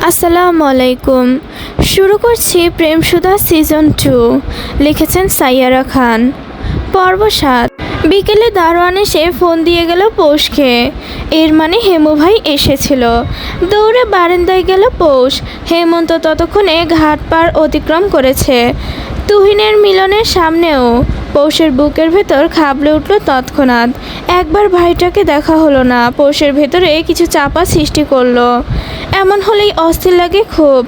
আসসালামু আলাইকুম। শুরু করছি প্রেমসুধা সিজন 2। লিখেছেন সাইয়ারা খান। পর্ব 7। বিকেলে দারোয়ান এসে ফোন দিয়ে গেল পৌষকে। এর মানে হেমু ভাই এসেছিল। দৌড়ে বারান্দায় গেল পৌষ। হেমন্ত ততক্ষণে ঘাট পার অতিক্রম করেছে। তুহিনের মিলনের সামনেও পৌষের বুকের ভেতর খাবলে উঠল তৎক্ষণাৎ। একবার ভাইটাকে দেখা হলো না, পৌষের ভেতরে কিছু চাপা সৃষ্টি করলো। এমন হলেই অস্থির লাগে খুব।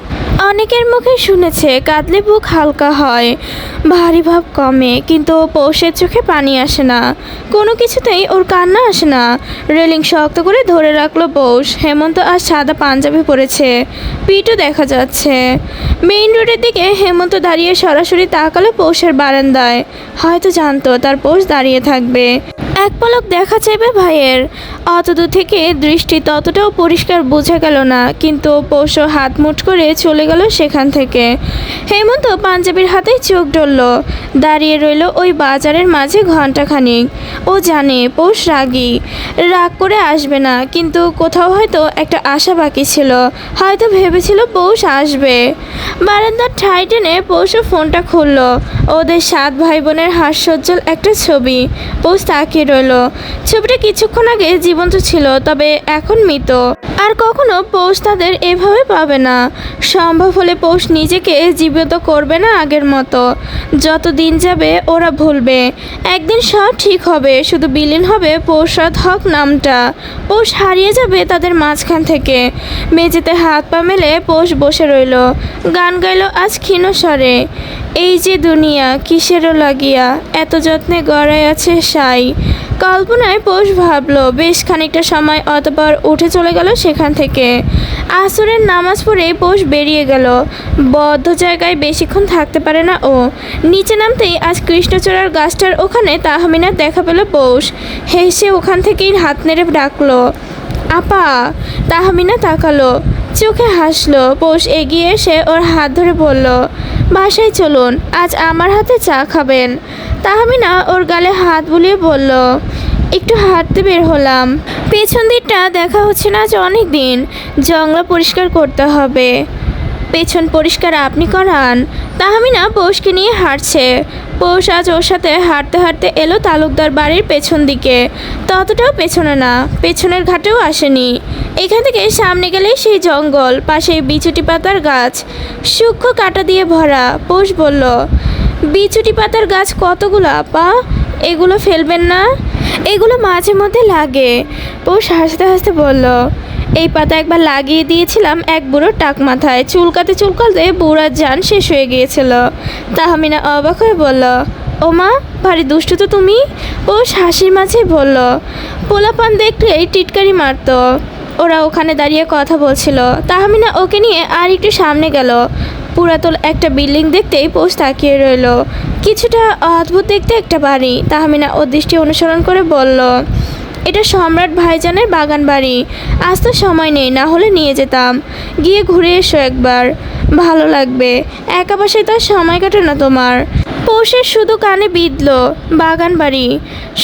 অনেকের মুখে শুনেছে কাঁদলে বুক হালকা হয়, ভারী ভাব কমে, কিন্তু পৌষের চোখে পানি আসে না। কোনো কিছুতেই ওর কান্না আসে না। রেলিং শক্ত করে ধরে রাখলো পৌষ। হেমন্ত আজ সাদা পাঞ্জাবি পরেছে, পিঠও দেখা যাচ্ছে। মেইন রোডের দিকে হেমন্ত দাঁড়িয়ে সরাসরি তাকালো পৌষের বারান্দায়। হয়তো জানতো তার পৌষ দাঁড়িয়ে থাকবে, এক পলক দেখা চাইবে ভাইয়ের। অত দূর থেকে দৃষ্টি ততটাও পরিষ্কার বোঝা গেল না, কিন্তু পৌষ হাত মুঠ করে চলে গেল সেখান থেকে। হেমন্ত পাঞ্জাবির হাতেই চোখ ডলল, দাঁড়িয়ে রইল ওই বাজারের মাঝে ঘণ্টাখানিক। ও জানে পৌষ রাগী, রাগ করে আসবে না, কিন্তু কোথাও হয়তো একটা আশা বাকি ছিল। হয়তো ভেবেছিল পৌষ আসবে। বারান্দার ঠাঁই টেনে পৌষ ফোনটা খুলল। ওদের 7 ভাই বোনের হাস্যোজ্জ্বল একটা ছবি। পৌষ তাকিয়ে রইল। ছবিটা কিছুক্ষণ আগে জীবন্ত ছিল, তবে এখন মৃত। আর কখনো পৌষ তাদের এভাবে পাবে না। সম্ভব হলে পৌষ নিজেকে জীবিত করবে না আগের মতো। যত দিন যাবে ওরা ভুলবে। একদিন সব ঠিক হবে, শুধু বিলীন হবে পৌষরাত হক নামটা। পৌষ হারিয়ে যাবে তাদের মাঝখান থেকে। মেঝেতে হাত পা মেলে পৌষ বসে রইল। গান গাইল আজ ক্ষীণ স্বরে। এই যে দুনিয়া কিসেরও লাগিয়া, এত যত্নে গড়াই আছে সাই। কল্পনায় পৌষ ভাবল বেশ খানিকটা সময়, অতঃপর উঠে চলে গেল সেখান থেকে। আসরের নামাজ পড়ে পৌষ বেরিয়ে গেল। বদ্ধ জায়গায় বেশিক্ষণ থাকতে পারে না ও। নিচে নামতেই আজ কৃষ্ণচূড়ার গাছটার ওখানে তাহমিনার দেখা পেল পৌষ। হেসে ওখান থেকেই হাত নেড়ে ডাকলো, আপা। তাহমিনা তাকালো, চোখে হাসলো। পৌষ এগিয়ে এসে ওর হাত ধরে বলল, বাসায় চলুন, আজ আমার হাতে চা খাবেন। তাহমিনা ওর গালে হাত বুলিয়ে বলল, একটু হাঁটতে বের হলাম। পেছন দিকটা দেখা হচ্ছে না আজ অনেক দিন, জংলা পরিষ্কার করতে হবে। পেছন পরিষ্কার আপনি করান। তাহমিনা পৌষকে নিয়ে হাঁটছে। পৌষ আজ ওর সাথে হাঁটতে হাঁটতে এলো তালুকদার বাড়ির পেছন দিকে। ততটাও পেছনে না, পেছনের ঘাটেও আসেনি। এখান থেকে সামনে গেলেই সেই জঙ্গল, পাশেই বিচুটি পাতার গাছ, সূক্ষ্ম কাঁটা দিয়ে ভরা। পৌষ বলল, বিচুটি পাতার গাছ কতগুলো আপা? এগুলো ফেলবেন না? এগুলো মাঝে মধ্যে লাগে। পৌষ হাসতে হাসতে বলল, এই পাতা একবার লাগিয়ে দিয়েছিলাম এক বুড়োর টাক মাথায়, চুলকাতে চুলকাতে বুড়ার জান শেষ হয়ে গিয়েছিল। তাহমিনা অবাক হয়ে বলল, ও মা, ভারী দুষ্টু তো তুমি। পৌষ হাসির মাঝে বলল, পোলাপান দেখলেই টিটকারি মারত। ওরা ওখানে দাঁড়িয়ে কথা বলছিল। তাহমিনা ওকে নিয়ে আর একটু সামনে গেল। পুরাতন একটা বিল্ডিং দেখতেই পৌষ তাকিয়ে রইল। কিছুটা অদ্ভুত দেখতে একটা বাড়ি। তাহমিনা ওর দৃষ্টি অনুসরণ করে বলল, এটা সম্রাট ভাইজানের বাগান বাড়ি। আজ তো সময় নেই, না হলে নিয়ে যেতাম। গিয়ে ঘুরে এসো একবার, ভালো লাগবে। একা বাসায় তার সময় কাটে না তোমার। পৌষের শুধু কানে বিঁধল, বাগান বাড়ি,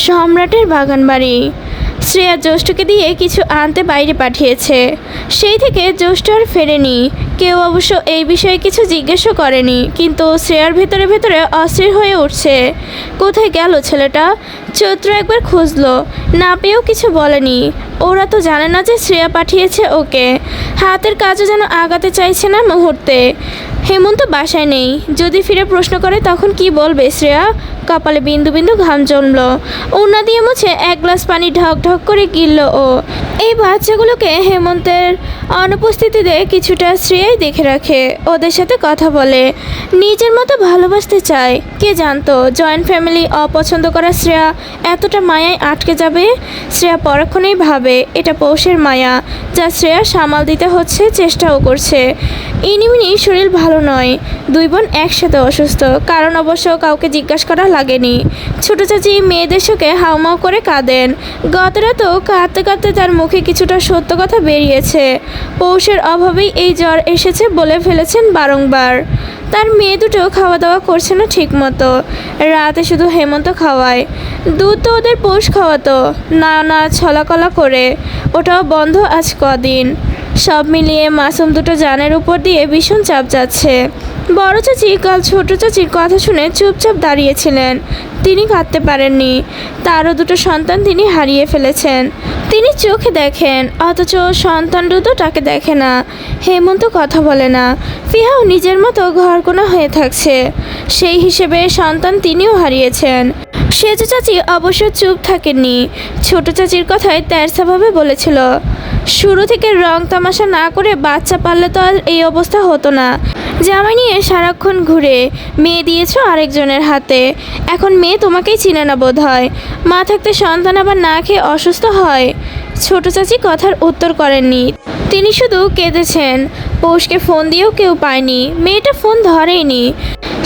সম্রাটের বাগান বাড়ি। শ্রেয়া জ্যৈষ্ঠকে দিয়ে কিছু আনতে বাইরে পাঠিয়েছে। সেই থেকে জ্যৈষ্ঠ আর ফেরেনি। কেউ অবশ্য এই বিষয়ে কিছু জিজ্ঞেসও করেনি, কিন্তু শ্রেয়ার ভেতরে ভেতরে অস্থির হয়ে উঠছে। কোথায় গেল ছেলেটা? চৈত্র একবার খুঁজলো, না পেয়েও কিছু বলেনি। ওরা তো জানে না যে শ্রেয়া পাঠিয়েছে ওকে। হাতের কাজও যেন আগাতে চাইছে না মুহূর্তে। হেমন্ত বাসায় নেই। যদি ফিরে প্রশ্ন করে তখন কি বলবে শ্রেয়া? কপালে বিন্দু বিন্দু ঘাম জমল। ওড়না দিয়ে মুছে এক গ্লাস পানি ঢক ঢক করে গিলল ও। এই বাচ্চাগুলোকে হেমন্তের অনুপস্থিতিতে কিছুটা শ্রেয়াই দেখে রাখে, ওদের সাথে কথা বলে, নিজের মতো ভালোবাসতে চায়। কে জানতো জয়েন্ট ফ্যামিলি অপছন্দ করা শ্রেয়া এতটা মায়ায় আটকে যাবে। শ্রেয়া পরক্ষণেই ভাবে এটা পৌষের মায়া, যা শ্রেয়া সামাল দিতে হচ্ছে, চেষ্টাও করছে। ইনিমিনি শরীর ভালো নয়। 2 বোন একসাথে অসুস্থ, কারণ অবশ্য কাউকে জিজ্ঞাসা করা লাগেনি। ছোট চাচি মেয়েদের শোকে হাউমাউ করে কাঁদেন। গত রাতেও কাঁদতে কাঁদতে তার মুখে কিছুটা সত্য কথা বেরিয়েছে। পৌষের অভাবেই এই জ্বর এসেছে বলে ফেলেছেন বারংবার। তার মেয়ে দুটো খাওয়া দাওয়া করছে না ঠিক মতো। রাতে শুধু হেমন্ত খাওয়ায়। দুধ তো ওদের পৌষ খাওয়াতো, না না ছলাকলা করে। ওটাও বন্ধ আজ কদিন। সব মিলিয়ে মাসুম দুটো জানের উপর দিয়ে ভীষণ চাপ যাচ্ছে। বড় চাচি কাল ছোট চাচির কথা শুনে চুপচাপ দাঁড়িয়েছিলেন। তিনি কাঁদতে পারেননি, তারও দুটো সন্তান তিনি হারিয়ে ফেলেছেন। তিনি চোখে দেখেন, অথচ সন্তান দুটো তাকে দেখে না। হেমন্ত কথা বলে না, ফিহাও নিজের মতো ঘরকোনা হয়ে থাকছে। সেই হিসেবে সন্তান তিনিও হারিয়েছেন। সেজ চাচি অবশ্য চুপ থাকেননি, ছোট চাচির কথায় তেরছাভাবে বলেছিল, শুরু থেকে রং তামাশা না করে বাচ্চা পারলে তো আর এই অবস্থা হতো না। জামাই নিয়ে সারাক্ষণ ঘুরে মেয়ে দিয়েছ আরেকজনের হাতে, এখন মেয়ে তোমাকেই চিনে না বোধ হয়। মা থাকতে সন্তান আবার না খেয়ে অসুস্থ হয়। ছোট চাচি কথার উত্তর করেননি, তিনি শুধু কেঁদেছেন। পৌষকে ফোন দিয়েও কেউ পায়নি, মেয়েটা ফোন ধরেইনি।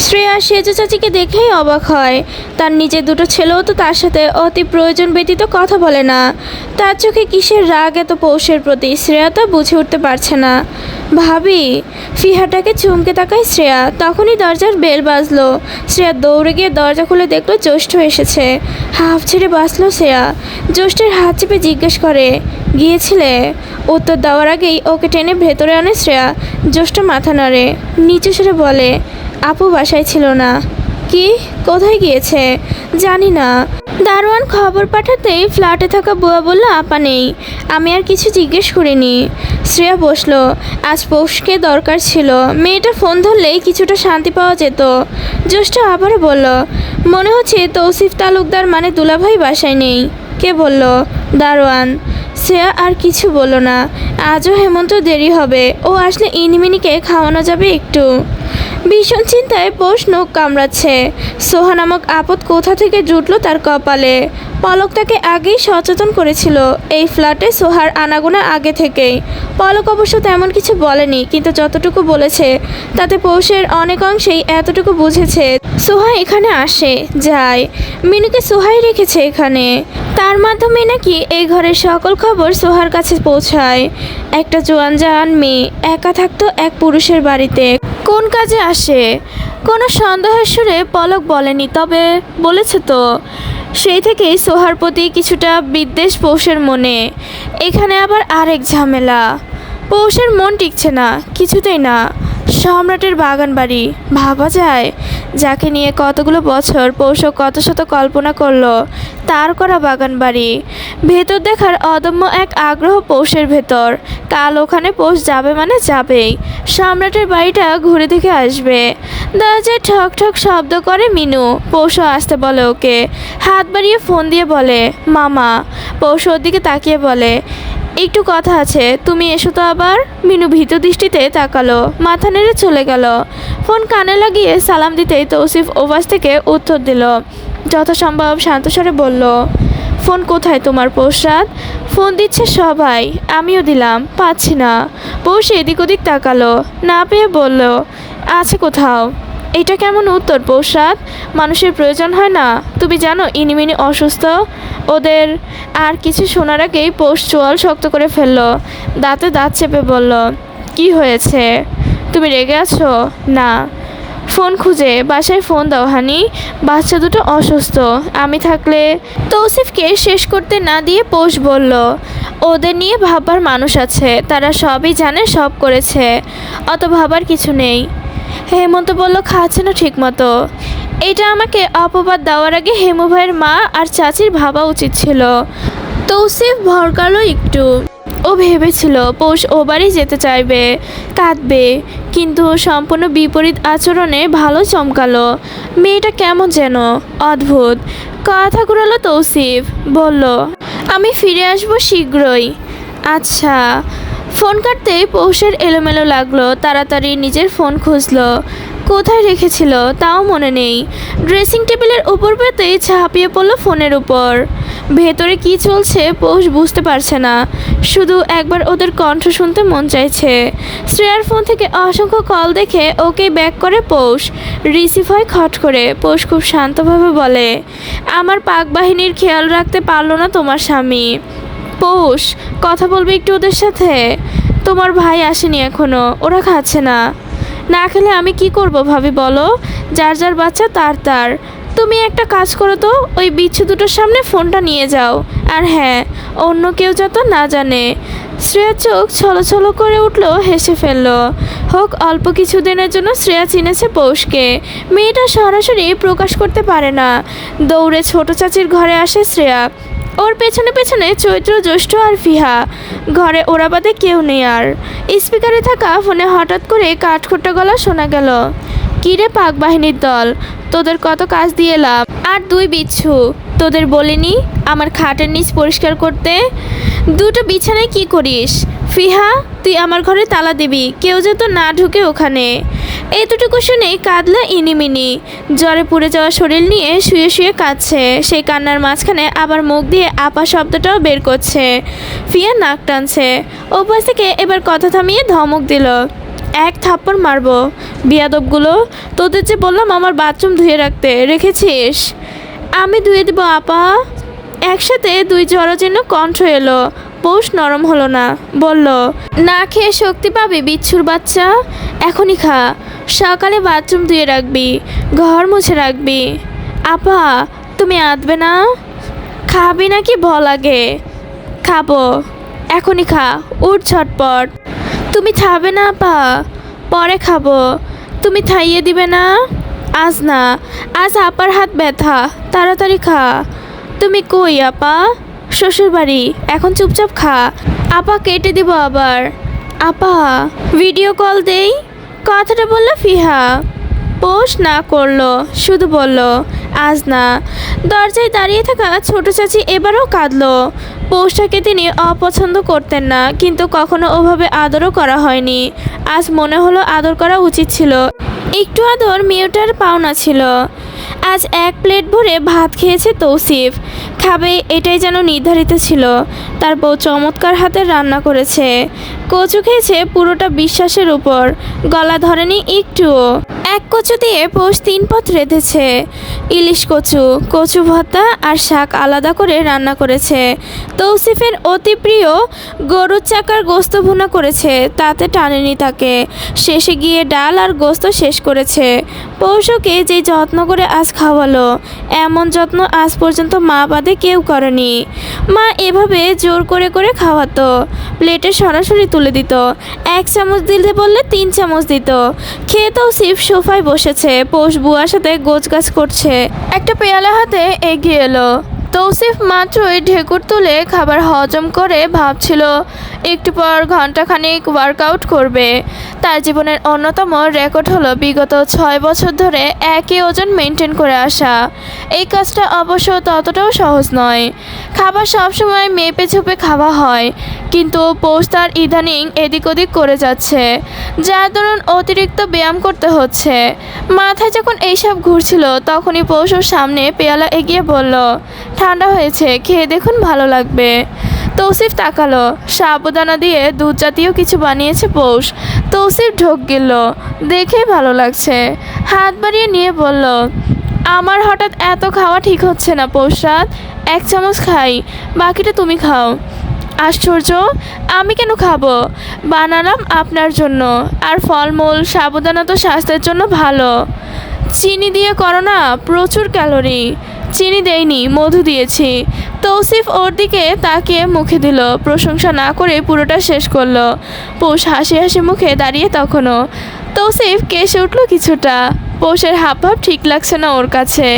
শ্রেয়া সেজ চাচিকে দেখেই অবাক হয়। তার নিজের দুটো ছেলেও তো তার সাথে অতি প্রয়োজন ব্যতীত কথা বলে না। তার চোখে কিসের রাগ এত পৌষের প্রতি, শ্রেয়া তা বুঝে উঠতে পারছে না। ভাবি, ফিহাটাকে চমকে তাকায় শ্রেয়া। তখনই দরজার বেল বাজলো। শ্রেয়া দৌড়ে গিয়ে দরজা খুলে দেখলো জ্যৈষ্ঠ এসেছে। হাফ ছেড়ে বাঁচলো শ্রেয়া। জ্যৈষ্ঠের হাত চেপে জিজ্ঞেস করে, গিয়েছিলে? উত্তর দেওয়ার আগেই ওকে টেনে ভেতরে আনে শ্রেয়া। জ্যৈষ্ঠ মাথা নাড়ে, নিচু সুরে বলে, আপু বাসায় ছিল না। কি? কোথায় গিয়েছে? জানি না। দারোয়ান খবর পাঠাতেই ফ্ল্যাটে থাকা বুয়া বলল আপা নেই। আমি আর কিছু জিজ্ঞেস করিনি। শ্রেয়া বসলো। আজ পৌষকে দরকার ছিল, মেয়েটা ফোন ধরলেই কিছুটা শান্তি পাওয়া যেত। জ্যৈষ্ঠ আবারও বলল, মনে হচ্ছে তৌসিফ তালুকদার মানে দুলাভাই বাসায় নেই। কে বলল? দারোয়ান। শ্রেয়া আর কিছু বলল না। আজও হেমন্ত দেরি হবে, ও আসলে ইনিমিনিকে খাওয়ানো যাবে একটু। ভীষণ চিন্তায় পৌষ নখ কামড়াচ্ছে। সোহা নামক আপদ কোথা থেকে জুটলো তার কপালে। পলক তাকে আগেই সচেতন করেছিল এই ফ্ল্যাটে সোহার আনাগোনা আগে থেকেই। পলক অবশ্য তেমন কিছু বলেনি, কিন্তু যতটুকু বলেছে তাতে পৌষের অনেক অংশেই এতটুকু বুঝেছে সোহা এখানে আসে যায়। মিনুকে সোহাই রেখেছে এখানে, তার মাধ্যমে নাকি এই ঘরের সকল খবর সোহার কাছে পৌঁছায়। একটা জোয়ান মেয়ে একা থাকতো এক পুরুষের বাড়িতে, কোন কাজে আসে? কোনো সন্দেহের সুরে পলক বলেনি, তবে বলেছে তো। সেই থেকেই সোহার প্রতি কিছুটা বিদ্বেষ পৌষের মনে। এখানে আবার আরেক ঝামেলা। পৌষের মন টিকছে না, কিছুতেই না। সম্রাটের বাগান বাড়ি, ভাবা যায়? যাকে নিয়ে কতগুলো বছর পৌষ কত শত কল্পনা করলো, তার করা বাগান বাড়ি। ভেতর দেখার অদম্য এক আগ্রহ পৌষের ভেতর। কাল ওখানে পৌষ যাবে মানে যাবেই। সম্রাটের বাড়িটা ঘুরে দেখে আসবে। দরজায় ঠক ঠক শব্দ করে মিনু। পৌষও আসতে বলে ওকে। হাত বাড়িয়ে ফোন দিয়ে বলে, মামা। পৌষ ওর দিকে তাকিয়ে বলে, একটু কথা আছে, তুমি এসো তো আবার। মিনু ভীত দৃষ্টিতে তাকালো, মাথা নেড়ে চলে গেল। ফোন কানে লাগিয়ে সালাম দিতেই তৌসিফ ওভাস থেকে উত্তর দিল। যথাসম্ভব শান্তস্বরে বলল, ফোন কোথায় তোমার পৌষরাত? ফোন দিচ্ছে সবাই, আমিও দিলাম, পাচ্ছি না। পৌষ এদিক ওদিক তাকালো, না পেয়ে বলল, আছে কোথাও। এটা কেমন উত্তর পৌষরাত? মানুষের প্রয়োজন হয় না? তুমি জানো ইনিমিনি অসুস্থ। ওদের আর কিছু শোনার আগেই পৌষ চোয়াল শক্ত করে ফেললো। দাঁতে দাঁত চেপে বলল, কি হয়েছে? তুমি রেগে আছো? না। ফোন খুঁজে বাসায় ফোন দাও হানি, বাচ্চা দুটো অসুস্থ। আমি থাকলে। তৌসিফকে শেষ করতে না দিয়ে পৌষ বলল, ওদের নিয়ে ভাববার মানুষ আছে, তারা সবই জানে, সব করেছে, অত ভাবার কিছু নেই। হেমন্ত বলল, খাচ্ছে না ঠিক মতো। এটা আমাকে অপবাদ দেওয়ার আগে হেমু ভাইয়ের মা আর চাচির ভাবা উচিত ছিল। তৌসিফ ভরকালো একটু। ও ভেবেছিল পৌষ ও বাড়ি যেতে চাইবে, কাঁদবে, কিন্তু সম্পূর্ণ বিপরীত আচরণে ভালো চমকালো। মেয়েটা কেমন যেন অদ্ভুত। কথা ঘুরালো তৌসিফ, বলল, আমি ফিরে আসবো শীঘ্রই। আচ্ছা। ফোন কাটতেই পৌষের এলোমেলো লাগলো। তাড়াতাড়ি নিজের ফোন খুঁজলো, কোথায় রেখেছিল তাও মনে নেই। ড্রেসিং টেবিলের উপর পেতেই ঝাঁপিয়ে পড়লো ফোনের উপর। ভেতরে কি চলছে পৌষ বুঝতে পারছে না, শুধু একবার ওদের কণ্ঠ শুনতে মন চাইছে। শ্রেয়ার ফোন থেকে অসংখ্য কল দেখে ওকে ব্যাক করে পৌষ। রিসিভ হয় খট করে। পৌষ খুব শান্তভাবে বলে, আমার পাক বাহিনীর খেয়াল রাখতে পারলো না তোমার স্বামী। পৌষ, কথা বলবে একটু ওদের সাথে? তোমার ভাই আসেনি এখনো, ওরা খাচ্ছে না। না খেলে আমি কি করব ভাবি বলো? যার যার বাচ্চা তার তার। তুমি একটা কাজ করো তো, ওই বিচ্ছু দুটোর সামনে ফোনটা নিয়ে যাও। আর হ্যাঁ, অন্য কেউ যত না জানে। শ্রেয়া চোখ ছলছল করে উঠল, হেসে ফেলল। হোক অল্প কিছুদিনের জন্য শ্রেয়া চিনেছে পৌষকে। মেয়েটা সরাসরি প্রকাশ করতে পারে না। দৌড়ে ছোট চাচির ঘরে আসে শ্রেয়া। ওর পেছনে পেছনে চৈত্র, জ্যৈষ্ঠ আর ফিহা। ঘরে ওরা বাদে কেউ নেই আর। স্পিকারে থাকা ফোনে হঠাৎ করে কাঠখোট্টা গলা শোনা গেল। কিরে পাক বাহিনীর দল, তোদের কত কাজ দিয়ে এলাম। আর দুই বিচ্ছু, তোদের বলিনি আমার খাটের নিচ পরিষ্কার করতে? দুটো বিছানায় কি করিস? ফিহা, তুই আমার ঘরে তালা দিবি, কেউ যেন না ঢুকে ওখানে। এতটুকু শুনেই কাঁদলা ইনিমিনি। জ্বরে পুড়ে যাওয়া শরীর নিয়ে শুয়ে শুয়ে কাঁদছে। সেই কান্নার মাঝখানে আবার মুখ দিয়ে আপা শব্দটাও বের করছে। ফিয়া নাক টানছে। ওপাশ থেকে এবার কথা থামিয়ে ধমক দিল, এক থাপ্পড় মারবো। বিয়াদবগুলো, তোদের যে বললাম আমার বাথরুম ধুয়ে রাখতে, রেখেছিস? আমি ধুয়ে দেবো আপা। একসাথে দুই জড়জীর্ণ কণ্ঠ এলো। পৌষ নরম হলো না, বলল, না খেয়ে শক্তি পাবি বিচ্ছুর বাচ্চা? এখনই খা, সকালে বাথরুম ধুয়ে রাখবি, ঘর মুছে রাখবি। আপা, তুমি আঁতবে না? খাবি নাকি বল আগে? খাবো, এখনই খা, উঠ ঝটপট। তুমি খাবে না আপা? পরে খাবো। তুমি খাইয়ে দিবে না? আজ না, আজ আপার হাত ব্যথা, তাড়াতাড়ি খা। তুমি কই আপা? শ্বশুরবাড়ি, এখন চুপচাপ খা। আপা কেটে দিব আবার। আপা, ভিডিও কল দেই? কথাটা বলল ফিহা। পৌষ না করলো, শুধু বলল, আজ না। দরজায় দাঁড়িয়ে থাকা ছোট চাচি এবারও কাঁদলো। পৌষটাকে তিনি অপছন্দ করতেন না, কিন্তু কখনো ওভাবে আদরও করা হয়নি। আজ মনে হলো আদর করা উচিত ছিল। একটু আদর মেয়েটার পাওনা ছিল। আজ এক প্লেট ভরে ভাত খেয়েছে তৌসিফ। খাবে এটাই যেন নির্ধারিত ছিল। তার বউ চমৎকার হাতে রান্না করেছে। কচু খেয়েছে পুরোটা বিশ্বাসের উপর, গলা ধরেনি একটুও। এক কচু দিয়ে পৌষ 3 পদ রেঁধেছে। ইলিশ কচু, কচু ভর্তা আর শাক আলাদা করে রান্না করেছে। তৌসিফের অতি প্রিয় গরুর চাকার গোস্ত ভুনা করেছে, তাতে টানেনি তাকে। শেষে গিয়ে ডাল আর গোস্ত শেষ করেছে। পৌষকে যে যত্ন করে আজ খাওয়ালো, এমন যত্ন আজ পর্যন্ত মা বাদে কেউ করেনি। মা এভাবে জোর করে করে খাওয়াতো, প্লেটে সরাসরি তুলে দিত। 1 চামচ দিতে বললে 3 চামচ দিত। খেয়ে তৌসিফ সোফায় বসেছে, পৌষ বুয়ার সাথে গোছগাছ করছে। একটা পেয়ালা হাতে এগিয়ে এলো। তৌসিফ মাত্রই ঢেকুর তুলে খাবার হজম করে ভাবছিল একটু পর ঘন্টাখানিক ওয়ার্কআউট করবে। তার জীবনের অন্যতম রেকর্ড হলো বিগত 6 বছর ধরে একই ওজন মেনটেন করে আসা। এই কাজটা অবশ্য ততটাও সহজ নয়। খাবার সবসময় মেপে ঝুপে খাওয়া হয়, কিন্তু পৌষ তার ইদানিং এদিক ওদিক করে যাচ্ছে, যার দরুন অতিরিক্ত ব্যায়াম করতে হচ্ছে। মাথায় যখন এইসব ঘুরছিল, তখনই পৌষ ওর সামনে পেয়ালা এগিয়ে বলল, ঠান্ডা হয়েছে, খেয়ে দেখুন, ভালো লাগবে। তৌসিফ তাকালো। সাবুদানা দিয়ে দুধ জাতীয় কিছু বানিয়েছে পৌষ। তৌসিফ ঢোক গেল, দেখে ভালো লাগছে। হাত বাড়িয়ে নিয়ে বলল, আমার হঠাৎ এত খাওয়া ঠিক হচ্ছে না পৌষরাত, 1 চামচ খাই, বাকিটা তুমি খাও। আশ্চর্য, আমি কেন খাবো? বানালাম আপনার জন্য। আর ফলমূল, সাবুদানা তো স্বাস্থ্যের জন্য ভালো। চিনি দিয়ে করো না, প্রচুর ক্যালোরি। চিনি দেইনি, মধু দিয়েছি। তৌসিফ ওর দিকে তাকিয়ে মুখে দিল, প্রশংসা না করে পুরোটা শেষ করলো। পৌষ হাসি হাসি মুখে দাঁড়িয়ে তখনও। তৌসিফ কেসে উঠল কিছুটা। পৌষের হাবভাব ঠিক লাগছে না ওর কাছে।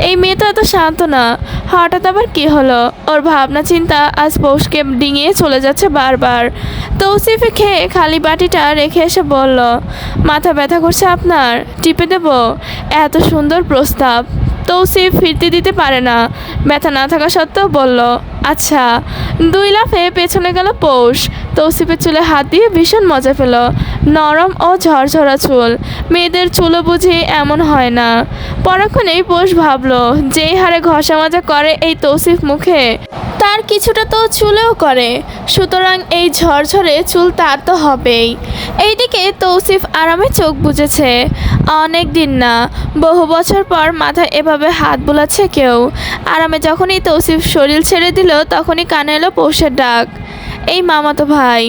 এই মেয়ে তো এত শান্ত না, হঠাৎ আবার কী হলো? ওর ভাবনা চিন্তা আজ পৌষকে ডিঙিয়ে চলে যাচ্ছে বারবার। তৌসিফে খেয়ে খালি বাটিটা রেখে এসে বলল, মাথা ব্যথা করছে আপনার? টিপে দেব? এত সুন্দর প্রস্তাব। তৌসিফ ফিরতে দিতে পারে না, ব্যথা না থাকা সত্ত্বেও বলল, আচ্ছা। 2 লাফে পেছনে গেল পৌষ। তৌসিফের চুলে হাত দিয়ে ভীষণ মজা পেল। নরম ও ঝরঝরা চুল, মেয়েদের চুলও বুঝি এমন হয় না। পরক্ষণেই পৌষ ভাবলো, যেই হারে ঘষা মাজা করে এই তৌসিফ মুখে, তার কিছুটা তো চুলেও করে, সুতরাং এই ঝরঝরে চুল তার তো হবেই। এইদিকে তৌসিফ আরামে চোখ বুজেছে। অনেক দিন না, বহু বছর পর মাথায় এভাবে হাত বুলাচ্ছে কেউ। আরামে যখনই তৌসিফ শরীর ছেড়ে দিল, তখনই কানে এলো পৌষের ডাক, এই মামাতো ভাই।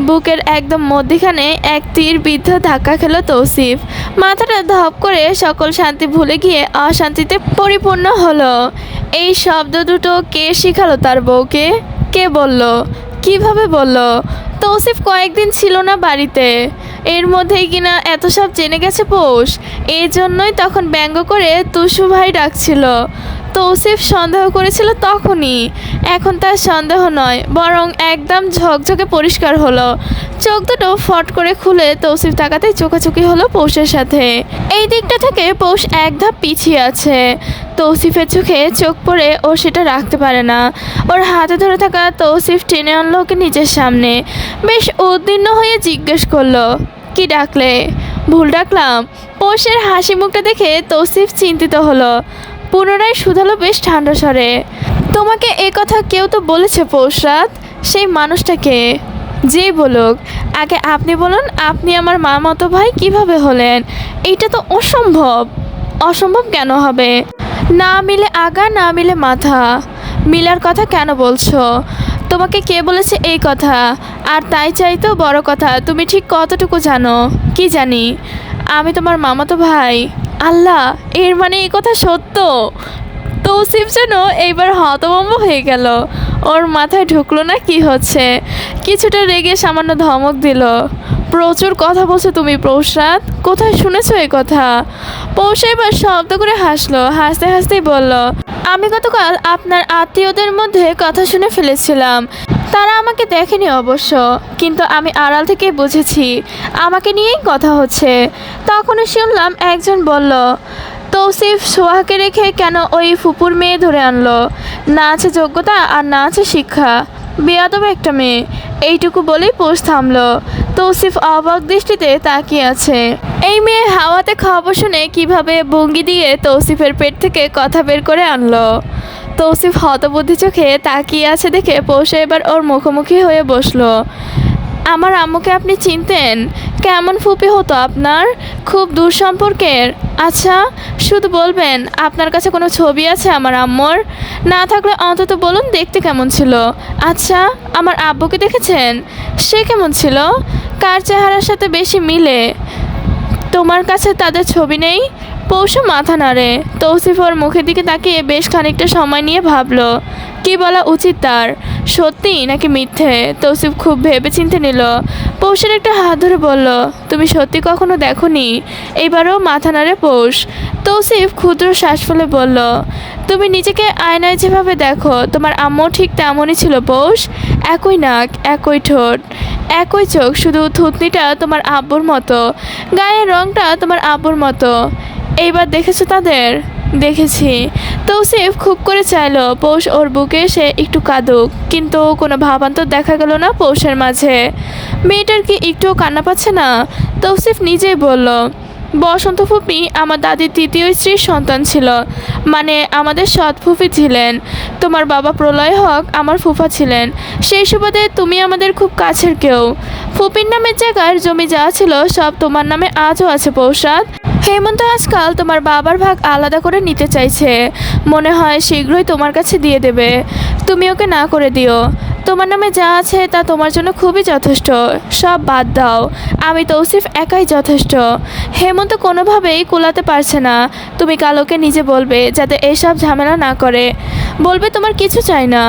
বুকের একদম মধ্যিখানে এক তীর বিদ্ধ ধাক্কা খেল তৌসিফ। মাথাটা ধপ করে সকল শান্তি ভুলে গিয়ে অশান্তিতে পরিপূর্ণ হলো। এই শব্দ দুটো কে শিখালো তার বউকে? কে বলল? কিভাবে বলল? তৌসিফ কয়েকদিন ছিল না বাড়িতে, এর মধ্যেই কিনা এত সব জেনে গেছে পৌষ। এই জন্যই তখন ব্যঙ্গ করে তুষু ভাই ডাকছিল। তৌসিফ সন্দেহ করেছিল তখনই, এখন তার সন্দেহ নয়, বরং একদম ঝকঝকে পরিষ্কার হলো। চোখ দুটো ফট করে খুলে তৌসিফ তাকাতেই চোখাচোখি হলো পৌষের সাথে। এই দিকটা থেকে পৌষ এক ধাপ পিছিয়ে আছে। তৌসিফের চোখে চোখ পড়ে ও সেটা রাখতে পারে না। ওর হাতে ধরে থাকা তৌসিফ টেনে আনলো ওকে নিজের সামনে। বেশ উদ্বিগ্ন হয়ে জিজ্ঞেস করলো, কি ডাকলে? ভুল ডাকলাম? পৌষের হাসি মুখটা দেখে তৌসিফ চিন্তিত হলো। পুনরায় শুধালো বেশ ঠান্ডা স্বরে, তোমাকে এ কথা কেউ তো বলেছে পৌষরাত? সেই মানুষটাকে? যেই বলুক, আগে আপনি বলুন, আপনি আমার মামাতো ভাই কিভাবে হলেন? এইটা তো অসম্ভব। অসম্ভব কেন হবে? না মিলে আগা, না মিলে মাথা। মিলার কথা কেন বলছো? তোমাকে কে বলেছে এই কথা? আর তাই চাইতেও বড় কথা, তুমি ঠিক কতটুকু জানো? কি জানি? আমি তোমার মামাতো ভাই। আল্লাহ, এর মানে এই কথা সত্য? তৌসিফ যেন এইবার হতভম্ব হয়ে গেল। ওর মাথায় ঢুকলো না কি হচ্ছে। কিছুটা রেগে সামান্য ধমক দিল, প্রচুর কথা বলছো তুমি পৌষরাত, কোথায় শুনেছো এই কথা? পৌষ এবার শব্দ করে হাসলো, হাসতে হাসতেই বলল, আমি গতকাল আপনার আত্মীয়দের মধ্যে কথা শুনে ফেলেছিলাম। তারা আমাকে দেখেনি অবশ্য, কিন্তু আমি আড়াল থেকে বুঝেছি আমাকে নিয়েই কথা হচ্ছে। তখনই শুনলাম একজন বলল, তৌসিফ সোহাকে রেখে কেন ওই ফুপুর মেয়ে ধরে আনলো? না আছে যোগ্যতা আর না আছে শিক্ষা, বেয়াদব একটা মেয়ে। এইটুকু বলেই পোষ থামলো। তৌসিফ অবাক দৃষ্টিতে তাকিয়ে আছে। এই মেয়ে হাওয়াতে খবর শুনে কিভাবে ভঙ্গি দিয়ে তৌসিফের পেট থেকে কথা বের করে আনলো। তৌসিফ হতবুদ্ধি চোখে তাকিয়ে আছে দেখে পৌষে এবার ওর মুখোমুখি হয়ে বসলো। আমার আম্মুকে আপনি চিনতেন? কেমন ফুপি হতো আপনার? খুব দূর সম্পর্কের? আচ্ছা, শুধু বলবেন আপনার কাছে কোনো ছবি আছে আমার আম্মুর? না থাকলে অন্তত বলুন দেখতে কেমন ছিল। আচ্ছা, আমার আব্বুকে দেখেছেন? সে কেমন ছিল? কার চেহারার সাথে বেশি মিলে? তোমার কাছে তাদের ছবি নেই? পৌষু মাথা নাড়ে। তৌসিফ ওর মুখের দিকে তাকিয়ে বেশ খানিকটা সময় নিয়ে ভাবলো কি বলা উচিত তার, সত্যি নাকি মিথ্যে। তৌসিফ খুব ভেবেচিন্তে নিল। পৌষের একটা হাত ধরে বলল, তুমি সত্যি কখনো দেখোনি? এইবারও মাথা নাড়ে পৌষ। তৌসিফ ক্ষুদ্র শ্বাস ফেলে বলল, তুমি নিজেকে আয়নায় যেভাবে দেখো তোমার আম্মু ঠিক তেমনই ছিল পৌষ। একই নাক, একই ঠোঁট, একই চোখ, শুধু থুতনিটা তোমার আব্বুর মতো, গায়ের রংটা তোমার আব্বুর মতো। এইবার দেখেছো তাদের? দেখেছি। তৌসিফ খুব করে চাইলো পৌষ ওর বুকে এসে একটু কাঁদুক, কিন্তু কোনো ভাবান্তর দেখা গেল না পৌষের মাঝে। মেয়েটার কি একটুও কান্না পাচ্ছে না? তৌসিফ নিজেই বলল, বসন্ত ফুপি আমার দাদির তৃতীয় স্ত্রীর সন্তান ছিল, মানে আমাদের সৎ ফুফি ছিলেন। তোমার বাবা প্রলয় হক আমার ফুফা ছিলেন। সেই সুবাদে তুমি আমাদের খুব কাছের কেউ। ফুপির নামের জায়গার জমি যা ছিল সব তোমার নামে আজও আছে পৌষরাত। হেমন্ত আজকাল তোমার বাবার ভাগ আলাদা করে নিতে চাইছে, মনে হয় শীঘ্রই তোমার কাছে দিয়ে দেবে। তুমি ওকে না করে দিও। তোমার নামে যা আছে তা তোমার জন্য খুবই যথেষ্ট, সব বাদ দাও। আমি তৌসিফ একাই যথেষ্ট। হেমন্ত কোনোভাবেই কুলাতে পারছে না। তুমি কালোকে নিজে বলবে যাতে এসব ঝামেলা না করে। বলবে তোমার কিছু চাই না,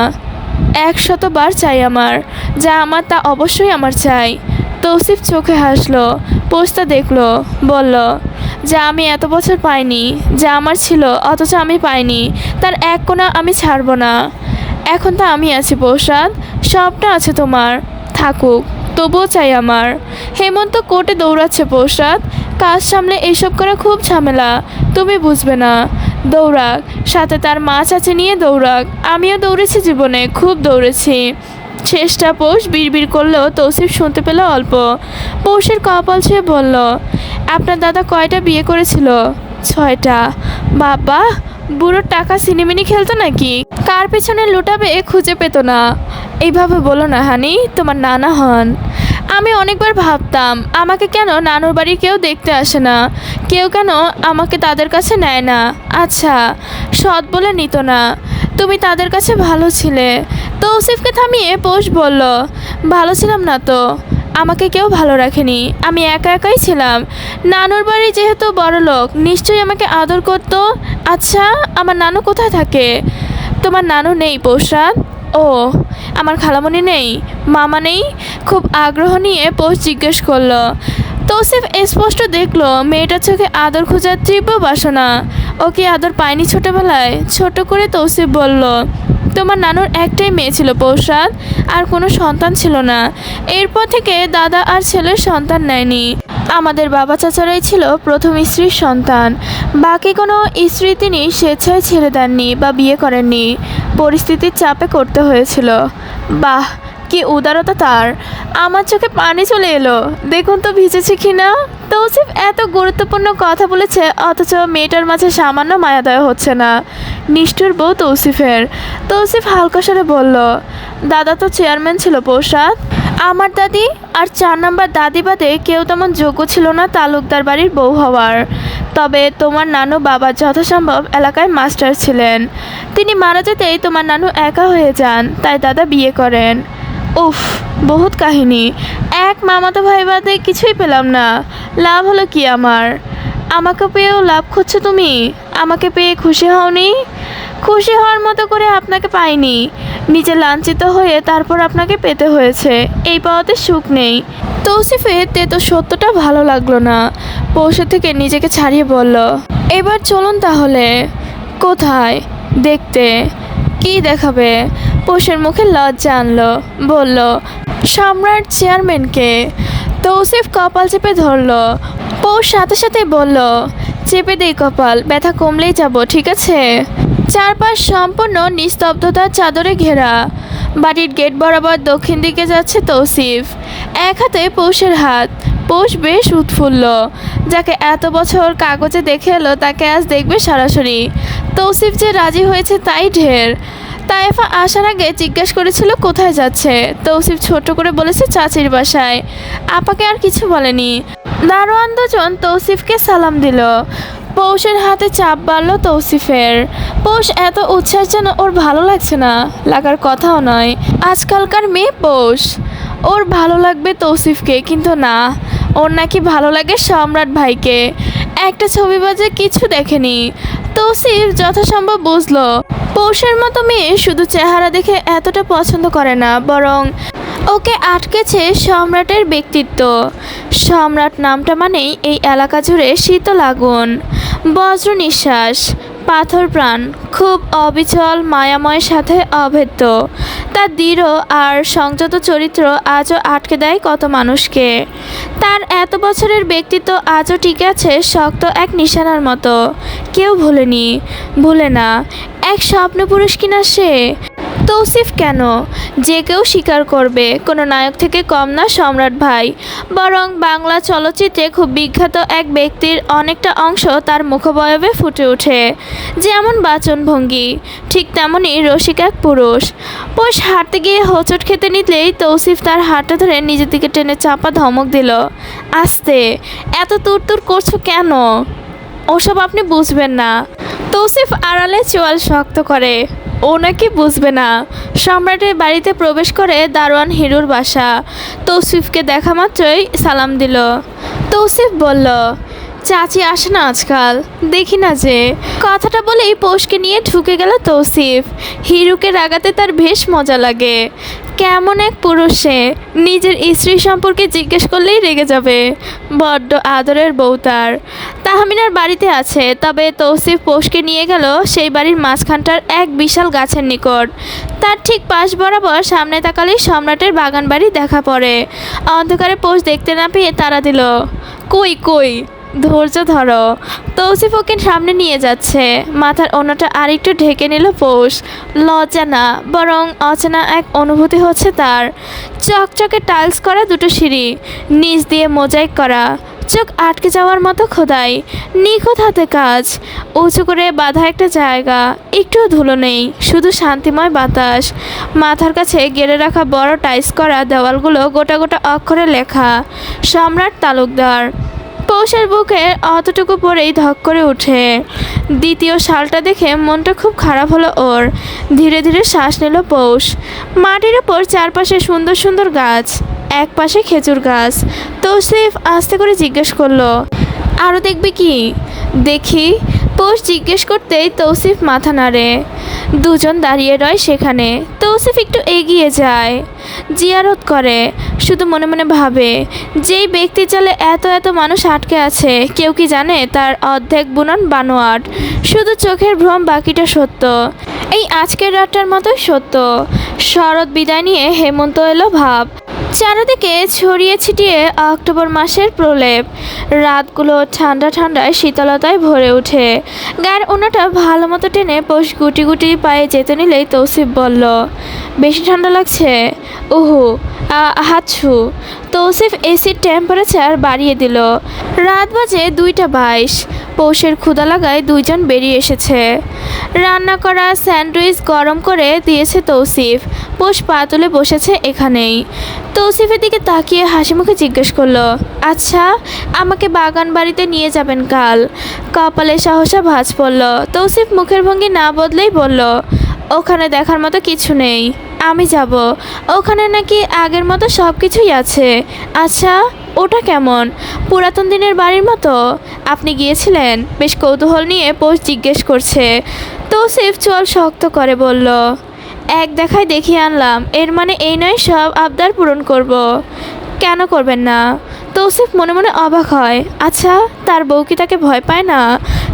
100 বার চাই আমার। যা আমার তা অবশ্যই আমার চাই। তৌসিফ চোখে হাসলো। পোস্টটা দেখলো, বলল, যা আমি এত বছর পাইনি, যা আমার ছিল অথচ আমি পাইনি, তার এক কোণা আমি ছাড়বো না। এখন তো আমি আছি পৌষরাত, সবটা আছে তোমার, থাকুক, তবুও চাই আমার। হেমন্ত কোর্টে দৌড়াচ্ছে পৌষরাত, কাজ সামলে এইসব করা খুব ঝামেলা, তুমি বুঝবে না। দৌড়াক, সাথে তার মা চাচি নিয়ে দৌড়াক। আমিও দৌড়েছি জীবনে, খুব দৌড়েছি। শেষটা পৌষ বিড়বিড় করলেও তৌসিফ শুনতে পেল অল্প। পৌষের কপাল ছুঁয়ে বলল, আপনার দাদা কয়টা বিয়ে করেছিল? 6টা। বাবা, বুড়োর টাকা সিনেমিনি খেলতো নাকি? কার পেছনে লুটাবে খুঁজে পেত না। এইভাবে বলো না হানি, তোমার নানা হন। আমি অনেকবার ভাবতাম আমাকে কেন নানুর বাড়ি কেউ দেখতে আসে না, কেউ কেন আমাকে তাদের কাছে নেয় না। আচ্ছা, সৎ বলে নিত না। তুমি তাদের কাছে ভালো ছিলে। তৌসিফকে থামিয়ে পৌষ বলল, ভালো ছিলাম না তো, আমাকে কেউ ভালো রাখেনি, আমি একা একাই ছিলাম। নানুর বাড়ি যেহেতু বড়লোক, নিশ্চয়ই আমাকে আদর করত। আচ্ছা, আমার নানু কোথায় থাকে? তোমার নানু নেই পৌষরাত? ও, আমার খালামণি নেই, মামা নেই? খুব আগ্রহ নিয়ে পৌষ জিজ্ঞেস করলো। তৌসিফ স্পষ্ট দেখলো মেয়েটার চোখে আদর খোঁজার তীব্র বাসনা। ও কি আদর পায়নি ছোটবেলায়? ছোট করে তৌসিফ বলল, তোমার নানুর একটাই মেয়ে ছিল পৌষরাত, আর কোনো সন্তান ছিল না। এরপর থেকে দাদা আর ছেলের সন্তান নেয়নি। আমাদের বাবা চাচারাই ছিল প্রথম স্ত্রীর সন্তান। বাকি কোনো স্ত্রী তিনি স্বেচ্ছায় ছেড়ে দেননি বা বিয়ে করেননি, পরিস্থিতির চাপে করতে হয়েছিল। বাহ, কি উদারতা তার! আমার চোখে পানি চলে এলো। দেখুন তো ভিজেছে কিনা। তৌসিফ এত গুরুত্বপূর্ণ কথা বলেছে, অথচ মেয়েটার মাঝে সামান্য মায়াদয় হচ্ছে না। নিষ্ঠুর বউ তৌসিফের। তৌসিফ হালকা স্বরে বলল, দাদা তো চেয়ারম্যান ছিল পৌষরাত। আমার দাদি আর 4 নম্বর দাদি বাদে কেউ তেমন যোগ্য ছিল না তালুকদার বাড়ির বউ হওয়ার। তবে তোমার নানু বাবা যথাসম্ভব এলাকায় মাস্টার ছিলেন। তিনি মারা যেতেই তোমার নানু একা হয়ে যান, তাই দাদা বিয়ে করেন। উফ, বহুত কাহিনী। এক মামাতো ভাই বাদে কিছুই পেলাম না। লাভ হলো কি আমার? আমাকে পেয়েও লাভ খুঁজছো তুমি? আমাকে পেয়ে খুশি হওনি? খুশি হওয়ার মতো করে আপনাকে পাইনি, নিজে লাঞ্ছিত হয়ে তারপর আপনাকে পেতে হয়েছে। এই পাওয়াতে সুখ নেই। তৌসিফের তো সত্যটা ভালো লাগলো না। পৌষের থেকে নিজেকে ছাড়িয়ে বলল, এবার চলুন তাহলে। কোথায়? দেখতে। কি দেখাবে? পৌষের মুখে লজ্জা আনলো, বলল, সম্রাট চেয়ারম্যানকে। তৌসিফ কপাল চেপে ধরল। পৌষ সাথে সাথে বলল, চেপে দেই কপাল, ব্যথা কমলেই যাব, ঠিক আছে? চারপাশ সম্পূর্ণ নিস্তব্ধতার চাদরে ঘেরা। বাড়ির গেট বরাবর দক্ষিণ দিকে যাচ্ছে তৌসিফ। এক হাতে পৌষের হাত। পৌষ বেশ উৎফুল্ল। যাকে এত বছর কাগজে দেখে এলো তাকে আজ দেখবে সরাসরি। তৌসিফ যে রাজি হয়েছে তাই ঢের। তায়েফা আসার আগে জিজ্ঞাসা করেছিল কোথায় যাচ্ছে। তৌসিফ ছোট করে বলেছে চাচির বাসায়। আপাকে আর কিছু বলেনি। দারোয়ান দুজন তৌসিফকে সালাম দিল। পৌষের হাতে চাপ বাড়ল তৌসিফের। পৌষ এত উচ্ছ্বাস যেন ওর ভালো লাগছে না, লাগার কথাও নয়। আজকালকার মেয়ে পৌষ, ওর ভালো লাগবে তৌসিফকে, কিন্তু না, ওর নাকি ভালো লাগে সম্রাট ভাইকে। একটা ছবি বাজে কিছু দেখেনি। তৌসিফ যথাসম্ভব বুঝলো পৌষের মতো মেয়ে শুধু চেহারা দেখে এতটা পছন্দ করে না, বরং ওকে আটকেছে সম্রাটের ব্যক্তিত্ব। সম্রাট নামটা মানেই এই এলাকা জুড়ে শীতল আগুন, বজ্র নিঃশ্বাস, পাথর প্রাণ, খুব অবিচল, মায়াময়ের সাথে অভেদ্য। তার দৃঢ় আর সংযত চরিত্র আজও আটকে দেয় কত মানুষকে। তার এত বছরের ব্যক্তিত্ব আজও টিকে আছে শক্ত এক নিশানার মতো। কেউ ভুলেনি, ভুলে না। এক স্বপ্নপুরুষ কিনা সে। তৌসিফ কেন, যে কেউ স্বীকার করবে, কোনো নায়ক থেকে কম না সম্রাট ভাই। বরং বাংলা চলচ্চিত্রে খুব বিখ্যাত এক ব্যক্তির অনেকটা অংশ তার মুখবয়বে ফুটে ওঠে। যেমন বাচনভঙ্গি, ঠিক তেমনই রসিক এক পুরুষ। পৌষ হাঁটতে গিয়ে হোঁচট খেতে নিতেই তৌসিফ তার হাতটা ধরে নিজের দিকে টেনে চাপা ধমক দিল, আস্তে, এত তুরতুর করছো কেন? ওসব আপনি বুঝবেন না। তৌসিফ আড়ালে চোয়াল শক্ত করে, ও নাকি বুঝবে না। সম্রাটের বাড়িতে প্রবেশ করে দারোয়ান হিরুর বাসা। তৌসিফকে দেখা মাত্রই সালাম দিল। তৌসিফ বলল, চাচি আসে না আজকাল, দেখি না যে। কথাটা বলেই পৌষকে নিয়ে ঢুকে গেল তৌসিফ। হিরুকে রাগাতে তার বেশ মজা লাগে। কেমন এক পুরুষ সে, নিজের স্ত্রী সম্পর্কে জিজ্ঞেস করলেই রেগে যাবে। বড্ড আদরের বউ তার। তাহমিনার বাড়িতে আছে, তবে তৌসিফ পৌষকে নিয়ে গেল সেই বাড়ির মাঝখানটার এক বিশাল গাছের নিকট। তার ঠিক পাশ বরাবর সামনে তাকালেই সম্রাটের বাগান বাড়ি দেখা পড়ে। অন্ধকারে পৌষ দেখতে না পেয়ে তাড়া দিল, কই কই, ধৈর্য ধরো। তৌসিফ ওকে সামনে নিয়ে যাচ্ছে। মাথার ওড়নাটা আরেকটু ঢেকে নিল পৌষ। লজ্জা না, বরং অচেনা এক অনুভূতি হচ্ছে তার। চকচকে টাইলস করা দুটো সিঁড়ি, নিচ দিয়ে মোজাইক করা, চোখ আটকে যাওয়ার মতো খোদাই, নিখুঁত হাতে কাজ, উঁচু করে বাঁধা একটা জায়গা, একটুও ধুলো নেই, শুধু শান্তিময় বাতাস। মাথার কাছে গেড়ে রাখা বড় টাইলস করা দেওয়ালগুলো গোটা গোটা অক্ষরে লেখা, সম্রাট তালুকদার। পৌষের বুকে অতটুকু পরেই ধক করে ওঠে। দ্বিতীয় শালটা দেখে মনটা খুব খারাপ হলো ওর। ধীরে ধীরে শ্বাস নিল পৌষ। মাটির ওপর চারপাশে সুন্দর সুন্দর গাছ, এক পাশে খেজুর গাছ। তৌসিফ আস্তে করে জিজ্ঞেস করলো, আরও দেখবে কি? দেখি। পোষ জিজ্ঞেস করতেই তৌসিফ মাথা নাড়ে। দুজন দাঁড়িয়ে রয় সেখানে। তৌসিফ একটু এগিয়ে যায়, জিয়ারত করে, শুধু মনে মনে ভাবে, যেই ব্যক্তি চালে এত এত মানুষ আটকে আছে, কেউ কি জানে তার অর্ধেক বুনন বানোয়াট, শুধু চোখের ভ্রম, বাকিটা সত্য। এই আজকের রাতটার মতোই সত্য। শরৎ বিদায় নিয়ে হেমন্ত এলো ভাব। চারিদিকে ছড়িয়ে ছিটিয়ে অক্টোবর মাসের প্রলেপ। রাতগুলো ঠান্ডা ঠান্ডায় শীতলতায় ভরে ওঠে। গায়ের ওনাটা ভালো মতো টেনে পোষ গুটি গুটি পায়ে যেতে নিলেই তৌসিফ বলল, বেশি ঠান্ডা লাগছে? ওহো, হাতছু। তৌসিফ এসির টেম্পারেচার বাড়িয়ে দিল। রাত বাজে 2:22। পৌষের ক্ষুধা লাগায় দুইজন বেরিয়ে এসেছে। রান্না করা স্যান্ডউইচ গরম করে দিয়েছে তৌসিফ। পোষ পা তুলে বসেছে এখানেই। তৌসিফের দিকে তাকিয়ে হাসি মুখে জিজ্ঞেস করলো, আচ্ছা, আমাকে বাগান বাড়িতে নিয়ে যাবেন কাল? কপালে সহসা ভাঁজ পড়ল। তৌসিফ মুখের ভঙ্গি না বদলেই বলল, ওখানে দেখার মতো কিছু নেই, আমি যাব। ওখানে নাকি আগের মতো সব কিছুই আছে। আচ্ছা, ওটা কেমন? পুরাতন দিনের বাড়ির মতো? আপনি গিয়েছিলেন? বেশ কৌতূহল নিয়ে পোষ জিজ্ঞেস করছে। তৌসিফ চোয়াল শক্ত করে বলল, এক দেখায় দেখিয়ে আনলাম, এর মানে এই নয় সব আবদার পূরণ করব। কেন করবেন না? তৌসিফ মনে মনে অবাক হয়। আচ্ছা, তার বউ কি তাকে ভয় পায় না?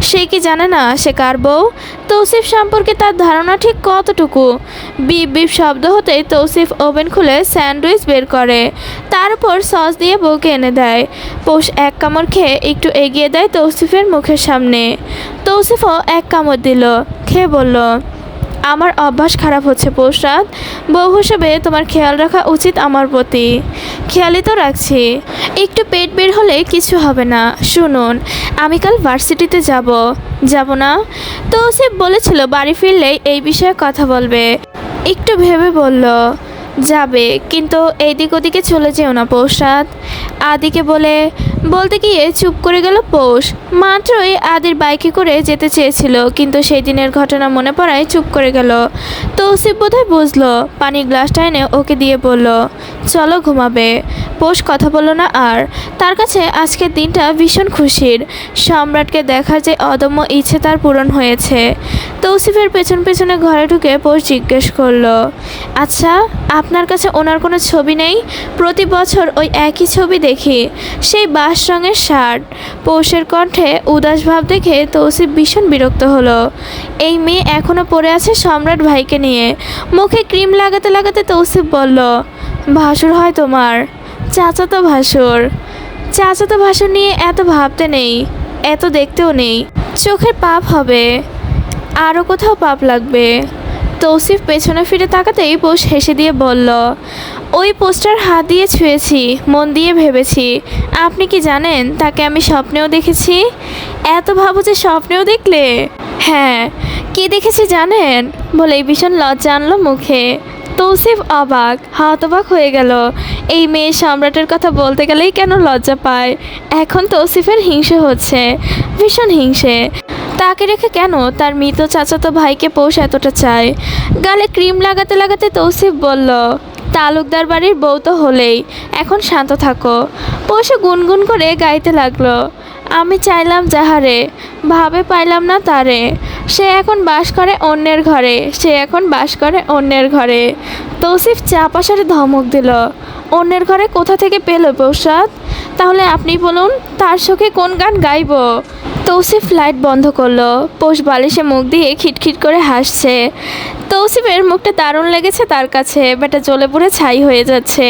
সে কি জানে না সে কার বউ? তৌসিফ সম্পর্কে তার ধারণা ঠিক কতটুকু? বিপ বিপ শব্দ হতেই তৌসিফ ওভেন খুলে স্যান্ডউইচ বের করে, তার উপর সস দিয়ে বউকে এনে দেয়। পোষ এক কামড় খেয়ে একটু এগিয়ে দেয় তৌসিফের মুখের সামনে। তৌসিফও এক কামড় দিল, খেয়ে বলল, আমার অভ্যাস খারাপ হচ্ছে পৌষরাত। বউ হিসেবে তোমার খেয়াল রাখা উচিত আমার প্রতি। খেয়ালই তো রাখছি। একটু পেট বের হলে কিছু হবে না। শুনুন, আমি কাল ভার্সিটিতে যাব না? তৌসিফ বলেছিল বাড়ি ফিরলেই এই বিষয়ে কথা বলবে। একটু ভেবে বলল, যাবে, কিন্তু এইদিক ওদিকে চলে যেও না পৌষরাত। আদিকে বলতে গিয়ে চুপ করে গেল পৌষ। মাত্রই আদির বাইকে করে যেতে চেয়েছিল, কিন্তু সেই দিনের ঘটনা মনে পড়ায় চুপ করে গেল। তৌসিফ বোধহয় বুঝলো, পানির গ্লাসটা এনে ওকে দিয়ে বলল, চলো ঘুমাবে। পৌষ কথা বলল না আর। তার কাছে আজকের দিনটা ভীষণ খুশির। সম্রাটকে দেখার যে অদম্য ইচ্ছে তার পূরণ হয়েছে। তৌসিফের পেছন পেছনে ঘরে ঢুকে পৌষ জিজ্ঞেস করলো, আচ্ছা, আপনার কাছে ওনার কোনো ছবি নেই? প্রতি বছর ওই একই ছবি দেখি, সেই বাস রঙের শার্ট। পৌষের কণ্ঠে উদাস ভাব দেখে তৌসিফ ভীষণ বিরক্ত হলো। এই মেয়ে এখনও পড়ে আছে সম্রাট ভাইকে নিয়ে। মুখে ক্রিম লাগাতে লাগাতে তৌসিফ বলল, ভাসুর হয় তোমার? চাচাতো ভাসুর নিয়ে এত ভাবতে নেই, এত দেখতেও নেই। চোখের পাপ হবে, আরও কোথাও পাপ লাগবে। তৌসিফ পেছনে ফিরে তাকাতেই পোষ হেসে দিয়ে বলল, ওই পোস্টার হাত দিয়ে ছুঁয়েছি, মন দিয়ে ভেবেছি। আপনি কি জানেন তাকে আমি স্বপ্নেও দেখেছি? এত ভাবো যে স্বপ্নেও দেখলে? হ্যাঁ, কি দেখেছি জানেন? বলেই ভীষণ লজ্জা আনলো মুখে। তৌসিফ অবাক, হতবাক হয়ে গেল। এই মেয়ে সম্রাটের কথা বলতে গেলেই কেন লজ্জা পায়। এখন তৌসিফের হিংসে হচ্ছে, ভীষণ হিংসে। তাকে রেখে কেন তার মৃত চাচাতো ভাইকে পৌষ এতটা চায়। গালে ক্রিম লাগাতে লাগাতে তৌসিফ বলল, তালুকদার বাড়ির বউ তো হলেই, এখন শান্ত থাকো। পৌষ গুনগুন করে গাইতে লাগলো, আমি চাইলাম যাহারে, ভাবে পাইলাম না তারে, সে এখন বাস করে অন্যের ঘরে। তৌসিফ চাপা সারে ধমক দিল, অন্যের ঘরে কোথা থেকে পেল পৌষরাত? তাহলে আপনি বলুন, তার চোখে কোন গান গাইব? তৌসিফ লাইট বন্ধ করলো। পৌষ বালিশে মুখ দিয়ে খিটখিট করে হাসছে। তৌসিফের মুখটা দারুণ লেগেছে তার কাছে। বেটা জ্বলে পুড়ে ছাই হয়ে যাচ্ছে।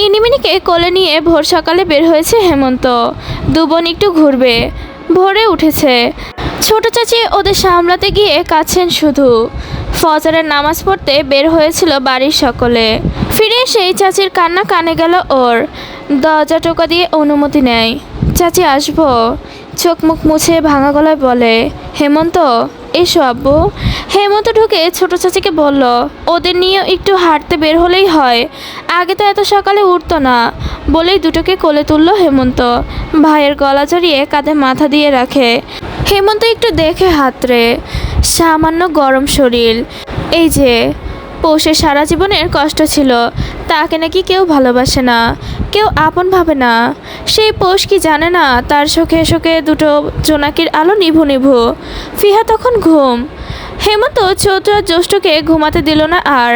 ইনিমিনিকে কোলে নিয়ে ভোর সকালে বের হয়েছে হেমন্ত। দুবোন একটু ঘুরবে। ভোরে উঠেছে। ছোট চাচি ওদের সামলাতে গিয়ে কাঁদছেন শুধু। ফজরের নামাজ পড়তে বের হয়েছিল বাড়ির সকলে। ফিরে সেই চাচির কান্না কানে গেল ওর। দরজা টোকা দিয়ে অনুমতি নেয়। চাচি আসবো? চোখ মুখ মুছে ভাঙা গলায় বলে, হেমন্ত এসো আব্বু। হেমন্ত ঢুকে ছোট চাচিকে বলল, ওদের নিয়ে একটু হাঁটতে বের হলেই হয়, আগে তো এত সকালে উঠতো না। বলেই দুটোকে কোলে তুলল হেমন্ত। ভাইয়ের গলা জড়িয়ে কাঁধে মাথা দিয়ে রাখে। হেমন্ত একটু দেখে হাতড়ে, সামান্য গরম শরীর। এই যে পৌষের সারা জীবনের কষ্ট ছিল, তাকে নাকি কেউ ভালোবাসে না, কেউ আপন ভাবে না। সেই পৌষ কি জানে না তার চোখে চোখে দুটো জোনাকির আলো নিভু নিভু। ফিহা তখন ঘুম। হেমন্ত চৈত্র আর জ্যৈষ্ঠকে ঘুমাতে দিল না আর।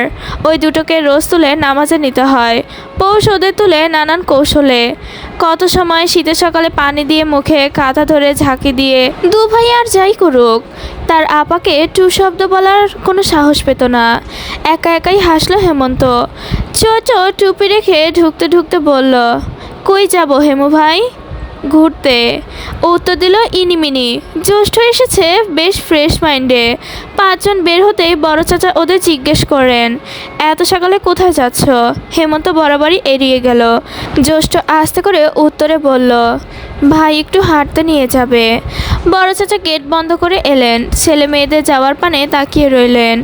ওই দুটোকে রোজ তুলে নামাজে নিতে হয়। পৌষ ওদের তুলে নানান কৌশলে। কত সময় শীতের সকালে পানি দিয়ে মুখে কাঁথা ধরে ঝাঁকি দিয়ে দু ভাই আর যাই করুক, তার আপাকে টু শব্দ বলার কোনো সাহস পেত না। একা একাই হাসলো হেমন্ত। চৈত্র টুপি রেখে ঢুকতে ঢুকতে বলল, কই যাব হেমু ভাই? ঘুরতে, উত্তর দিল ইনিমিনি। জ্যৈষ্ঠ এসেছে বেশ ফ্রেশ মাইন্ডে। পাঁচজন বের হতেই বড় চাচা ওদের জিজ্ঞেস করেন, এত সকালে কোথায় যাচ্ছ? হেমন্ত বরাবরই এড়িয়ে গেল। জ্যৈষ্ঠ আস্তে করে উত্তরে বলল, ভাই একটু হাঁটতে নিয়ে যাবে। বড় চাচা গেট বন্ধ করে এলেন। ছেলে মেয়েদের যাওয়ার পানে তাকিয়ে রইলেন।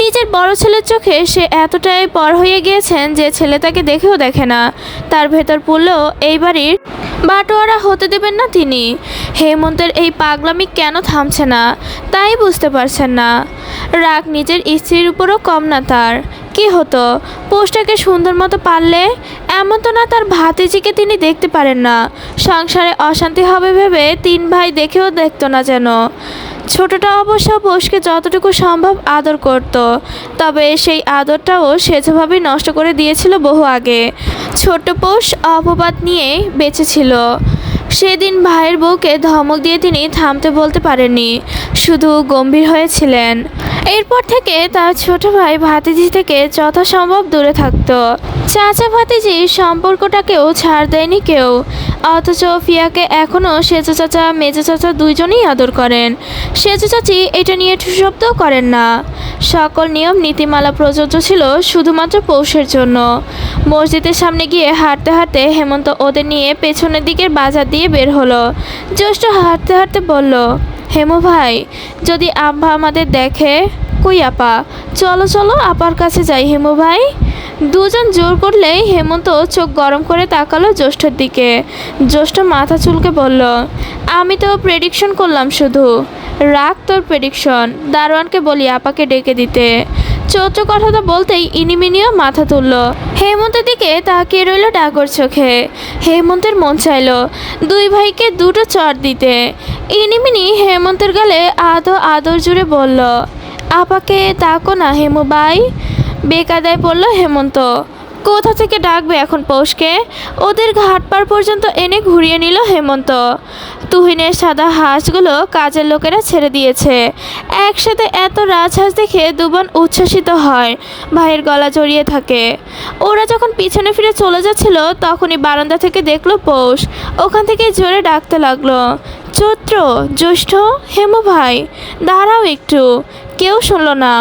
নিজের বড় ছেলের চোখে সে এতটাই পর হয়ে গিয়েছেন যে ছেলে তাকে দেখেও দেখে না। তার ভেতর পড়লেও এই বাড়ির বাটোয়ারা হতে দেবেন না তিনি। হেমন্তের এই পাগলামি কেন থামছে না তাই বুঝতে পারছেন না। রাগ নিজের স্ত্রীর উপরও কম না তার। কি হতো পৌষটাকে সুন্দর মতো পারলে? এমন তো না তার ভাতিজিকে তিনি দেখতে পারেন না। সংসারে অশান্তি হবে ভেবে তিন ভাই দেখেও দেখতো না যেন। ছোটটা অবশ্য পৌষকে যতটুকু সম্ভব আদর করত, তবে সেই আদরটাও সেজভাবেই নষ্ট করে দিয়েছিল বহু আগে। ছোট্ট পৌষ অপবাদ নিয়ে বেঁচেছিল। সেদিন ভাইয়ের বউকে ধমক দিয়ে তিনি থামতে বলতে পারেননি, শুধু গম্ভীর হয়েছিলেন। এরপর থেকে তার ছোট ভাই ভাতিজি থেকে যথাসম্ভব দূরে থাকতো। চাচা ভাতিজির সম্পর্কটাকেও ছাড় দেয়নি কেউ। অথচ ফিয়াকে এখনও সেজো চাচা মেজো চাচা দুইজনেই আদর করেন। সেজো চাচি এটা নিয়ে শব্দও করেন না। সকল নিয়ম নীতিমালা প্রযোজ্য ছিল শুধুমাত্র পৌষের জন্য। মসজিদের সামনে গিয়ে হাঁটতে হাঁটতে হেমন্ত ওদের নিয়ে পেছনের দিকের বাজার দিয়ে বের হলো। জ্যৈষ্ঠ হাঁটতে হাঁটতে বলল, হেমু ভাই, যদি আব্বা আমাদের দেখে? কই আপা? চলো চলো আপার কাছে যাই হেমু ভাই। দুজন জোর করলেই হেমন্ত চোখ গরম করে তাকালো জ্যৈষ্ঠর দিকে। জ্যৈষ্ঠ মাথা চুলকে বলল, আমি তো প্রেডিকশন করলাম শুধু। রাখ তোর প্রেডিকশন, দারোয়ানকে বলি আপাকে ডেকে দিতে। চৈত্র কথাটা বলতেই ইনিমিনিও মাথা তুলল। হেমন্তের দিকে তাকিয়ে রইল ডাগর চোখে। হেমন্তের মন চাইল দুই ভাইকে দুটো চড় দিতে। ইনিমিনি হেমন্তের গালে আদো আদর জুড়ে বলল, আপাকে ডাকো না হেমু ভাই। বেকায়দায় পড়ল হেমন্ত। কোথা থেকে ডাকবে এখন পৌষকে? ওদের ঘাট পার পর্যন্ত এনে ঘুরিয়ে নিল হেমন্ত। তুহিনের সাদা হাঁসগুলো কাজের লোকেরা ছেড়ে দিয়েছে। একসাথে এত রাজহাঁস দেখে দুবন উচ্ছ্বাসিত হয়, ভাইয়ের গলা জড়িয়ে থাকে। ওরা যখন পিছনে ফিরে চলে যাচ্ছিল তখনই বারান্দা থেকে দেখলো পৌষ। ওখান থেকে জোরে ডাকতে লাগলো, চৈত্র, জ্যৈষ্ঠ, হেমু ভাই, দাঁড়াও একটু। কেউ শুনল না।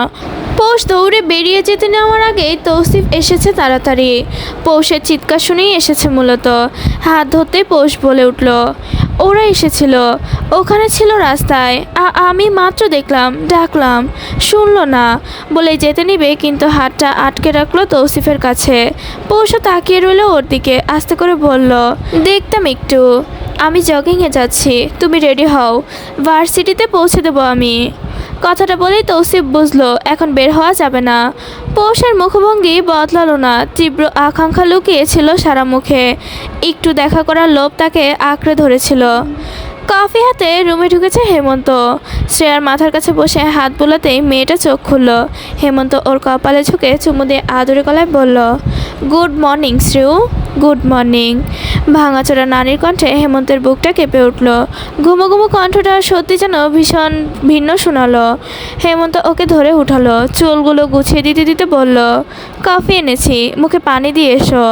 পৌষ দৌড়ে বেরিয়ে যেতে নেওয়ার আগেই তৌসিফ এসেছে তাড়াতাড়ি। পৌষের চিৎকার শুনেই এসেছে মূলত। হাত ধরতেই পৌষ বলে উঠল, ওরা এসেছিল, ওখানে ছিল রাস্তায়। আমি মাত্র দেখলাম, ডাকলাম, শুনলো না। বলে যেতে নিবে কিন্তু হাতটা আটকে রাখলো তৌসিফের কাছে। পৌষও তাকিয়ে রইল ওর দিকে। আস্তে করে বলল, দেখতাম একটু। আমি জগিংয়ে যাচ্ছি, তুমি রেডি হও, ভার্সিটিতে পৌঁছে দেবো আমি। কথাটা বলেই তৌসিফ বুঝলো এখন বের হওয়া যাবে না। পৌষের মুখভঙ্গি বদলালো না। তীব্র আকাঙ্ক্ষা লুকিয়েছিল সারা মুখে। একটু দেখা করার লোভ তাকে আঁকড়ে ধরেছিল। কফি হাতে রুমে ঢুকেছে হেমন্ত। শ্রেয়ার মাথার কাছে বসে হাত বোলাতেই মেয়েটা চোখ খুলল। হেমন্ত ওর কপালে ঝুঁকে চুমু দিয়ে আদুরে গলায় বলল, গুড মর্নিং শ্রেয়ু, গুড মর্নিং। ভাঙাচোরা নারীর কণ্ঠে হেমন্তের বুকটা কেঁপে উঠল। ঘুমো ঘুমো কণ্ঠটা সত্যি যেন ভীষণ ভিন্ন শোনালো। হেমন্ত ওকে ধরে উঠালো, চুলগুলো গুছিয়ে দিতে দিতে বলল, কফি এনেছি, মুখে পানি দিয়ে এসো।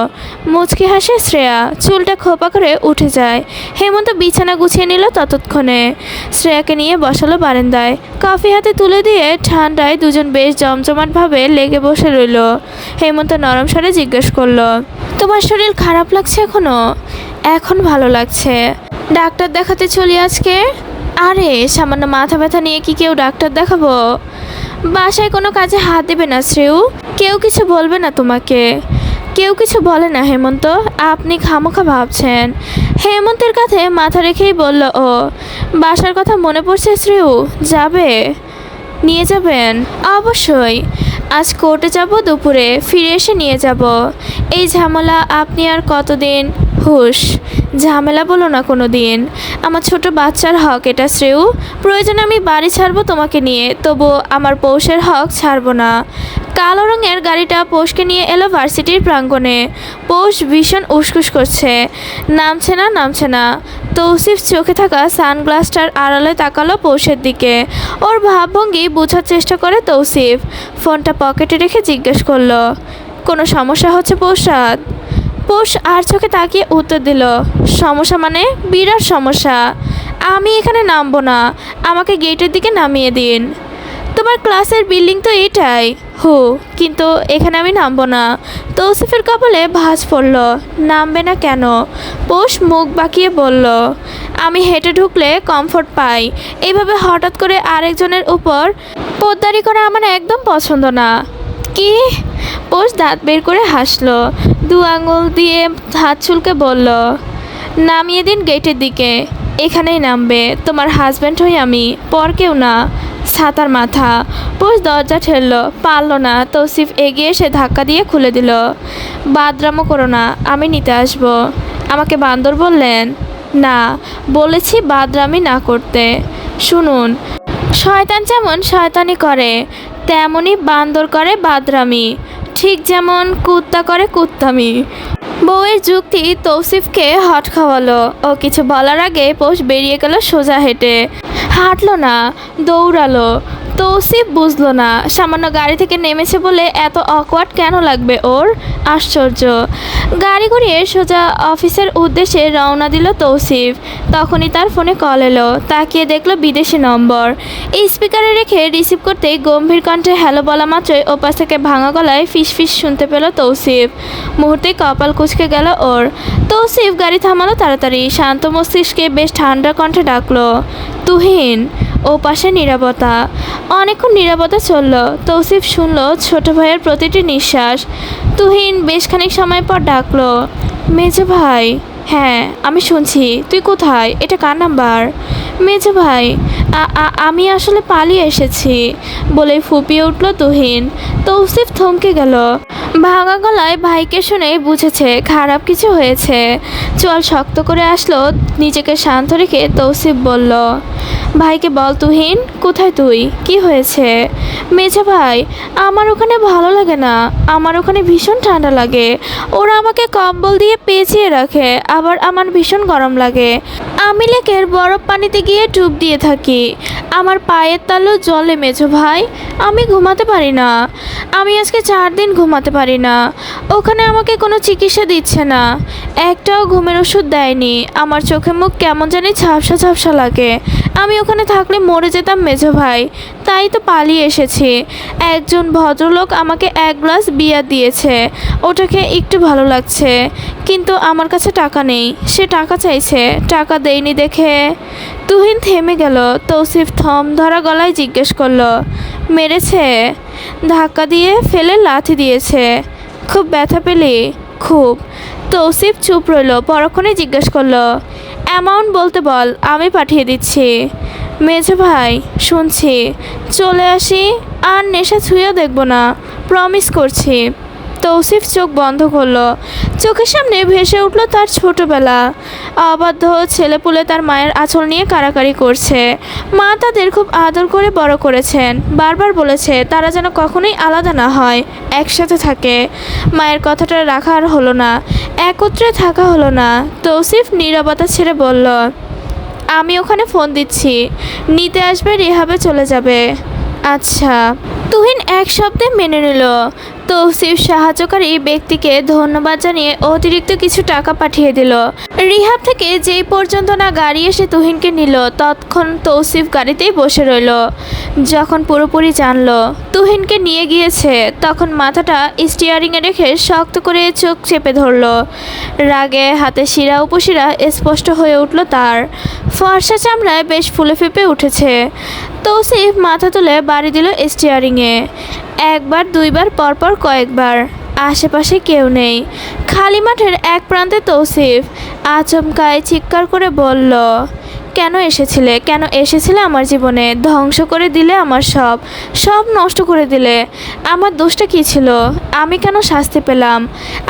মুচকি হাসে শ্রেয়া, চুলটা খোপা করে উঠে যায়। হেমন্ত বিছানা গুছিয়ে নিল ততক্ষণে। শ্রেয়াকে নিয়ে বসালো বারান্দায়। কফি হাতে তুলে দিয়ে ঠান্ডায় দুজন বেশ জমজমাটভাবে লেগে বসে রইল। হেমন্ত নরম স্বরে জিজ্ঞেস করলো, তোমার শরীর খারাপ লাগছে এখনো? এখন ভালো লাগছে। ডাক্তার দেখাতে চলি আজকে? আরে সামান্য মাথা ব্যথা নিয়ে কি কেউ ডাক্তার দেখাবো? বাসায় কোনো কাজে হাত দেবে না শ্রেয়ু? কেউ কিছু বলবে না তোমাকে? কেউ কিছু বলে না হেমন্ত, আপনি খামোখা ভাবছেন। হেমন্তের কাঁধে মাথা রেখেই বলল ও, বাসার কথা মনে পড়ছে শ্রেয়ু? যাবে? নিয়ে যাবেন? অবশ্যই। আজ কোর্টে যাব, দুপুরে ফিরে এসে নিয়ে যাব। এই ঝামেলা আপনি আর কতদিন? হুশ, ঝামেলা বলো না কোনো দিন। আমার ছোট বাচ্চার হক এটা শ্রেয়। প্রয়োজনে আমি বাড়ি ছাড়বো তোমাকে নিয়ে, তবু আমার পৌষের হক ছাড়বো না। কালো রঙের গাড়িটা পৌষকে নিয়ে এলো ভার্সিটির প্রাঙ্গণে। পৌষ ভীষণ উসকুস করছে, নামছে না। তৌসিফ চোখে থাকা সানগ্লাসটার আড়ালে তাকালো পৌষের দিকে। ওর ভাবভঙ্গি বোঝার চেষ্টা করে তৌসিফ। ফোনটা পকেটে রেখে জিজ্ঞেস করলো, কোনো সমস্যা হচ্ছে পৌষাদ? পৌষ আর চোখে তাকিয়ে উত্তর দিল, সমস্যা মানে বিরাট সমস্যা। আমি এখানে নামবো না, আমাকে গেটের দিকে নামিয়ে দিন। তোমার ক্লাসের বিল্ডিং তো এটাই। কিন্তু এখানে আমি নামবো না। তৌসিফের কপালে ভাঁজ পড়ল। নামবে না কেন? পৌষ মুখ বাঁকিয়ে বলল, আমি হেঁটে ঢুকলে কমফোর্ট পাই, এইভাবে হঠাৎ করে আরেকজনের উপর পোদ্দারি করা আমার একদম পছন্দ না। কি? পৌষ দাঁত বের করে হাসলো, দু আঙুল দিয়ে হাত চুলকে বলল, নামিয়ে দিন গেটের দিকে। এখানেই নামবে, তোমার হাজব্যান্ড হই আমি, পর কেউ না। ছাতার মাথা। পৌষ দরজা ঠেলল, পারল না। তৌসিফ এগিয়ে এসে ধাক্কা দিয়ে খুলে দিল। বাদরামো করো না, আমি নিতে আসবো। আমাকে বান্দর বললেন? না, বলেছি বাদরামি না করতে। শুনুন, শয়তান যেমন শয়তানি করে, তেমনই বান্দর করে বাদরামি, ঠিক যেমন কুত্তা করে কুত্তামি। বউয়ের যুক্তি তৌসিফকে হট খাওয়ালো। ও কিছু বলার আগে পৌষ বেরিয়ে গেল সোজা হেঁটে। হাঁটলো না, দৌড়ালো। তৌসিফ বুঝলো না, সামান্য গাড়ি থেকে নেমেছে বলে এত অকওয়ার্ড কেন লাগবে ওর। আশ্চর্য। গাড়ি ঘুরিয়ে সোজা অফিসের উদ্দেশ্যে রওনা দিল তৌসিফ। তখনই তার ফোনে কল এলো। তাকিয়ে দেখলো বিদেশি নম্বর। এই স্পিকারে রেখে রিসিভ করতেই গম্ভীর কণ্ঠে হ্যালো বলা মাত্রই ওপাশ থেকে ভাঙা গলায় ফিস শুনতে পেল তৌসিফ। মুহূর্তেই কপাল কুঁচকে গেল ওর। তৌসিফ গাড়ি থামালো তাড়াতাড়ি। শান্ত মস্তিষ্কে বেশ ঠান্ডা কণ্ঠে ডাকলো, তুহিন। ও পাশে নীরবতা। অনেকক্ষণ নীরবতা চলল। তৌসিফ শুনল ছোট ভাইয়ের প্রতিটি নিঃশ্বাস। তুহিন বেশ খানিক সময় পর ডাকলো, মেজো ভাই। হ্যাঁ, আমি শুনছি। তুই কোথায়? এটা কার নাম্বার? মেজো ভাই, আমি আসলে পালিয়ে এসেছি বলেই ফুপিয়ে উঠল তুহিন। তৌসিফ থমকে গেল। ভাঙা গলায় ভাইকে শুনে বুঝেছে খারাপ কিছু হয়েছে। চল শক্ত করে আসলো নিজেকে শান্ত রেখে তৌসিফ বলল, ভাইকে বল তুহিন, কোথায় তুই? কি হয়েছে? মেজো ভাই, আমার ওখানে ভালো লাগে না। আমার ওখানে ভীষণ ঠান্ডা লাগে। ওরা আমাকে কম্বল দিয়ে পেঁচিয়ে রাখে, আবার আমার ভীষণ গরম লাগে। আমি লেকের বরফ পানিতে গিয়ে ডুব দিয়ে থাকি। আমার পায়ের তালু জলে মেজো ভাই। আমি ঘুমাতে পারি না। আমি আজকে 4 দিন ঘুমাতে পারি না। ওখানে আমাকে কোনো চিকিৎসা দিচ্ছে না, একটাও ঘুমের ওষুধ দেয়নি। আমার চোখে মুখ কেমন জানি ঝাপসা লাগে। আমি ওখানে থাকলে মরে যেতাম মেজো ভাই, তাই তো পালিয়ে এসেছি। একজন ভদ্রলোক আমাকে 1 গ্লাস বিয়ার দিয়েছে, ওটাকে একটু ভালো লাগছে, কিন্তু আমার কাছে টাকা নেই। সে টাকা চাইছে, টাকা দেয়নি দেখে। তুহিন থেমে গেল। তৌসিফ থম ধরা গলায় জিজ্ঞেস করলো, মেরেছে? ধাক্কা দিয়ে ফেলে লাথি দিয়েছে? খুব ব্যথা পেলি? খুব। তৌসিফ চুপ রইল। পরক্ষণে জিজ্ঞেস করলো, অ্যামাউন্ট বলতে বল, আমি পাঠিয়ে দিচ্ছি। মেজো ভাই, শুনছি। চলে আসি, আর নেশা ছুঁয়েও দেখব না, প্রমিস করছি। তৌসিফ চোখ বন্ধ করলো। চোখের সামনে ভেসে উঠল তার ছোটবেলা। অবাধ্য ছেলেপুলে তার মায়ের আঁচল নিয়ে কাড়াকাড়ি করছে। মা তাদের খুব আদর করে বড় করেছেন, বারবার বলেছে তারা যেন কখনোই আলাদা না হয়, একসাথে থাকে। মায়ের কথাটা রাখা আর হলো না, একত্রে থাকা হলো না। তৌসিফ নীরবতা ছেড়ে বলল, আমি ওখানে ফোন দিচ্ছি, নিতে আসবে, রিহাবে চলে যাবে। আচ্ছা। তুহিন এক শব্দে মেনে নিল। তৌসিফ সাহায্যকারী ব্যক্তিকে ধন্যবাদ জানিয়ে অতিরিক্ত কিছু টাকা পাঠিয়ে দিল। রিহাব থেকে যেই পর্যন্ত না গাড়ি এসে তুহিনকে নিল, তৎক্ষণ তৌসিফ গাড়িতেই বসে রইল। যখন পুরোপুরি জানলো তুহিনকে নিয়ে গিয়েছে, তখন মাথাটা স্টিয়ারিংয়ে রেখে শক্ত করে চোখ চেপে ধরল। রাগে হাতে শিরা উপশিরা স্পষ্ট হয়ে উঠল তার। ফর্সা চামড়ায় বেশ ফুলে ফেঁপে উঠেছে। তৌসিফ মাথা তুলে বাড়ি দিল স্টিয়ারিংয়ে। 1 বার 2 বার, পরপর কয়েকবার। আশেপাশে কেউ নেই। খালি মাঠের এক প্রান্তে তৌসিফ আচমকায় চিৎকার করে বলল, কেন এসেছিলে আমার জীবনে? ধ্বংস করে দিলে আমার সব নষ্ট করে দিলে। আমার দোষটা কী ছিল? আমি কেন শাস্তি পেলাম?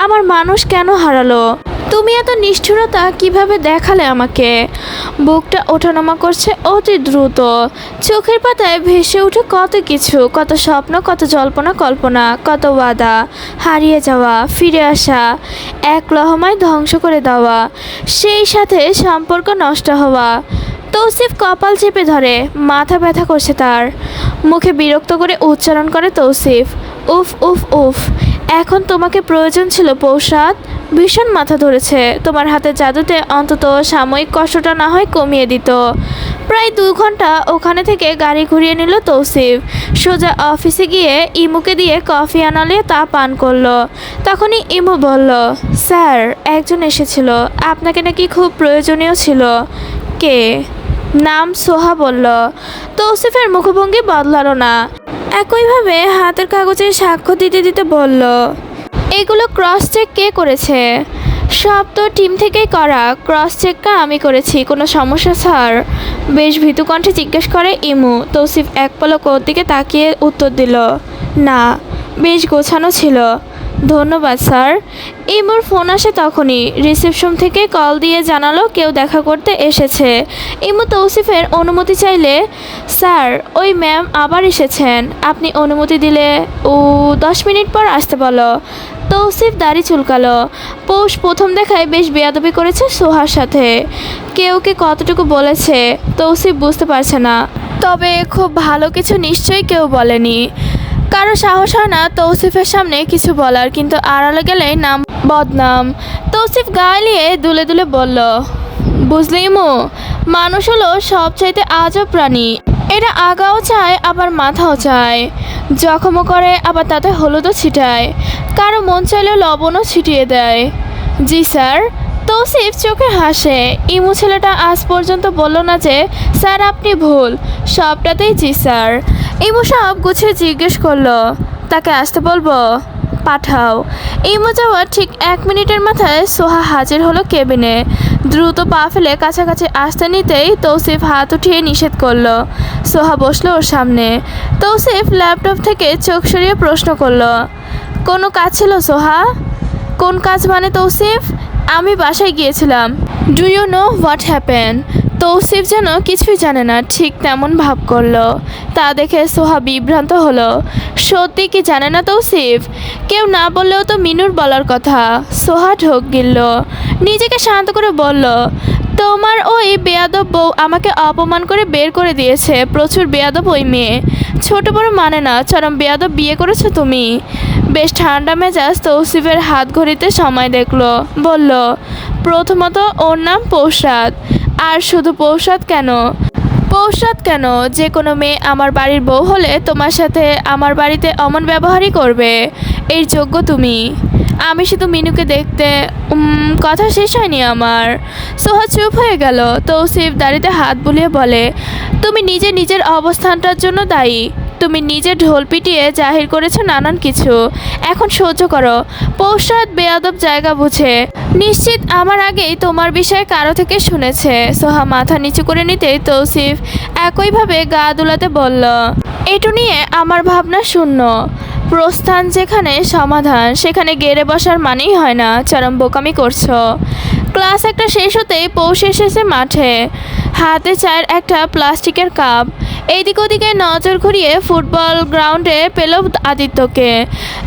আমার মানুষ কেন হারালো? তুমি এত নিষ্ঠুরতা কিভাবে দেখালে আমাকে? বুকটা ওঠানামা করছে অতি দ্রুত। চোখের পাতায় ভেসে উঠে কত কিছু, কত স্বপ্ন, কত জল্পনা কল্পনা, কত ওয়াদা, হারিয়ে যাওয়া, ফিরে আসা, এক লহমায় ধ্বংস করে দেওয়া, সেই সাথে সম্পর্ক নষ্ট হওয়া। তৌসিফ কপাল চেপে ধরে, মাথা ব্যথা করছে তার। মুখে বিরক্ত করে উচ্চারণ করে তৌসিফ, উফ উফ উফ। এখন তোমাকে প্রয়োজন ছিল পৌষাদ। ভীষণ মাথা ধরেছে। তোমার হাতের জাদুতে অন্তত সাময়িক কষ্টটা না হয় কমিয়ে দিত। প্রায় 2 ঘন্টা ওখানে থেকে গাড়ি ঘুরিয়ে নিল তৌসিফ। সোজা অফিসে গিয়ে ইমুকে দিয়ে কফি আনালে তা পান করলো। তখনই ইমু বলল, স্যার একজন এসেছিল, আপনাকে নাকি খুব প্রয়োজনীয় ছিল। কে? নাম সোহা বলল। তৌসিফের মুখভঙ্গি বদলালো না, একইভাবে হাতের কাগজে সাক্ষ্য দিতে দিতে বলল, এগুলো ক্রস চেক কে করেছে? সব তো টিম থেকেই করা। ক্রস চেকটা আমি করেছি। কোনো সমস্যা স্যার? বেশ ভীতু কণ্ঠে জিজ্ঞেস করে ইমু। তৌসিফ এক পলক ওর দিকে তাকিয়ে উত্তর দিল, না, বেশ গোছানো ছিল। ধন্যবাদ স্যার। ইমুর ফোন আসে তখনই। রিসেপশন থেকে কল দিয়ে জানালো কেউ দেখা করতে এসেছে। ইমু তৌসিফের অনুমতি চাইলে, স্যার ওই ম্যাম আবার এসেছেন, আপনি অনুমতি দিলে 10 মিনিট পর আসতে বলো। তৌসিফ দাড়ি চুলকালো। পৌষ প্রথম দেখায় বেশ বেয়াদবি করেছে সোহার সাথে। কেউকে কতটুকু বলেছে তৌসিফ বুঝতে পারছে না, তবে খুব ভালো কিছু নিশ্চয়ই কেউ বলেনি। কারো সাহস হয় না তৌসিফের সামনে কিছু বলার, কিন্তু আড়ালে গেলেই নাম বদনাম। তৌসিফ গায়ে দুলে দুলে বলল, বুঝলি ইমু, মানুষ হলো সবচাইতে আজব প্রাণী। এটা আগাও চায় আবার মাথাও চায়, জখমও করে আবার তাতে হলুদও ছিটায়, কারো মন চাইলেও লবণও ছিটিয়ে দেয়। জি স্যার। তৌসিফ চোখে হাসে। ইমু ছেলেটা আজ পর্যন্ত বলল না যে স্যার আপনি ভুল, সবটাতেই জি স্যার। ইমু সব গুছিয়ে জিজ্ঞেস করলো, তাকে আসতে বলবো? পাঠাও। ইমু যাওয়ার ঠিক 1 মিনিটের মাথায় সোহা হাজির হলো কেবিনে। দ্রুত পা ফেলে কাছাকাছি আসতে নিতেই তৌসিফ হাত উঠিয়ে নিষেধ করলো। সোহা বসলো ওর সামনে। তৌসিফ ল্যাপটপ থেকে চোখ সরিয়ে প্রশ্ন করলো, কোনো কাজ ছিল সোহা? কোন কাজ মানে তৌসিফ? আমি বাসায় গিয়েছিলাম। Do you know what happen? Tousif যেন কিছুই জানে না ঠিক তেমন ভাব করলো। তা দেখে সোহা বিভ্রান্ত হলো। সত্যি কি জানে না তৌসিফ? কেউ না বললেও তো মিনুর বলার কথা। সোহা ঢোক গিলল। নিজেকে শান্ত করে বলল, তোমার ওই বেয়াদব বউ আমাকে অপমান করে বের করে দিয়েছে। প্রচুর বেয়াদব ওই মেয়ে, ছোট বড় মানে না, চরম বেয়াদব বিয়ে করেছো তুমি। বেশ ঠান্ডা মেজাজ তৌসিফের হাত ঘড়িতে সময় দেখলো। বলল, প্রথমত ওর নাম পৌষাদ। আর শুধু পৌষাদ কেন? পৌষাদ কেন? যে কোনো মেয়ে আমার বাড়ির বউ হলে তোমার সাথে আমার বাড়িতে অমন ব্যবহারই করবে। এর যোগ্য তুমি। আমি শুধু মিনুকে দেখতে। কথা শেষ হয়নি আমার। সোহা চুপ হয়ে গেল। তৌসিফ দাড়িতে হাত বুলিয়ে বলে, তুমি নিজের অবস্থানটার জন্য দায়ী। তুমি নিজে ঢোল পিটিয়ে জাহির করেছো নানান কিছু। এখন সহ্য করো। পৌষাদ বেয়াদব জায়গা বুঝে। নিশ্চিত আমার আগেই তোমার বিষয়ে কারো থেকে শুনেছে। সোহা মাথা নিচু করে নিতেই তৌসিফ একইভাবে গা দুলাতে বলল, এটু নিয়ে আমার ভাবনা শূন্য। প্রস্থান যেখানে সমাধান, সেখানে গেড়ে বসার মানেই হয় না। চরম বোকামি করছো। ক্লাস একটা শেষ হতেই পৌষ এসেছে মাঠে। হাতে চায়ের একটা প্লাস্টিকের কাপ। এইদিক ওদিকে নজর ঘুরিয়ে ফুটবল গ্রাউন্ডে পেল আদিত্যকে।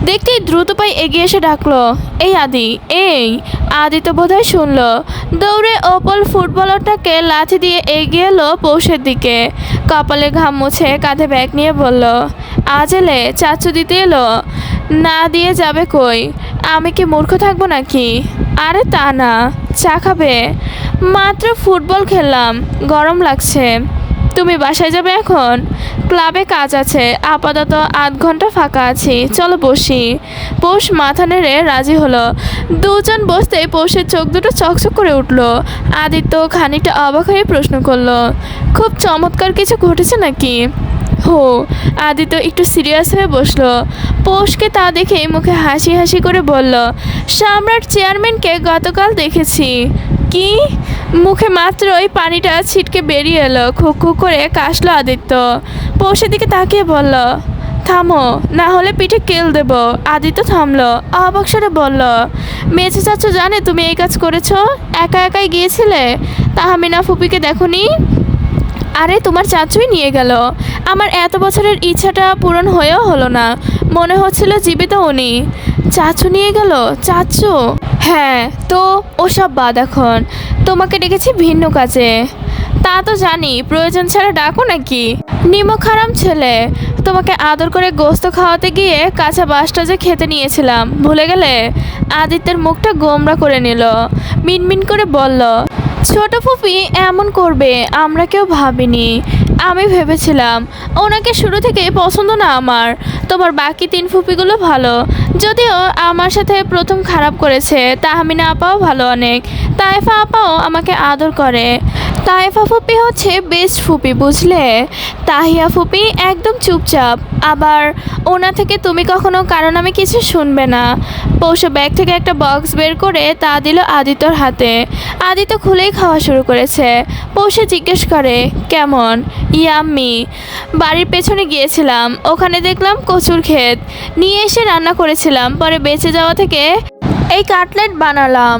দেখতেই দ্রুত পায়ে এগিয়ে এসে ডাকলো, এই আদি, এই। আদিত্য বোধহয় শুনলো। দৌড়ে ওপল ফুটবলারটাকে লাথি দিয়ে এগিয়ে এলো পৌষের দিকে। কপালে ঘাম মুছে কাঁধে ব্যাগ নিয়ে বলল, আজ এলে? চাচু দিতে এলো? না দিয়ে যাবে কই? আমি কি মূর্খ থাকবো নাকি? আরে তা না, চা খাবে? মাত্র ফুটবল খেললাম, গরম লাগছে। তুমি বাসায় যাবে এখন? ক্লাবে কাজ আছে, আপাতত 8 ঘন্টা ফাঁকা আছি, চলো বসি। পৌষ মাথা নেড়ে রাজি হলো। দুজন বসতেই পৌষের চোখ দুটো চকচক করে উঠল। আদিত্য খানিকটা অবাক হয়ে প্রশ্ন করলো, খুব চমৎকার কিছু ঘটেছে নাকি? হো। আদিত্য একটু সিরিয়াস হয়ে বসলো। পৌষকে তা দেখে মুখে হাসি হাসি করে বলল, সম্রাট চেয়ারম্যানকে গতকাল দেখেছি। কি? মুখে মাত্রই পানিটা ছিটকে বেরিয়ে এলো। খুক খুক করে কাশলো আদিত্য। পৌষের দিকে তাকিয়ে বলল, থামো, না হলে পিঠে কেল দেব। আদিত্য থামলো, অবাক স্বরে বলল, মেজো চাচু জানে তুমি এই কাজ করেছো? একা একাই গিয়েছিলে? তাহমিনা ফুপিকে দেখোনি? আরে তোমার চাচুই নিয়ে গেল। আমার এত বছরের ইচ্ছাটা পূরণ হয়েও হলো না। মনে হচ্ছিল জীবিত উনি। চাচু নিয়ে গেল? চাচু? হ্যাঁ, তো ওসব বাদ এখন। তোমাকে ডেকেছি ভিন্ন কাজে। তা তো জানি, প্রয়োজন ছাড়া ডাকো নাকি? নিমক হারাম ছেলে, তোমাকে আদর করে গোস্ত খাওয়াতে গিয়ে কাঁচা বাসটা যে খেতে নিয়েছিলাম ভুলে গেলে? আদিত্যের মুখটা গোমড়া করে নিল। মিনমিন করে বলল, ছোট ফুপি এমন করবে আমরা কেউ ভাবিনি। আমি ভেবেছিলাম ওনাকে শুরু থেকে পছন্দ না আমার। তোমার বাকি 3 ফুপিগুলো ভালো, যদিও আমার সাথে প্রথম খারাপ করেছে। তাহমিনা আপাও ভালো অনেক। তাইফা আপাও আমাকে আদর করে। তাইফা ফুপি হচ্ছে বেস্ট ফুপি, বুঝলে? তাহিয়া ফুপি একদম চুপচাপ। আবার ওনা থেকে তুমি কখনো কারণ আমি কিছু শুনবে না। পৌষ ব্যাগ থেকে একটা বক্স বের করে তা দিল আদিত্যর হাতে। আদিত্য খুলেই খাওয়া শুরু করেছে। পৌষে জিজ্ঞেস করে, কেমন? ইয়াম্মি। বাড়ির পেছনে গিয়েছিলাম, ওখানে দেখলাম কচুর ক্ষেত, নিয়ে এসে রান্না করেছিলাম। পরে বেঁচে যাওয়া থেকে এই কাটলেট বানালাম।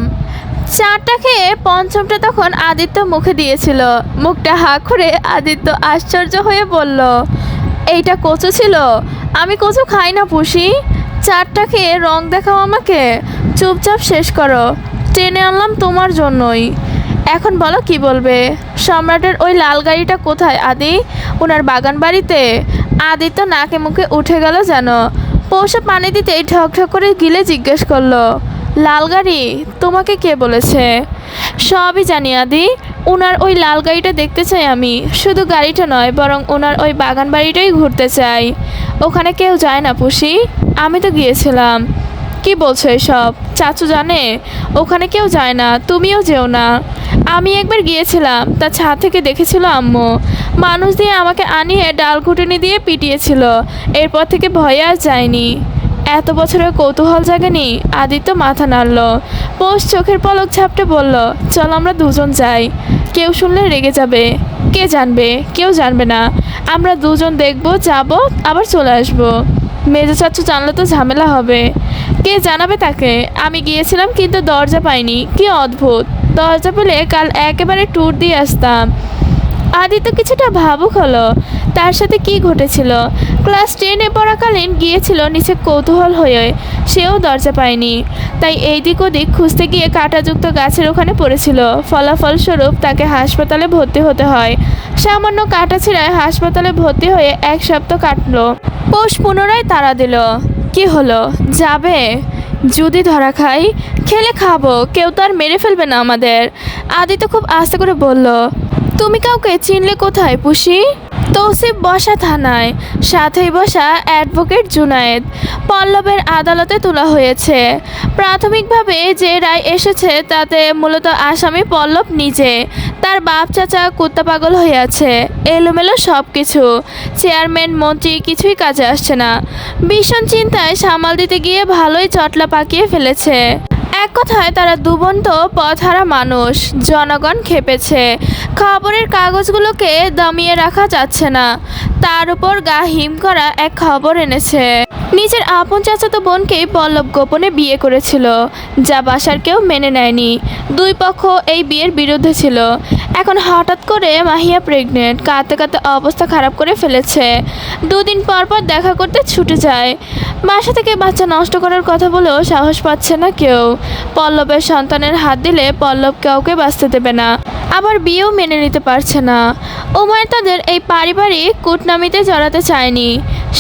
4টা খেয়ে 5মটা তখন আদিত্য মুখে দিয়েছিল। মুখটা হা করে আদিত্য আশ্চর্য হয়ে বলল, এইটা কচু ছিল? আমি কচু খাই না পুষি। 4টা খেয়ে রং দেখাও আমাকে। চুপচাপ শেষ করো, টেনে আনলাম তোমার জন্যই। এখন বলো কি বলবে? সম্রাটের ওই লাল গাড়িটা কোথায় আদি? ওনার বাগান বাড়িতে? আদিত্য নাকে মুখে উঠে গেল যেন। পৌষে পানি দিতেই ঠক করে গিলে জিজ্ঞেস করলো, লাল গাড়ি? তোমাকে কে বলেছে? সবই জানি আদি। ওনার ওই লাল গাড়িটা দেখতে চাই আমি। শুধু গাড়িটা নয়, বরং ওনার ওই বাগান বাড়িটাই ঘুরতে চাই। ওখানে কেউ যায় না পুষি? আমি তো গিয়েছিলাম। কি বলছো এসব? চাচু জানে? ওখানে কেউ যায় না, তুমিও যেও না। আমি একবার গিয়েছিলাম, তা ছাদ থেকে দেখেছিল আম্মু। মানুষ দিয়ে আমাকে আনিয়ে ডাল ঘুটুনি দিয়ে পিটিয়েছিল। এরপর থেকে ভয়ে আর যায়নি। এত বছরের কৌতূহল জাগেনি? আদিত্য মাথা নাড়ল। পৌষ চোখের পলক ঝাপটে বলল, চল আমরা দুজন যাই। কেউ শুনলে রেগে যাবে। কে জানবে? কেউ জানবে না। আমরা দুজন দেখব, যাব, আবার চলে আসব। মেজো চাচু জানলে তো ঝামেলা হবে। কে জানাবে তাকে? আমি গিয়েছিলাম কিন্তু দরজা পাইনি। কি অদ্ভুত! দরজা পেলে কাল একেবারে ট্যুর দিয়ে আসতাম। আদিত্য কিছুটা ভাবুক হলো। তার সাথে কি ঘটেছিল? ক্লাস 10-এ পড়াকালীন গিয়েছিল নিচে কৌতূহল হয়ে। সেও দরজা পায়নি, তাই এই দিক ওদিক খুঁজতে গিয়ে কাঁটাযুক্ত গাছের ওখানে পড়েছিল। ফলাফলস্বরূপ তাকে হাসপাতালে ভর্তি হতে হয়। সামান্য কাটা ছিঁড়ায় হাসপাতালে ভর্তি হয়ে 1 সপ্তাহ কাটলো। পৌষ পুনরায় তাড়া দিল। কি হলো, যাবে? যদি ধরা খাই? খেলে খাবো, কেউ তো আর মেরে ফেলবে না আমাদের। আদিত্য খুব আস্তে করে বলল, তুমি কাউকে চিনলে কোথায় পুষি? তৌসিফ বসা থানায়, সাথেই বসা অ্যাডভোকেট জুনায়েদ। পল্লবের আদালতে তোলা হয়েছে। প্রাথমিকভাবে যে রায় এসেছে তাতে মূলত আসামি পল্লব নিজে। তার বাপ চাচা কুত্তা পাগল হয়ে আছে। এলোমেলো সব কিছু। চেয়ারম্যান মন্ত্রী কিছুই কাজে আসছে না। ভীষণ চিন্তায় সামাল দিতে গিয়ে ভালোই চটলা পাকিয়ে ফেলেছে। এক কথায় তারা দুবন্ত পথহারা মানুষ। জনগণ খেপেছে। খবরের কাগজগুলোকে দমিয়ে রাখা যাচ্ছে না। তার উপর গা হিম করা এক খবর এনেছে। নিজের আপন চাচাতো বোনকেই পল্লব গোপনে বিয়ে করেছিল, যা বাসার কেউ মেনে নেয়নি। 2 পক্ষ এই বিয়ের বিরুদ্ধে ছিল। এখন হঠাৎ করে মাহিয়া প্রেগনেন্ট। কাঁদতে কাঁদতে অবস্থা খারাপ করে ফেলেছে। 2 দিন পর পর দেখা করতে ছুটে যায়। বাসা থেকে বাচ্চা নষ্ট করার কথা বলেও সাহস পাচ্ছে না কেউ। পল্লবের সন্তানের হাত দিলে পল্লব কাউকে বাঁচতে দেবে না, আবার বিয়েও মেনে নিতে পারছে না। উমায়ের তাদের এই পারিবারিক কূটনামিতে জড়াতে চায়নি।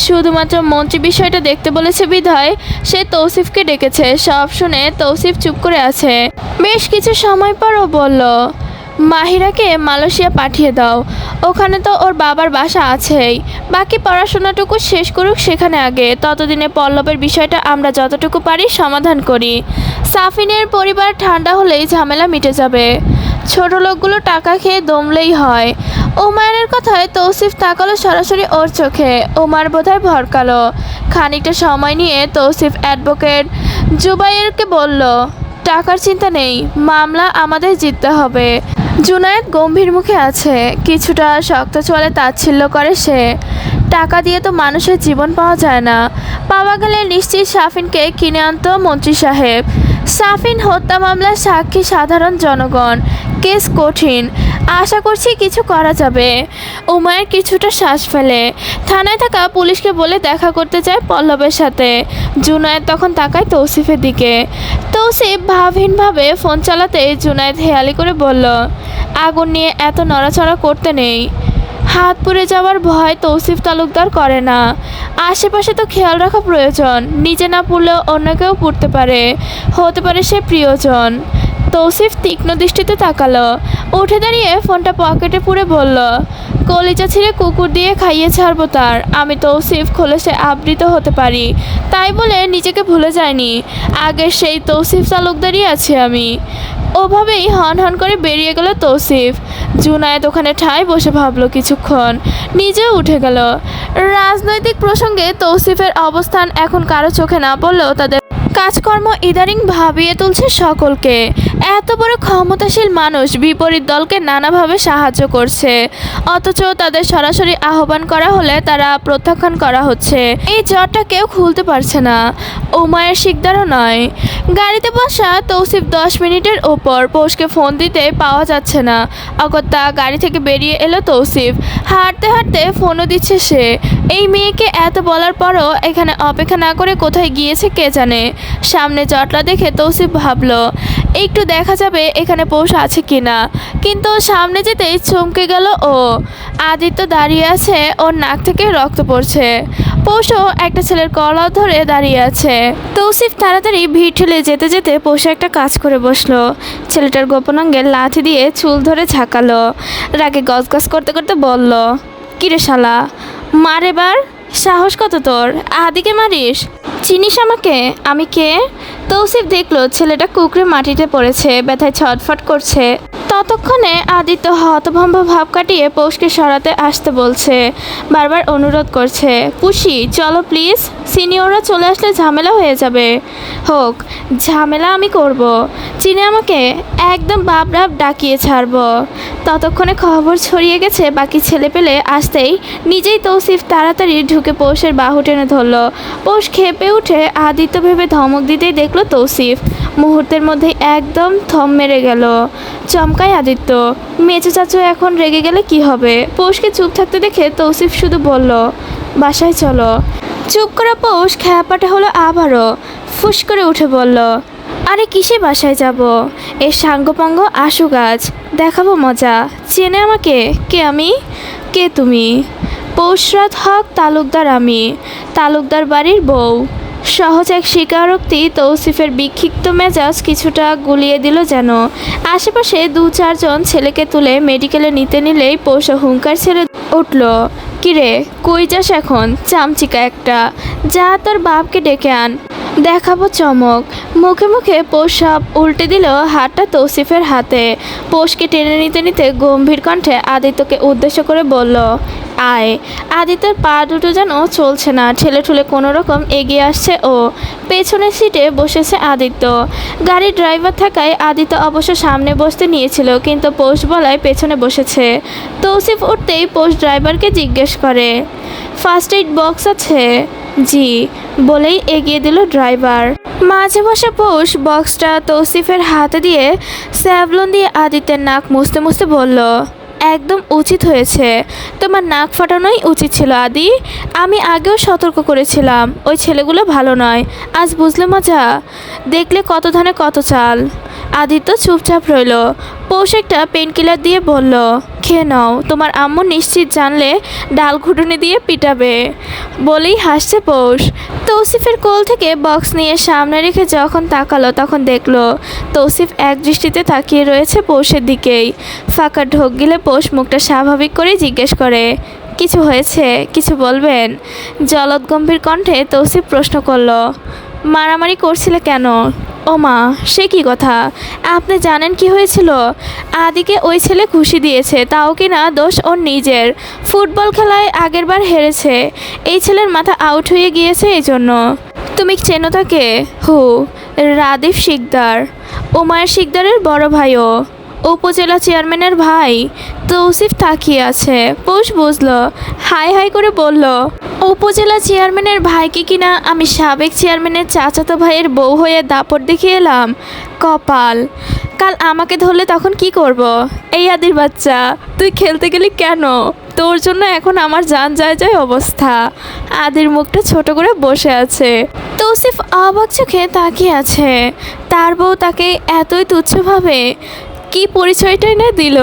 শুধুমাত্র মন্ত্রী বিষয়টা দেখতে বলেছে বিধায় সে তৌসিফকে ডেকেছে। সব শুনে তৌসিফ চুপ করে আছে। বেশ কিছু সময় পরও বলল, মাহিরাকে মালয়েশিয়া পাঠিয়ে দাও। ওখানে তো ওর বাবার বাসা আছেই। বাকি পড়াশোনাটুকু শেষ করুক সেখানে আগে। ততদিনে পল্লবের বিষয়টা আমরা যতটুকু পারি সমাধান করি। সাফিনের পরিবার ঠান্ডা হলেই ঝামেলা মিটে যাবে। ছোট লোকগুলো টাকা খেয়ে দমলেই হয়। উমায়ের কথায় তৌসিফ তাকালো সরাসরি ওর চোখে। উমার বোধহয় ভরকালো। খানিকটা সময় নিয়ে তৌসিফ অ্যাডভোকেট জুবাইরকে বলল, টাকার চিন্তা নেই, মামলা আমাদের জিততে হবে। জুনায়েদ গম্ভীর মুখে আছে, কিছুটা শক্ত চলে তাচ্ছিল্য করে সে। টাকা দিয়ে তো মানুষের জীবন পাওয়া যায় না, পাওয়া গেলে নিশ্চিত সাফিনকে কিনে আনতো মন্ত্রী সাহেব। সাফিন হত্যা মামলার সাক্ষী সাধারণ জনগণ, কেস কঠিন, আশা করছি কিছু করা যাবে। উমায়ের কিছুটা শ্বাস ফেলে। থানায় থাকা পুলিশকে বলে দেখা করতে চায় পল্লবের সাথে। জুনায়েদ তখন তাকায় তৌসিফের দিকে। তৌসিফ ভাবহীনভাবে ফোন চালাতে জুনায়েদ হেয়ালি করে বলল, আগুন নিয়ে এত নড়াচড়া করতে নেই। হাত পুড়ে যাওয়ার ভয় তৌসিফ তালুকদার করে না। আশেপাশে তো খেয়াল রাখা প্রয়োজন, নিজে না পুড়লেও অন্য কেউ পুড়তে পারে, হতে পারে সে প্রিয়জন। তৌসিফ তীক্ষ্ণ দৃষ্টিতে তাকালো, উঠে দাঁড়িয়ে ফোনটা পকেটে পুরে বলল, কলিজা ছিঁড়ে কুকুর দিয়ে খাইয়ে ছাড়বো তার। আমি তৌসিফ খোলসে আবৃত হতে পারি, তাই বলে নিজেকে ভুলে যায়নি। আগের সেই তৌসিফ তালুকদারই আছি আমি। ওভাবেই হন হন করে বেরিয়ে গেল তৌসিফ। জুনায়েদ ওখানে ঠায় বসে ভাবলো কিছুক্ষণ, নিজেও উঠে গেল। রাজনৈতিক প্রসঙ্গে তৌসিফের অবস্থান এখন কারো চোখে না পড়লেও তাদের কাজকর্ম ইদানিং ভাবিয়ে তুলছে সকলকে। এত বড় ক্ষমতাশীল মানুষ বিপরীত দলকে নানাভাবে সাহায্য করছে, অথচ তাদের সরাসরি আহ্বান করা হলে তারা প্রত্যাখ্যান করা হচ্ছে। এই জটটা কেউ খুলতে পারছে না, উমায়ের শিকদারও নয়। গাড়িতে বসা তৌসিফ 10 মিনিটের ওপর পৌষকে ফোন দিতে পাওয়া যাচ্ছে না। অগত্যা গাড়ি থেকে বেরিয়ে এলো তৌসিফ। হাঁটতে হাঁটতে ফোনও দিচ্ছে সে। এই মেয়েকে এত বলার পরও এখানে অপেক্ষা না করে কোথায় গিয়েছে কে জানে। সামনে জটলা দেখে তৌসিফ ভাবলো একটু দেখা যাবে এখানে পৌষ আছে কিনা, কিন্তু সামনে যেতেই চমকে গেল ও। আদিত্য দাঁড়িয়ে আছে, ওর নাক থেকে রক্ত পড়ছে। পৌষও একটা ছেলের কলার ধরে দাঁড়িয়ে আছে। তৌসিফ তাড়াতাড়ি ভিড় ঠেলে যেতে যেতে পৌষে একটা কাজ করে বসলো। ছেলেটার গোপনাঙ্গের লাথি দিয়ে চুল ধরে ঝাঁকালো। রাগে গজগজ করতে করতে বলল, কিরে শালা, মার এবার। সাহস কত তোর, আদিকে মারিস? চিনিস আমাকে? আমি কে? তৌসিফ দেখলো ছেলেটা কুকড়ে মাটিতে পড়েছে, ব্যথায় ছটফট করছে। ততক্ষণে আদিত্য হতভম্ব ভাব কাটিয়ে পৌষকে সরাতে আসতে বলছে, বারবার অনুরোধ করছে, পুষি চলো প্লিজ, সিনিয়ররা চলে আসলে ঝামেলা হয়ে যাবে। হোক, ঝামেলা আমি করব, চিনে আমাকে একদম বাপ রাপ ডাকিয়ে ছাড়বো। ততক্ষণে খবর ছড়িয়ে গেছে, বাকি ছেলে পেলে আসতেই নিজেই তৌসিফ তাড়াতাড়ি ঢুকে পৌষের বাহু টেনে ধরল। পৌষ খেপে উঠে আদিত্য ভেবে ধমক দিতেই দেখলো তৌসিফ। মুহূর্তের মধ্যেই একদম থম মেরে গেল। চমকায় আদিত্য, মেজো চাচু এখন রেগে গেলে কি হবে? পৌষকে চুপ থাকতে দেখে তৌসিফ শুধু বলল, বাসায় চলো। চুপ করা পৌষ খ্যাপাটে হলো আবারও। ফুস করে উঠে বলল, আরে কিসে বাসায় যাব? এর সাঙ্গপাঙ্গ আশু গাছ, দেখাবো মজা। চেনে আমাকে? কে আমি? কে তুমি? পৌষরাত হক তালুকদার আমি, তালুকদার বাড়ির বউ। সহজ এক স্বীকারোক্তি তৌসিফের বিক্ষিপ্ত মেজাজ কিছুটা গুলিয়ে দিল যেন। আশেপাশে 2-4 জন ছেলেকে তুলে মেডিকেলে নিতে নিলেই পৌষ হুঙ্কার ছেড়ে উঠল, কিরে কই যাস এখন, চামচিকা একটা, যা তোর বাপকে ডেকে আন, দেখাবো চমক। মুখে মুখে পৌষ সব উল্টে দিল হাতটা তৌসিফের হাতে। পৌষকে টেনে নিতে নিতে গম্ভীর কণ্ঠে আদিত্যকে উদ্দেশ্য করে বলল, আয়। আদিত্যের পা দুটো যেন চলছে না, ঠেলে ঠুলে কোনো রকম এগিয়ে আসছে ও। পেছনের সিটে বসেছে আদিত্য। গাড়ির ড্রাইভার থাকায় আদিত্য অবশ্য সামনে বসতে নিয়েছিল, কিন্তু পৌষ বলায় পেছনে বসেছে। তৌসিফ উঠতেই পৌষ ড্রাইভারকে জিজ্ঞেস করে, ফার্স্ট এইড বক্স আছে? জি বলেই এগিয়ে দিল ড্রাইভার। মাঝে বসে পৌষ বক্সটা তৌসিফের হাতে দিয়ে স্যাভলন দিয়ে আদিত্যের নাক মুছতে মুছতে বলল, একদম উচিত হয়েছে, তোমার নাক ফাটানোই উচিত ছিল আদি। আমি আগেও সতর্ক করেছিলাম, ওই ছেলেগুলো ভালো নয়। আজ বুঝলে মজা? দেখলে কত ধানে কত চাল। আদিত্য চুপচাপ রইল। পৌষ একটা পেনকিলার দিয়ে বলল, খেয়ে নাও, তোমার আম্মু নিশ্চিত জানলে ডাল ঘুটুনি দিয়ে পিটাবে। বলেই হাসছে পৌষ। তৌসিফের কোল থেকে বক্স নিয়ে সামনে রেখে যখন তাকালো তখন দেখলো তৌসিফ এক দৃষ্টিতে তাকিয়ে রয়েছে পৌষের দিকেই। ফাঁকা ঢোক গিলে পৌষ মুখটা স্বাভাবিক করেই জিজ্ঞেস করে, কিছু হয়েছে? কিছু বলবেন? জলদ গম্ভীর কণ্ঠে তৌসিফ প্রশ্ন করল, মারামারি করছিলে কেন? ও মা, সে কি কথা? আপনি জানেন কি হয়েছিল? আদিকে ওই ছেলে খুশি দিয়েছে, তাও কি না দোষ ওর নিজের। ফুটবল খেলায় আগেরবার হেরেছে, এই ছেলের মাথা আউট হয়ে গিয়েছে এই জন্য। তুমি চেনো তাকে? হু? রাদীপ শিকদার, উমায়ের শিকদারের বড় ভাইও, উপজেলা চেয়ারম্যানের ভাই। তৌসিফ তাকিয়ে আছে। পৌষ বুঝলো, হাই হাই করে বলল, উপজেলা চেয়ারম্যানের ভাইকে কিনা আমি সাবেক চেয়ারম্যানের চাচাতো ভাইয়ের বউ হয়ে দাপট দেখিয়ে এলাম। কপাল, কাল আমাকে ধরলে তখন কি করব? এই আদির বাচ্চা, তুই খেলতে গেলি কেন? তোর জন্য এখন আমার জান যায় যায় অবস্থা। আদির মুখটা ছোট করে বসে আছে। তৌসিফ অবাক চোখে তাকিয়ে আছে। তার বউ তাকে এতই তুচ্ছভাবে কি পরিচয়টাই না দিল,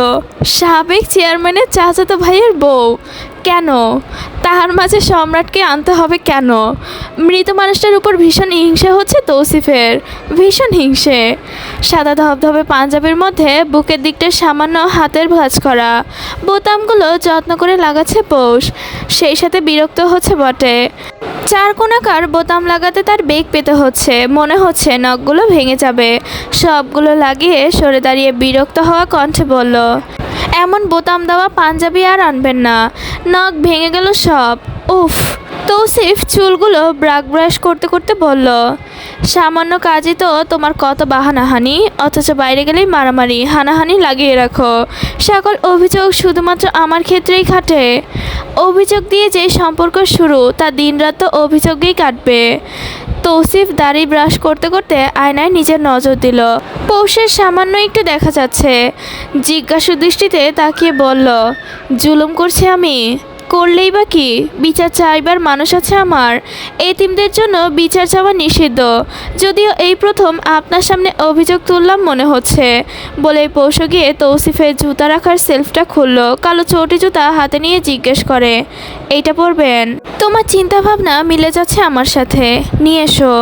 সাবেক চেয়ারম্যানের চাচাতো ভাইয়ের বউ। কেন তাহার মাঝে সম্রাটকে আনতে হবে কেন? মৃত মানুষটার উপর ভীষণ হিংসা হচ্ছে তৌসিফের, ভীষণ হিংসে। সাদা ধবধবে পাঞ্জাবির মধ্যে বুকের দিকটা সামান্য হাতের ভাঁজ করা, বোতামগুলো যত্ন করে লাগাচ্ছে পৌষ। সেই সাথে বিরক্ত হচ্ছে বটে। চার কোণাকার বোতাম লাগাতে তার বেগ পেতে হচ্ছে, মনে হচ্ছে নখগুলো ভেঙে যাবে। সবগুলো লাগিয়ে সরে দাঁড়িয়ে বিরক্ত হওয়া কণ্ঠে বলল, এমন বোতাম দেওয়া পাঞ্জাবি আর আনবেন না, নখ ভেঙে গেল সব। উফ। তৌসিফ চুলগুলো ব্রাক ব্রাশ করতে করতে বলল, সামান্য কাজই তো তোমার কত বাহানাহানি, অথচ বাইরে গেলেই মারামারি হানাহানি লাগিয়ে রাখো। সকল অভিযোগ শুধুমাত্র আমার ক্ষেত্রেই খাটে। অভিযোগ দিয়ে যে সম্পর্ক শুরু, তা দিনরাত তো অভিযোগেই কাটবে। তৌসিফ দাড়ি ব্রাশ করতে করতে আয়নায় নিজের নজর দিল। পৌষের সামান্য একটু দেখা যাচ্ছে। জিজ্ঞাসু দৃষ্টিতে তাকিয়ে বলল, জুলুম করছি আমি? করলেই বা কি? বিচার চাইবার মানুষ আছে আমার। এতিমদের জন্য বিচার চাওয়া নিষিদ্ধ, যদিও এই প্রথম আপনার সামনে অভিযোগ তুললাম মনে হচ্ছে। বলে পৌষ গিয়ে তৌসিফের জুতা রাখার সেলফটা খুলল, কালো চটি জুতা হাতে নিয়ে জিজ্ঞেস করে, এইটা পরবেন? তোমার চিন্তা ভাবনা মিলে যাচ্ছে আমার সাথে, নিয়ে এসো।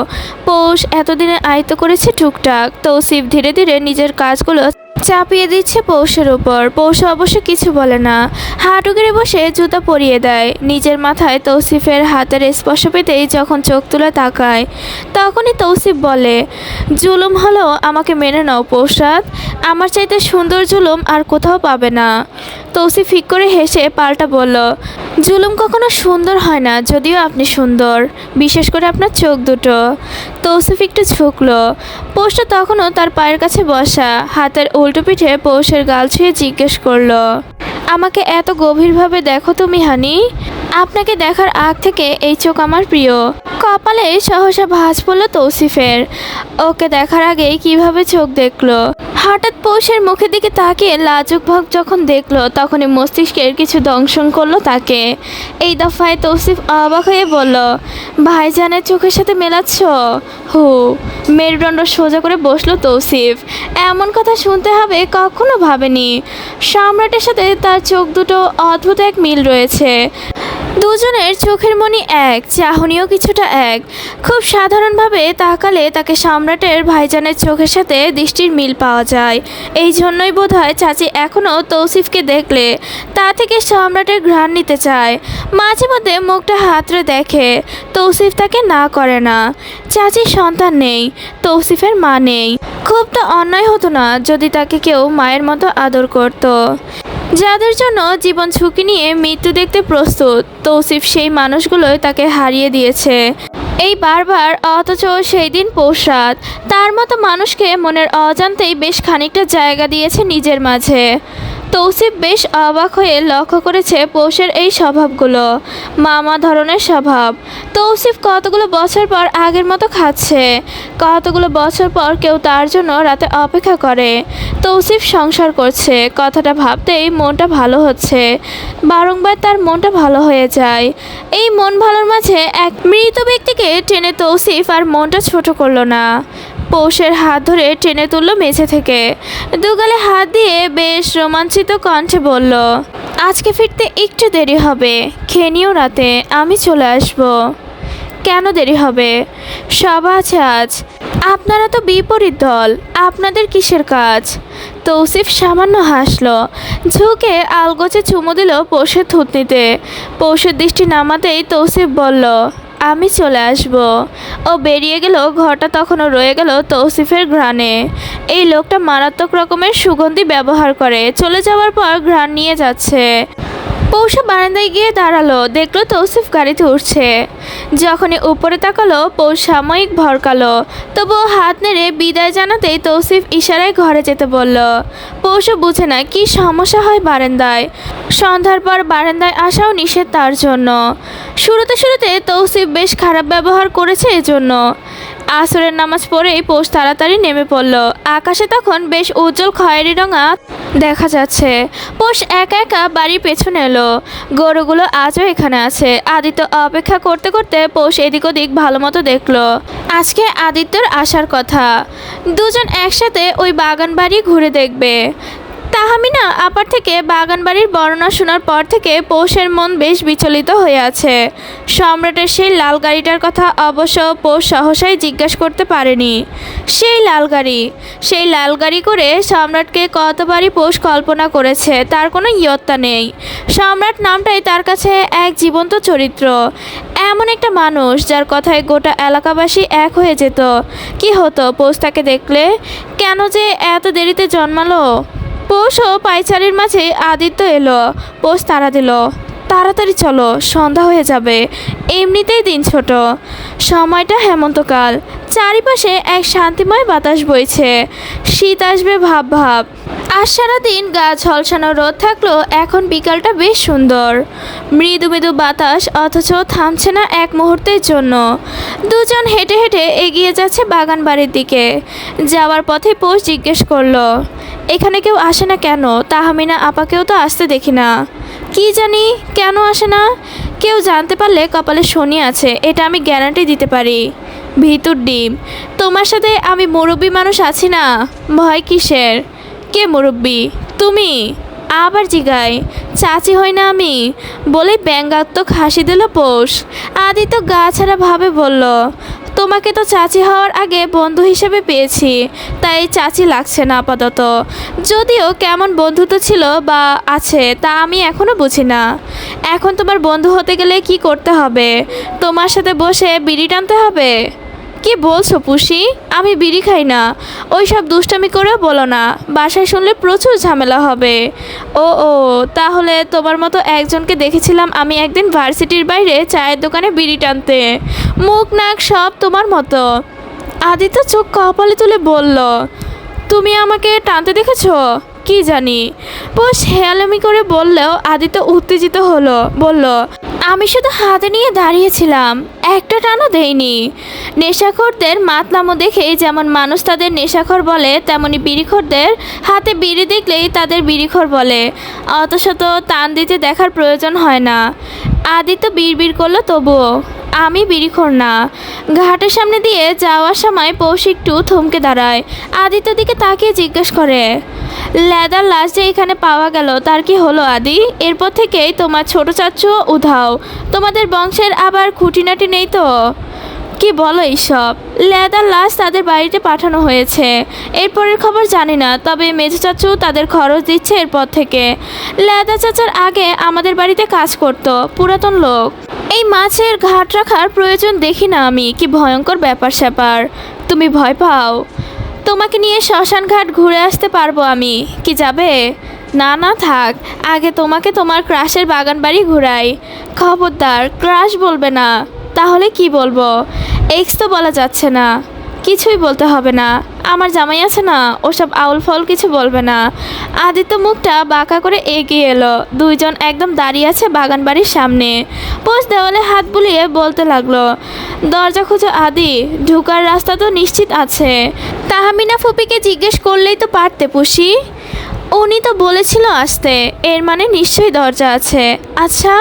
পৌষ এতদিনে আয়ত্ত করেছে টুকটাক। তৌসিফ ধীরে ধীরে নিজের কাজগুলো চাপিয়ে দিচ্ছে পৌষের উপর। পৌষ অবশ্য কিছু বলে না, হাঁটু গেড়ে বসে জুতা পরিয়ে দেয়। নিজের মাথায় তৌসিফের হাতের স্পর্শ পেতেই যখন চোখ তুলে তাকায়, তখনই তৌসিফ বলে, জুলুম হলো আমাকে মেনে নাও পৌষরাত, আমার চাইতে সুন্দর জুলুম আর কোথাও পাবে না। তৌসিফ ফিক করে হেসে পাল্টা বলল, জুলুম কখনো সুন্দর হয় না, যদিও আপনি সুন্দর, বিশেষ করে আপনার চোখ দুটো। তৌসিফ একটু ঝুঁকলো। পৌষটা তখনও তার পায়ের কাছে বসা, হাতের উল্টো পিঠে পৌষের গাল ছুঁয়ে জিজ্ঞেস করলো, আমাকে এত গভীরভাবে দেখো তুমি হানি? আপনাকে দেখার আগ থেকে এই চোখ আমার প্রিয়। কপালে সহসা ভাঁজ পড়ল তৌসিফের। ওকে দেখার আগেই কিভাবে চোখ দেখলো। হঠাৎ পৌষের মুখের দিকে তাকিয়ে লাজুক ভাব যখন দেখলো, তখনই মস্তিষ্কের কিছু দংশন করলো তাকে। এই দফায় তৌসিফ অবাক হয়ে বলল, ভাইজানের চোখের সাথে মেলাচ্ছ? হু। মেরুদণ্ড সোজা করে বসলো তৌসিফ। এমন কথা শুনতে হবে কখনো ভাবেনি। সম্রাটের সাথে তার চোখ দুটো অদ্ভুত এক মিল রয়েছে। দুজনের চোখের মনি এক, চাহনিও কিছুটা এক। খুব সাধারণভাবে তাকালে তাকে সম্রাটের ভাইজানের চোখের সাথে দৃষ্টির মিল পাওয়া যায়। এই জন্যই বোধহয় চাচি এখনও তৌসিফকে দেখলে তা থেকে সম্রাটের ঘ্রাণ নিতে চায়। মাঝে মধ্যে মুখটা হাতড়ে দেখে, তৌসিফ তাকে না করে না। চাচির সন্তান নেই, তৌসিফের মা নেই। খুব তো অন্যায় হতো না যদি তাকে কেউ মায়ের মতো আদর করত। যাদের জন্য জীবন ঝুঁকি নিয়ে মৃত্যু দেখতে প্রস্তুত, তৌসিফ সেই মানুষগুলোই তাকে হারিয়ে দিয়েছে এই বারবার। অথচ সেই দিন পৌষরাত তার মতো মানুষকে মনের অজান্তেই বেশ খানিকটা জায়গা দিয়েছে নিজের মাঝে। তৌসিফ বেশ অবাক হয়ে লক্ষ্য করেছে পৌষের এই স্বভাবগুলো, মামা ধরনের স্বভাব। তৌসিফ কতগুলো বছর পর আগের মতো খাচ্ছে, কতগুলো বছর পর কেউ তার জন্য রাতে অপেক্ষা করে। তৌসিফ সংসার করছে, কথাটা ভাবতেই মনটা ভালো হচ্ছে। বারংবার তার মনটা ভালো হয়ে যায়। এই মন ভালোর মাঝে এক মৃত ব্যক্তিকে টেনে তৌসিফ আর মনটা ছোট করলো না। পৌষের হাত ধরে টেনে তুলল মেঝে থেকে, দুগালে হাত দিয়ে বেশ রোমাঞ্চিত কণ্ঠে বলল, আজকে ফিরতে একটু দেরি হবে, খেয়ে নিও রাতে, আমি চলে আসব। কেন দেরি হবে? সভা আছে আজ। আপনারা তো বিপরীত দল, আপনাদের কিসের কাজ? তৌসিফ সামান্য হাসল, ঝুঁকে আলগোছে চুমু দিল পৌষের থুতনিতে। পৌষের দৃষ্টি নামাতেই তৌসিফ বলল, আমি চলে আসব। ও বেরিয়ে গেল। ঘরটা তখনও রয়ে গেল তৌসিফের ঘ্রাণে। এই লোকটা মারাত্মক রকমের সুগন্ধি ব্যবহার করে, চলে যাওয়ার পর ঘ্রাণ নিয়ে যাচ্ছে। পৌষা বারান্দায় গিয়ে দাঁড়ালো, দেখলো তৌসিফ গাড়িতে উঠছে। যখনই উপরে তাকালো পৌষ সাময়িক ভরকালো, তবুও হাত নেড়ে বিদায় জানাতেই তৌসিফ ইশারায় ঘরে যেতে বলল। পৌষও বুঝে না কি সমস্যা হয় বারান্দায়। সন্ধ্যার পর বারান্দায় আসাও নিষেধ তার জন্য। শুরুতে তৌসিফ বেশ খারাপ ব্যবহার করেছে এজন্য। আসরের নামাজ পড়েই পৌষ তাড়াতাড়ি নেমে পড়ল। আকাশে তখন বেশ উজ্জ্বল খয়েরি রঙা দেখা যাচ্ছে। পৌষ একা একা বাড়ির পেছনে এলো। গরুগুলো আজও এখানে আছে। আদিত্য অপেক্ষা করতে করতে পৌষ এদিক ওদিক ভালো মতো দেখলো। আজকে আদিত্যর আসার কথা। দুজন একসাথে ওই বাগান বাড়ি ঘুরে দেখবে। তাহমিনা আপার থেকে বাগান বাড়ির বর্ণনা শোনার পর থেকে পৌষের মন বেশ বিচলিত হয়ে আছে। সম্রাটের সেই লাল গাড়িটার কথা অবশ্য পৌষ সহসাই জিজ্ঞাসা করতে পারেনি। সেই লাল গাড়ি করে সম্রাটকে কতবারই পৌষ কল্পনা করেছে, তার কোনো ইয়ত্তা নেই। সম্রাট নামটাই তার কাছে এক জীবন্ত চরিত্র, এমন একটা মানুষ যার কথায় গোটা এলাকাবাসী এক হয়ে যেত। কি হতো পৌষ তাকে দেখলে? কেন যে এত দেরিতে জন্মালো? পৌষও পায়চারির মাঝে আদিত্য এলো। পৌষ তাড়া দিল, তাড়াতাড়ি চলো, সন্ধ্যা হয়ে যাবে। এমনিতেই দিন ছোট। সময়টা হেমন্তকাল, চারিপাশে এক শান্তিময় বাতাস বইছে। শীত আসবে ভাব। আজ সারাদিন গা ঝলসানো রোদ থাকলেও এখন বিকালটা বেশ সুন্দর। মৃদু মৃদু বাতাস, অথচ থামছে না এক মুহূর্তের জন্য। দুজন হেঁটে হেঁটে এগিয়ে যাচ্ছে বাগান বাড়ির দিকে। যাওয়ার পথে পৌষ জিজ্ঞেস করলো, এখানে কেউ আসে না কেন? তাহমিনা আপাকেও তো আসতে দেখি না। কি জানি কেন আসে না। কেউ জানতে পারলে কপালে শনি আছে, এটা আমি গ্যারান্টি দিতে পারি। ভিতর ডিম, তোমার সাথে আমি মুরব্বী মানুষ আছি না, ভয় কিসের? কে মুরব্বী? তুমি? আবার জিগায়, চাচি হই না আমি? বলে ব্যঙ্গাত্মক হাসি দিল পৌষ। আদিত্য গা ছাড়া ভাবে বলল, তোমাকে তো চাচি হওয়ার আগে বন্ধু হিসেবে পেয়েছি, তাই চাচি লাগছে না আপাতত। যদিও কেমন বন্ধুত্ব ছিল বা আছে তা আমি এখনও বুঝি না। এখন তোমার বন্ধু হতে গেলে কি করতে হবে? তোমার সাথে বসে বিড়ি টানতে হবে? কি বলছো পুষি? আমি বিড়ি খাই না। ওই সব দুষ্টামি করেও বলো না, বাসায় শুনলে প্রচুর ঝামেলা হবে। ও তাহলে তোমার মতো একজনকে দেখেছিলাম আমি একদিন ভার্সিটির বাইরে চায়ের দোকানে বিড়ি টানতে। মুখ নাক সব তোমার মতো। আদিত্য চোখ কপালে তুলে বলল, তুমি আমাকে টানতে দেখেছো? কি জানি। পৌষ হেয়ালামি করে বললেও আদিত্য উত্তেজিত হলো, বলল, আমি শুধু হাতে নিয়ে দাঁড়িয়েছিলাম, একটা টানও দেইনি। নেশাখোরদের মাতলামো দেখেই যেমন মানুষ তাদের নেশাখোর বলে, তেমনি বিড়িখোরদের হাতে বিড়ি দেখলেই তাদের বিড়িখোর বলে। অতশত টান দিতে দেখার প্রয়োজন হয় না। আদিত্য বিড়বিড় করলো, তবুও আমি বিড়িখোর না। ঘাটের সামনে দিয়ে যাওয়ার সময় পৌষ একটু থমকে দাঁড়ায়। আদিত্য দিকে তাকিয়ে জিজ্ঞেস করে, লেদার লাশ যে এখানে পাওয়া গেল তার কি হলো আদি? এরপর থেকেই তোমার ছোট চাচুও উধাও। তোমাদের বংশের আবার খুঁটিনাটি নেই তো? কি বলো এইসব? লেদার লাশ তাদের বাড়িতে পাঠানো হয়েছে। এরপরের খবর জানি না, তবে মেজো চাচু তাদের খরচ দিচ্ছে এরপর থেকে। লেদা চাচার আগে আমাদের বাড়িতে কাজ করতো, পুরাতন লোক। এই মাছের ঘাট রাখার প্রয়োজন দেখি না আমি। কি ভয়ঙ্কর ব্যাপার স্যাপার। তুমি ভয় পাও? তোমাকে নিয়ে শ্মশান ঘাট ঘুরে আসতে পারবো আমি। কি যাবে? না থাক, আগে তোমাকে তোমার ক্রাশের বাগান বাড়ি ঘুরাই। খবরদার ক্রাশ বলবে না। তাহলে কি বলবো? এক্স তো বলা যাচ্ছে না। কিছুই বলতে হবে না, আমার জামাই আছে না, ওসব আউল ফল কিছু বলবে না। আদিত্য মুখটা বাঁকা করে এগিয়ে এলো। দুইজন একদম দাঁড়িয়ে আছে বাগান বাড়ির সামনে। পৌষ দেওয়ালে হাত বুলিয়ে বলতে লাগলো, দরজা খুঁজো আদি, ঢুকার রাস্তা তো নিশ্চিত আছে। তাহমিনা ফুপিকে জিজ্ঞেস করলেই তো পারতে পুষি। উনি তো বলেছিল আসতে, এর মানে নিশ্চয়ই দরজা আছে। আচ্ছা,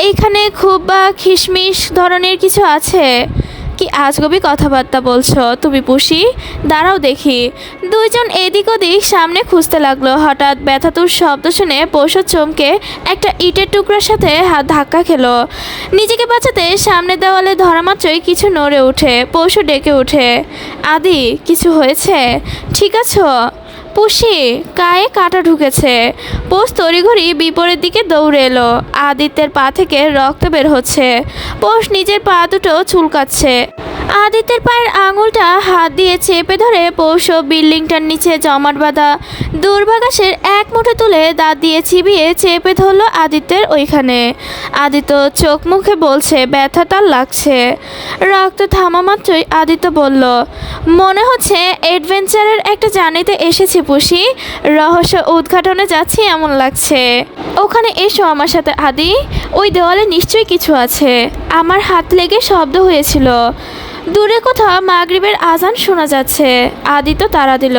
এইখানে খুব বা খিসমিস ধরনের কিছু আছে? কি আজগবি কথাবার্তা বলছো তুমি পুষি? দাঁড়াও দেখি। দুইজন এদিক ওদিক সামনে খুঁজতে লাগলো। হঠাৎ ব্যথাতুর শব্দ শুনে পৌষ চমকে একটা ইটের টুকরার সাথে হাত ধাক্কা খেলো। নিজেকে বাঁচাতে সামনে দেওয়ালে ধরা মাত্রই কিছু নড়ে ওঠে। পৌষ ডেকে ওঠে, আদি কিছু হয়েছে? ঠিক আছো? পুষি গায়ে কাঁটা ঢুকেছে। পৌষ তড়িঘড়ি বিপরীত দিকে দৌড়ে এলো। আদিত্যের পা থেকে রক্ত বের হচ্ছে। পৌষ নিজের পা দুটো চুলকাচ্ছে। আদিত্যের পায়ের আঙুলটা হাত দিয়ে চেপে ধরে পৌষ বিল্ডিংটার নিচে জমাট বাঁধা দুর্বাঘাসের এক মুঠো তুলে দাঁত দিয়ে চিবিয়ে চেপে ধরলো আদিত্যের ওইখানে। আদিত্য চোখ মুখে বলছে ব্যথা তার লাগছে। রক্ত থামা মাত্রই আদিত্য বলল, মনে হচ্ছে অ্যাডভেঞ্চারের একটা জার্নিতে এসেছি পুষি, রহস্য উদ্ঘাটনে যাচ্ছি এমন লাগছে। ওখানে এসো আমার সাথে আদি, ওই দেওয়ালে নিশ্চয়ই কিছু আছে। আমার হাত লেগে শব্দ হয়েছিল। দূরে কোথাও মাগরিবের আজান শোনা যাচ্ছে। আদিত্য তাড়া দিল,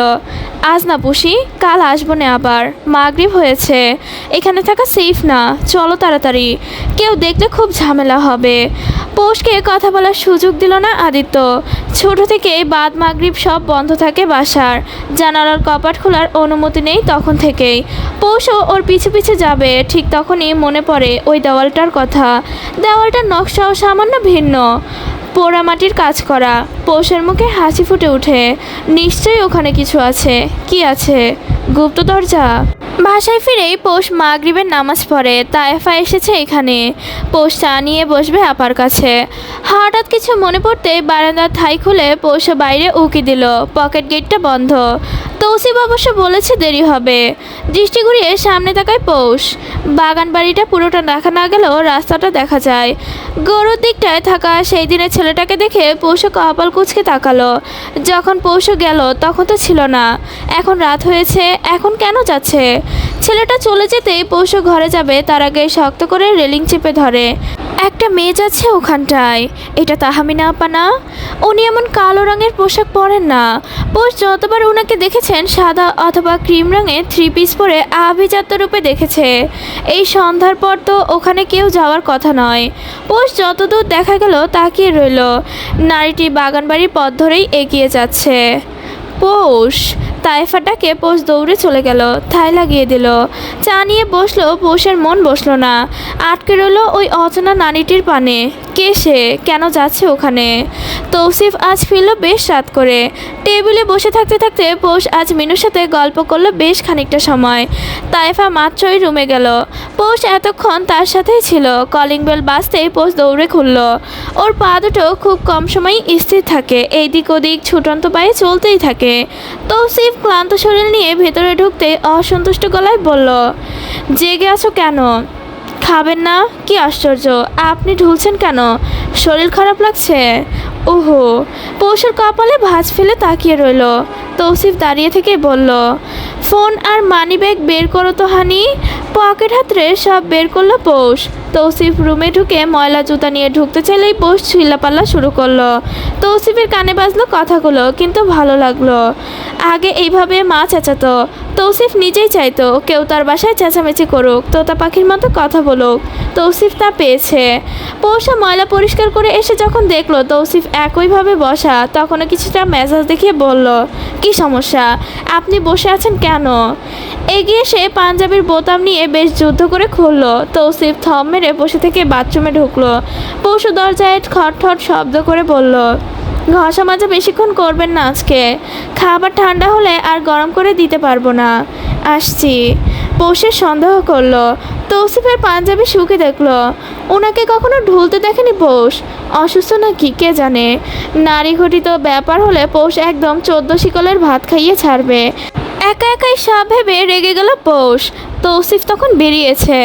আজ না পুষি, কাল আসবো না আবার, মাগরিব হয়েছে, এখানে থাকা সেফ না, চলো তাড়াতাড়ি, কেউ দেখলে খুব ঝামেলা হবে। পৌষকে কথা বলার সুযোগ দিল না আদিত্য। ছোট থেকে বাদ মাগরিব সব বন্ধ থাকে বাসার, জানালার কপাট খোলার অনুমতি নেই তখন থেকেই। পৌষও ওর পিছু পিছু যাবে, ঠিক তখনই মনে পড়ে ওই দেওয়ালটার কথা। দেওয়ালটার নকশাও সামান্য ভিন্ন, পোড়ামাটির কাজ করা। পৌষের মুখে হাসি ফুটে ওঠে, নিশ্চয়ই ওখানে কিছু আছে। কি আছে? গুপ্ত দরজা। বাসায় ফিরেই পৌষ মাগরিবের নামাজ পড়ে। তায়েফা এসেছে এখানে। পৌষ চা নিয়ে বসবে আপার কাছে। হঠাৎ কিছু মনে পড়তে বারান্দার ঠাই খুলে পৌষ বাইরে উকি দিল। পকেট গেটটা বন্ধ। তৌসিফ অবশ্য বলেছে দেরি হবে। দৃষ্টি ঘুরিয়ে সামনে তাকায় পৌষ। বাগান বাড়িটা পুরোটা দেখা না গেলেও রাস্তাটা দেখা যায়। গরুর দিকটায় থাকা সেই দিনের ছেলেটাকে দেখে পৌষ কপাল কুঁচকে তাকালো। যখন পৌষ গেল তখন তো ছিল না। এখন রাত হয়েছে, এখন কেন যাচ্ছে? ছেলেটা চলে যেতেই পৌষ ঘরে যাবে তার আগে শক্ত করে রেলিং চেপে ধরে। একটা মেয়ে যাচ্ছে ওখানটায়, এটা তাহমিনা আপা না? উনি এমন কালো রঙের পোশাক পরেন না। পৌষ যতবার ওনাকে দেখেছেন সাদা অথবা ক্রিম রঙের থ্রি পিস পরে আভিজাত্য রূপে দেখেছে। এই সন্ধ্যার পর তো ওখানে কেউ যাওয়ার কথা নয়। পৌষ যতদূর দেখা গেল তাকিয়ে রইল। নারীটি বাগানবাড়ির পথ ধরেই এগিয়ে যাচ্ছে। পৌষ! তায়েফাটাকে পৌষ দৌড়ে চলে গেল, থাই লাগিয়ে দিল। চা নিয়ে বসলো, পৌষের মন বসলো না। আটকে রইল ওই অচেনা নারীটির পানে। কে সে? কেন যাচ্ছে ওখানে? তৌসিফ আজ ফিরল বেশ রাত করে। টেবিলে বসে থাকতে থাকতে পৌষ আজ মিনুর সাথে গল্প করলো বেশ খানিকটা সময়। তায়েফা মাত্রই রুমে গেল। পৌষ এতক্ষণ তার সাথেই ছিল। কলিং বেল বাজতেই পৌষ দৌড়ে খুলল। ওর পা দুটো খুব কম সময়ই স্থির থাকে, এইদিক ওদিক ছুটন্ত পায়ে চলতেই থাকে। তৌসিফ ক্লান্ত শরীর নিয়ে ভেতরে ঢুকতে অসন্তুষ্ট গলায় বলল, জেগে আছো কেন? খাবেন না? কি আশ্চর্য, আপনি ঢুলছেন কেন? শরীর খারাপ লাগছে? ওহো! পৌষের কপালে ভাঁজ ফেলে তাকিয়ে রইল। তৌসিফ দাঁড়িয়ে থেকে বলল, ফোন আর মানি ব্যাগ বের করো তো হানি। পকেট হাতড়ে সব বের করলো পৌষ। তৌসিফ রুমে ঢুকে ময়লা জুতা নিয়ে ঢুকতে চাইলেই পৌষ চিল্লাপাল্লা শুরু করলো। তৌসিফের কানে বাজলো কথাগুলো, কিন্তু ভালো লাগলো। আগে এইভাবে মা চেঁচাতো, তৌসিফ নিজেই চাইতো কেউ তার বাসায় চেঁচামেচি করুক, তোতা পাখির মতো কথা বলুক। তৌসিফ তা পেয়েছে। পৌষা ময়লা পরিষ্কার করে এসে যখন দেখলো তৌসিফ একইভাবে বসা, তখনও কিছুটা মেজাজ দেখিয়ে বলল, কি সমস্যা? আপনি বসে আছেন কেন? এগিয়ে সে পাঞ্জাবির বোতাম নিয়ে বেশ যুদ্ধ করে খুললো। তৌসিফ থম মেরে বসে থেকে বাথরুমে ঢুকলো। পৌষ দরজায় খটখট শব্দ করে বলল, ঘষা মাজা বেশিক্ষণ করবেন না আজকে, খাবার ঠান্ডা হলে আর গরম করে দিতে পারবো না। আসছি। পৌষের সন্দেহ করলো। তৌসিফের পাঞ্জাবি শুকে দেখলো। ওনাকে কখনো ঢুলতে দেখেনি পৌষ। অসুস্থ নাকি কে জানে। নারী ঘটিত ব্যাপার হলে পৌষ একদম 14 শিকলের ভাত খাইয়ে ছাড়বে। একা একাই সব ভেবে রেগে গেল পৌষ। তৌসিফ তখন বেরিয়েছে।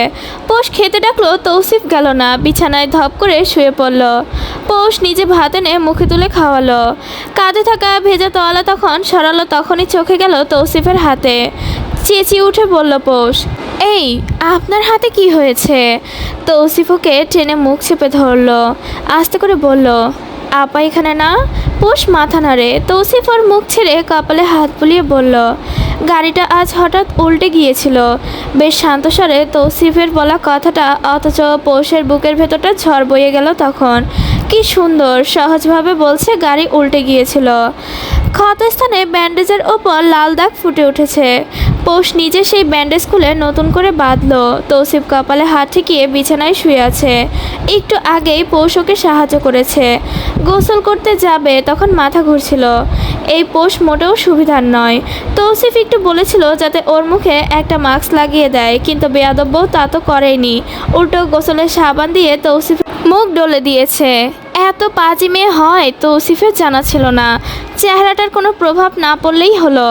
পৌষ খেতে ডাকলো, তৌসিফ গেল না, বিছানায় ধপ করে শুয়ে পড়ল। পৌষ নিজে ভাত এনে মুখে তুলে খাওয়ালো। কাঁধে থাকা ভেজা তোয়ালা তখন সরালো, তখনই চোখে গেল তৌসিফের হাতে। চেঁচিয়ে উঠে বলল পৌষ, এই আপনার হাতে কি হয়েছে? তৌসিফ ওকে টেনে মুখ চেপে ধরলো। আস্তে করে বলল, আপা এখানে না? পৌষ মাথা নাড়ে। তৌসিফ ওর মুখ ছেড়ে কপালে হাত বুলিয়ে বলল, গাড়িটা আজ হঠাৎ উল্টে গিয়েছিল। বেশ শান্ত স্বরে তৌসিফের বলা কথাটা, অথচ পৌষের বুকের ভেতরটা ঝড় বয়ে গেল তখন। কি সুন্দর সহজভাবে বলছে গাড়ি উল্টে গিয়েছিল। ক্ষতস্থানে ব্যান্ডেজের ওপর লাল দাগ ফুটে উঠেছে। পৌষ নিজে সেই ব্যান্ডেজ খুলে নতুন করে বাঁধলো। তৌসিফ কপালে হাত ঠেকিয়ে বিছানায় শুয়ে আছে। একটু আগেই পৌষ ওকে সাহায্য করেছে। গোসল করতে যাবে তখন মাথা ঘুরছিল। এই পৌষ মোটেও সুবিধার নয়। তৌসিফ একটু বলেছিল যাতে ওর মুখে একটা মাস্ক লাগিয়ে দেয়, কিন্তু বেয়াদব বউ তা তো করেনি। উল্টো গোসলের সাবান দিয়ে তৌসিফ মুখ ডলে দিয়েছে। এত পাজি মেয়ে হয় তৌসিফের জানা ছিল না। চেহারাটার কোনো প্রভাব না পড়লেই হলো।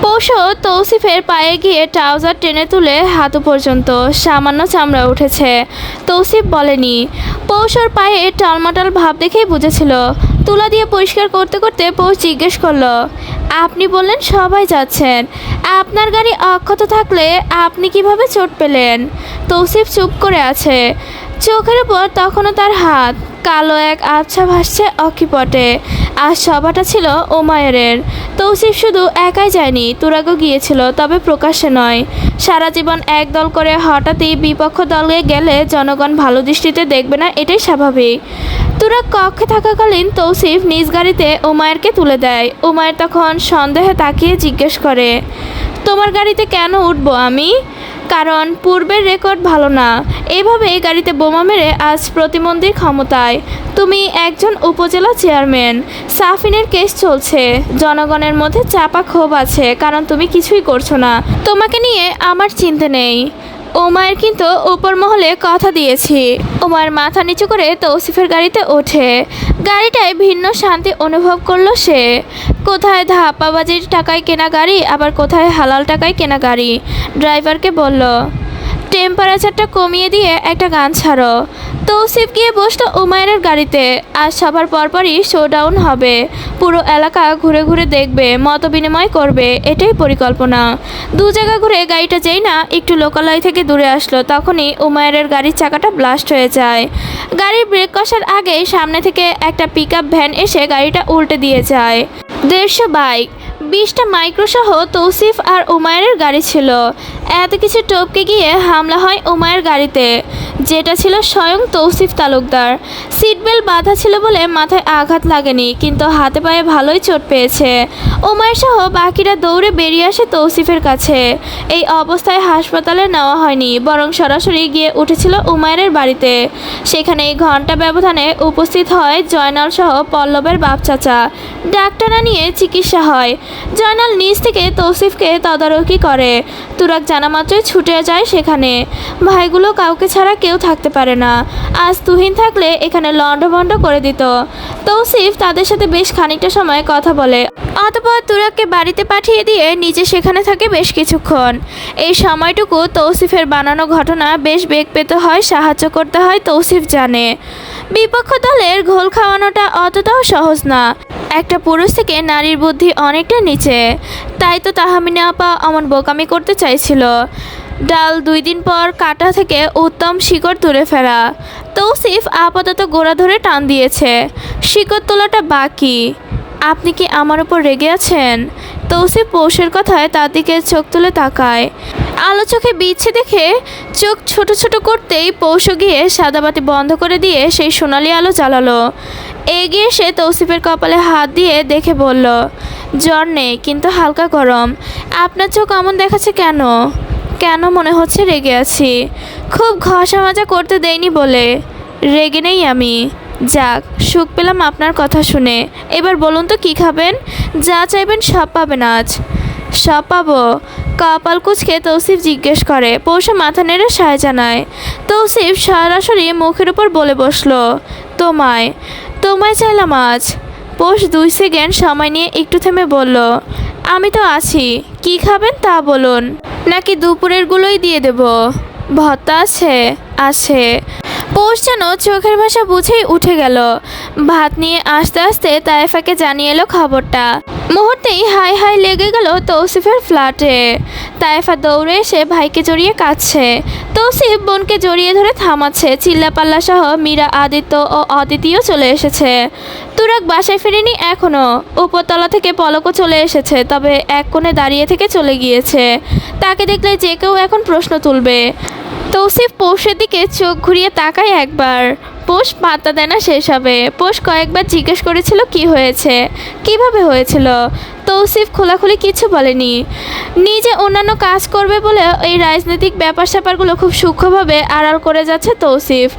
পৌষও তৌসিফের পায়ে গিয়ে ট্রাউজার টেনে তুলে হাঁটু পর্যন্ত সামান্য চামড়া উঠেছে। তৌসিফ বলেনি। পৌষর পায়ে টালমাটাল ভাব দেখেই বুঝেছিল। তুলা দিয়ে পরিষ্কার করতে করতে পৌষ জিজ্ঞেস করলো, আপনি বললেন সবাই যাচ্ছেন, আপনার গাড়ি অক্ষত থাকলে আপনি কিভাবে চোট পেলেন? তৌসিফ চুপ করে আছে। চোখের উপর তখনও তার হাত। কালো এক আবছা ভাসছে অক্ষিপটে। আর সভাটা ছিল উমায়ের। তৌসিফ শুধু একাই যায়নি, তুরাগও গিয়েছিল, তবে প্রকাশ্যে নয়। সারা জীবন একদল করে হঠাৎই বিপক্ষ দলে গেলে জনগণ ভালো দৃষ্টিতে দেখবে না, এটাই স্বাভাবিক। তুরাগ কক্ষে থাকাকালীন তৌসিফ নিজ গাড়িতে উমায়েরকে তুলে দেয়। উমায়ের তখন সন্দেহে তাকিয়ে জিজ্ঞেস করে, তোমার গাড়িতে কেন উঠবো আমি? কারণ পূর্বের রেকর্ড ভালো না। এভাবে গাড়িতে বোমা মেরে আজ প্রতিবন্ধীর ক্ষমতায়। তুমি একজন উপজেলা চেয়ারম্যান, সাফিনের কেস চলছে, জনগণের মধ্যে চাপা ক্ষোভ আছে, কারণ তুমি কিছুই করছো না। তোমাকে নিয়ে আমার চিন্তা নেই। উমায়ের কিন্তু উপর মহলে কথা দিয়েছি। উমায়ের মাথা নিচু করে তৌসিফের গাড়িতে ওঠে। গাড়িটায় ভিন্ন শান্তি অনুভব করলো সে। কোথায় ধাপ্পাবাজির টাকায় কেনা গাড়ি, আবার কোথায় হালাল টাকায় কেনা গাড়ি। ড্রাইভারকে বলল, টেম্পারেচারটা কমিয়ে দিয়ে একটা গান ছাড়ো। তৌসিফ গিয়ে বসলো উমায়ের গাড়িতে। আজ সবার পরপরই শোডাউন হবে। পুরো এলাকা ঘুরে ঘুরে দেখবে, মত বিনিময় করবে, এটাই পরিকল্পনা। দু জায়গা ঘুরে গাড়িটা যেই না একটু লোকালয় থেকে দূরে আসলো, তখনই উমায়ের গাড়ির চাকাটা ব্লাস্ট হয়ে যায়। গাড়ির ব্রেক কষার আগেই সামনে থেকে একটা পিকআপ ভ্যান এসে গাড়িটা উল্টে দিয়ে যায়। 150 বাইক, 20টা মাইক্রোসহ তৌসিফ আর উমায়ের গাড়ি ছিল। এত কিছু টপকে গিয়ে হামলা হয় উমায়ের গাড়িতে, যেটা ছিল স্বয়ং তৌসিফ তালুকদার। সিটবেল্ট বাঁধা ছিল বলে মাথায় আঘাত লাগেনি, কিন্তু হাতে পায়ে ভালোই চোট পেয়েছে। উমায়ের সহ বাকিরা দৌড়ে বেরিয়ে আসে তৌসিফের কাছে। এই অবস্থায় হাসপাতালে নেওয়া হয়নি, বরং সরাসরি গিয়ে উঠেছিল উমায়ের বাড়িতে। সেখানে ঘন্টা ব্যবধানে উপস্থিত হয় জয়নাল সহ পল্লবের বাপ চাচা। ডাক্তাররা নিয়ে চিকিৎসা হয়। জয়নাল নিজ থেকে তৌসিফকে তদারকি করে। তুরাগ জানা মাত্রই ছুটে যায় সেখানে। ভাইগুলো কাউকে ছাড়া কেউ থাকতে পারে না। আজ তুহিন থাকলে এখানে লণ্ডভণ্ড করে দিত। তৌসিফ তাদের সাথে বেশ খানিকটা সময় কথা বলে, অতঃপর তুরাগকে বাড়িতে পাঠিয়ে দিয়ে নিজে সেখানে থাকে বেশ কিছুক্ষণ। এই সময়টুকু তৌসিফের বানানো ঘটনা বেশ বেগ পেতে হয়, সাহায্য করতে হয় তৌসিফ জানে। বিপক্ষ দলের ঘোল খাওয়ানোটা অতটাও সহজ না। একটা পুরুষ থেকে নারীর বুদ্ধি অনেকটা নিচে। তাই তো তাহমিনা আপা অমন বোকামি করতে চাইছিল। ডাল 2 দিন পর কাটা থেকে উত্তম শিকড় তুলে ফেরা। তৌসিফ আপাতত গোড়া ধরে টান দিয়েছে, শিকড় তোলাটা বাকি। আপনি কি আমার উপর রেগে আছেন? তৌসিফ পৌষের কথায় তার দিকে চোখ তুলে তাকায়। আলো চোখে বিচ্ছে দেখে চোখ ছোট ছোট করতেই পৌষ গিয়ে সাদাবাতি বন্ধ করে দিয়ে সেই সোনালি আলো জ্বালালো। এগিয়ে সে তৌসিফের কপালে হাত দিয়ে দেখে বলল, জ্বর নেই, কিন্তু হালকা গরম। আপনার চোখ এমন দেখাচ্ছে কেন? কেন মনে হচ্ছে রেগে আছি? খুব ঘষা মাজা করতে দেয়নি বলে। রেগে নেই আমি। যাক, সুখ পেলাম আপনার কথা শুনে। এবার বলুন তো কী খাবেন? যা চাইবেন সব পাবেন আজ। সব পাবো? কপাল কুঁচকে তৌসিফ জিজ্ঞেস করে। পৌষ মাথা নেড়ে সায় জানায়। তৌসিফ সরাসরি মুখের উপর বলে বসলো, তোমায় তোমায় চাইলাম আজ। পৌষ 2 সেকেন্ড সময় নিয়ে একটু থেমে বলল, আমি তো আছি, কি খাবেন তা বলুন, নাকি দুপুরেরগুলোই দিয়ে দেব? ভর্তা আছে? আছে। পৌষ যেন চোখের ভাষা বুঝেই উঠে গেল। ভাত নিয়ে আস্তে আস্তে তায়েফাকে জানিয়ে এলো খবরটা। মুহূর্তেই হাই হাই লেগে গেল তৌসিফের ফ্ল্যাটে। তায়েফা দৌড়ে এসে ভাইকে জড়িয়ে কাঁদছে। তৌসিফ বোনকে জড়িয়ে ধরে থামাচ্ছে। চিল্লাপাল্লা সহ মীরা, আদিত্য ও অদিতিও চলে এসেছে। তুরাগ বাসায় ফেরেনি এখনও। উপরতলা থেকে পলকও চলে এসেছে, তবে এক কোণে দাঁড়িয়ে থেকে চলে গিয়েছে। তাকে দেখলে যে কেউ এখন প্রশ্ন তুলবে। তৌসিফ পৌষের দিকে চোখ ঘুরিয়ে তাকায় একবার। পৌষ পাত্তা দেয় না সেসবে। পৌষ কয়েকবার জিজ্ঞেস করেছিল কি হয়েছে, কিভাবে হয়েছিল। তৌসিফ খোলাখুলি কিছু বলেনি। নিজে অন্যান্য কাজ করবে বলে এই রাজনৈতিক ব্যাপার স্যাপারগুলো খুব সূক্ষ্মভাবে আড়াল করে যাচ্ছে তৌসিফ।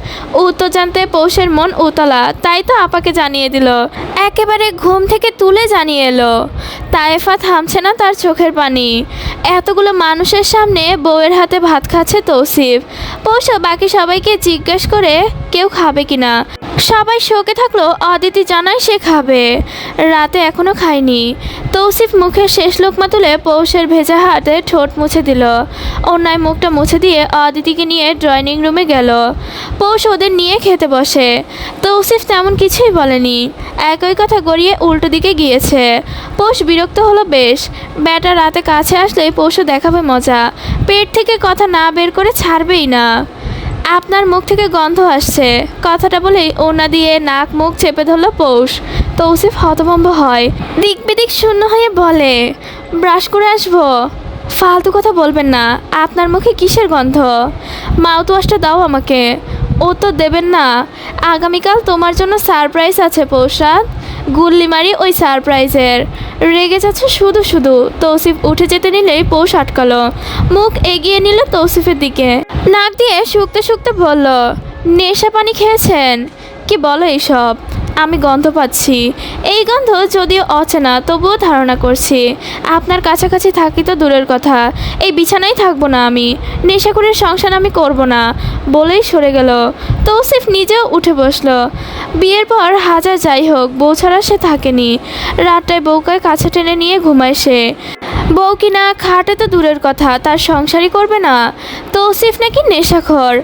উত্তর জানতে পৌষের মন উতলা, তাই তো আপাকে জানিয়ে দিল। একেবারে ঘুম থেকে তুলে জানিয়ে এলো। তায়েফা থামছে না তার চোখের পানি। এতগুলো মানুষের সামনে বউয়ের হাতে ভাত খাচ্ছে তৌসিফ। পৌষ বাকি সবাইকে জিজ্ঞেস করে কেউ খাবে কিনা। সবাই শোকে থাকলো, অদিতি জানায় সে খাবে। রাতে এখনো খায়নি। তৌসিফ মুখে শেষ লোকমা তুলে পৌষের ভেজা হাতে ঠোঁট মুছে দিল। অন্যায় মুখটা মুছে দিয়ে অদিতিকে নিয়ে ড্রয়িং রুমে গেল। পৌষ ওদের নিয়ে খেতে বসে। তৌসিফ তেমন কিছুই বলেনি, একই কথা গড়িয়ে উল্টো দিকে গিয়েছে। পৌষ বিরক্ত হলো বেশ। ব্যাটা রাতে কাছে আসলেই পৌষও দেখাবে মজা, পেট থেকে কথা না বের করে ছাড়বেই না। আপনার মুখ থেকে গন্ধ আসছে, কথাটা বলেই ওনা দিয়ে নাক মুখ চেপে ধরল পৌষ। তৌসিফ হতভম্ব হয়, দিক বিদিক শূন্য হয়ে বলে, ব্রাশ করে আসবো। ফালতু কথা বলবেন না, আপনার মুখে কিসের গন্ধ? মাউথওয়াশটা দাও আমাকে। ও তো দেবেন না। আগামীকাল তোমার জন্য সারপ্রাইজ আছে পৌষরাত, গুল্লি মারি ওই সারপ্রাইজের। রেগে যাচ্ছ শুধু শুধু। তৌসিফ উঠে যেতে নিলেই পৌষ আটকালো, মুখ এগিয়ে নিল তৌসিফের দিকে। নাক দিয়ে শুকতে শুকতে বলল, নেশা পানি খেয়েছেন? কি বলো এইসব? আমি গন্ধ পাচ্ছি। এই গন্ধ যদিও অচেনা, তবুও ধারণা করছি আপনার কাছাকাছি থাকি তো দূরের কথা, এই বিছানায় থাকবো না আমি। নেশাখোরের সংসার আমি করব না বলেই সরে গেল। তৌসিফ নিজেও উঠে বসলো। বিয়ের পর হাজার যাই হোক, বউ ছাড়া সে থাকেনি। রাতটায় বউকে কাছে টেনে নিয়ে ঘুমায় সে। বউ কিনা খাটে তো দূরের কথা, তার সংসারই করবে না। তৌসিফ নাকি নেশাখোর,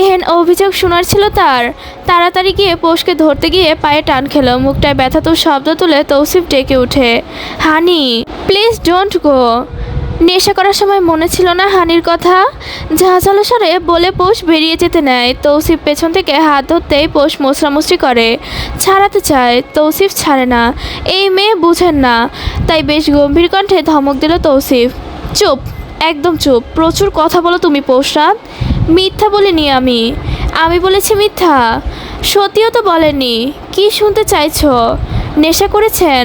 এহেন অভিযোগ শোনার ছিল তার। তাড়াতাড়ি গিয়ে পৌষকে ধরতে গিয়ে পায়ে টান খেলো। মুখটায় ব্যথাতুর শব্দ তুলে তৌসিফ ডেকে ওঠে, হানি প্লিজ ডোন্ট গো। নেশা করার সময় মনে ছিল না হানির কথা? ঝাঁঝালো স্বরে বলে পৌষ বেরিয়ে যেতে নেয়। তৌসিফ পেছন থেকে হাত ধরতেই পৌষ মোছরামুছরি করে, ছাড়াতে চায়। তৌসিফ ছাড়ে না। এই মেয়ে বুঝেন না, তাই বেশ গম্ভীর কণ্ঠে ধমক দিল তৌসিফ, চুপ, একদম চুপ। প্রচুর কথা বলো তুমি পৌষরাত। মিথ্যা বলিনি আমি। আমি বলেছি মিথ্যা? সত্যিও তো বলেননি। কি শুনতে চাইছো? নেশা করেছেন?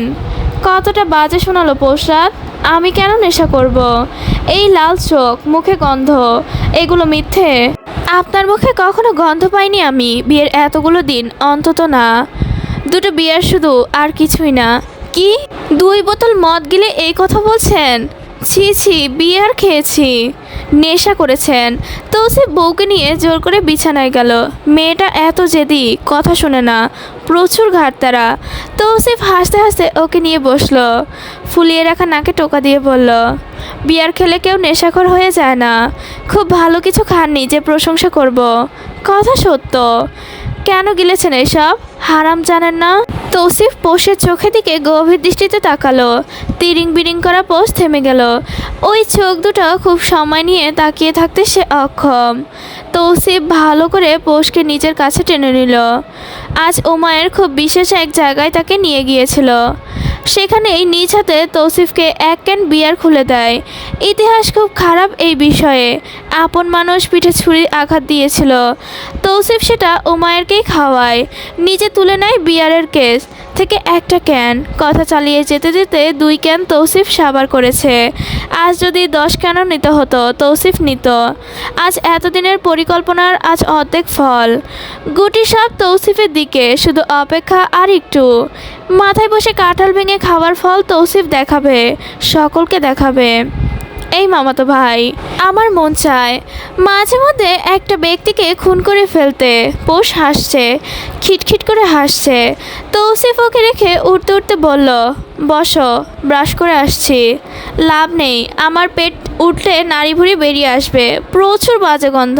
কতটা বাজে শোনালো পৌষরাত। আমি কেন নেশা করব? এই লাল চোখ, মুখে গন্ধ, এগুলো মিথ্যে? আপনার মুখে কখনো গন্ধ পাইনি আমি বিয়ের এতগুলো দিন, অন্তত না। দুটো বিয়ার শুধু, আর কিছুই না। কি 2 বোতল মদ গিলে এই কথা বলছেন? ছি ছি, বিয়ার খেয়েছি। নেশা করেছেন। তৌসিফ বউকে নিয়ে জোর করে বিছানায় গেল। মেয়েটা এত জেদি, কথা শোনে না, প্রচুর ঘাটতারা। তৌসিফ হাসতে হাসতে ওকে নিয়ে বসলো। ফুলিয়ে রাখা নাকে টোকা দিয়ে বলল, বিয়ার খেলে কেউ নেশাখোর হয়ে যায় না। খুব ভালো কিছু খাননি যে প্রশংসা করব। কথা সত্য। কেন গিলেছেন এসব? হারাম জানেন না? তৌসিফ পৌষের চোখের দিকে গভীর দৃষ্টিতে তাকালো। তিরিং বিরিং করা পৌষ থেমে গেল। ওই চোখ দুটো খুব সময় নিয়ে তাকিয়ে থাকতে সে অক্ষম। তৌসিফ ভালো করে পৌষকে নিজের কাছে টেনে নিল। আজ ওমায়ের খুব বিশেষ এক জায়গায় তাকে নিয়ে গিয়েছিল। সেখানেই নিজ হাতে তৌসিফকে 1 ক্যান বিয়ার খুলে দেয়। ইতিহাস খুব খারাপ এই বিষয়ে। আপন মানুষ পিঠে ছুরির আঘাত দিয়েছিল। তৌসিফ সেটা ওমায়েরকেই খাওয়ায়। নিজে তুলে নেয় বিয়ারের কেস থেকে 1টা ক্যান। কথা চালিয়ে যেতে যেতে 2 ক্যান তৌসিফ সাবার করেছে। আজ যদি 10 ক্যানও নিতে হতো, তৌসিফ নিত। আজ এতদিনের পরিকল্পনার আজ অর্ধেক ফল। গুটি সব তৌসিফের দিকে, শুধু অপেক্ষা আর একটু। মাথায় বসে কাঁঠাল ভেঙে খাওয়ার ফল তৌসিফ দেখাবে, সকলকে দেখাবে। এই মামাতো ভাই, আমার মন চায় মাঝে মধ্যে একটা ব্যক্তিকে খুন করে ফেলতে। পৌষ হাসছে, খিটখিট করে হাসছে। তৌসিফ ওকে রেখে উঠতে উঠতে বলল, বসো, ব্রাশ করে আসছি। লাভ নেই, আমার পেট উঠলে নাড়ি ভুড়ি বেরিয়ে আসবে। প্রচুর বাজে গন্ধ,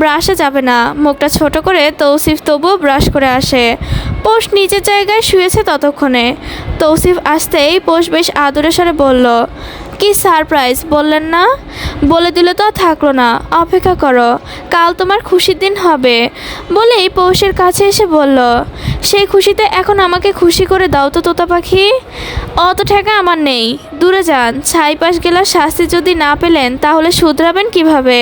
ব্রাশে যাবে না। মুখটা ছোট করে তৌসিফ তবুও ব্রাশ করে আসে। পৌষ নিজের জায়গায় শুয়েছে ততক্ষণে। তৌসিফ আসতেই পৌষ বেশ আদরে স্বরে বলল, কি সারপ্রাইজ বললেন না? বলে দিলে তো আর থাকলো না, অপেক্ষা করো, কাল তোমার খুশির দিন হবে। বলেই পৌষের কাছে এসে বলল, সেই খুশিতে এখন আমাকে খুশি করে দাও তো তোতা পাখি। অত ঠেকা আমার নেই, দূরে যান। ছাইপাশ গেলার শাস্তি যদি না পেলেন তাহলে শুধরাবেন কিভাবে?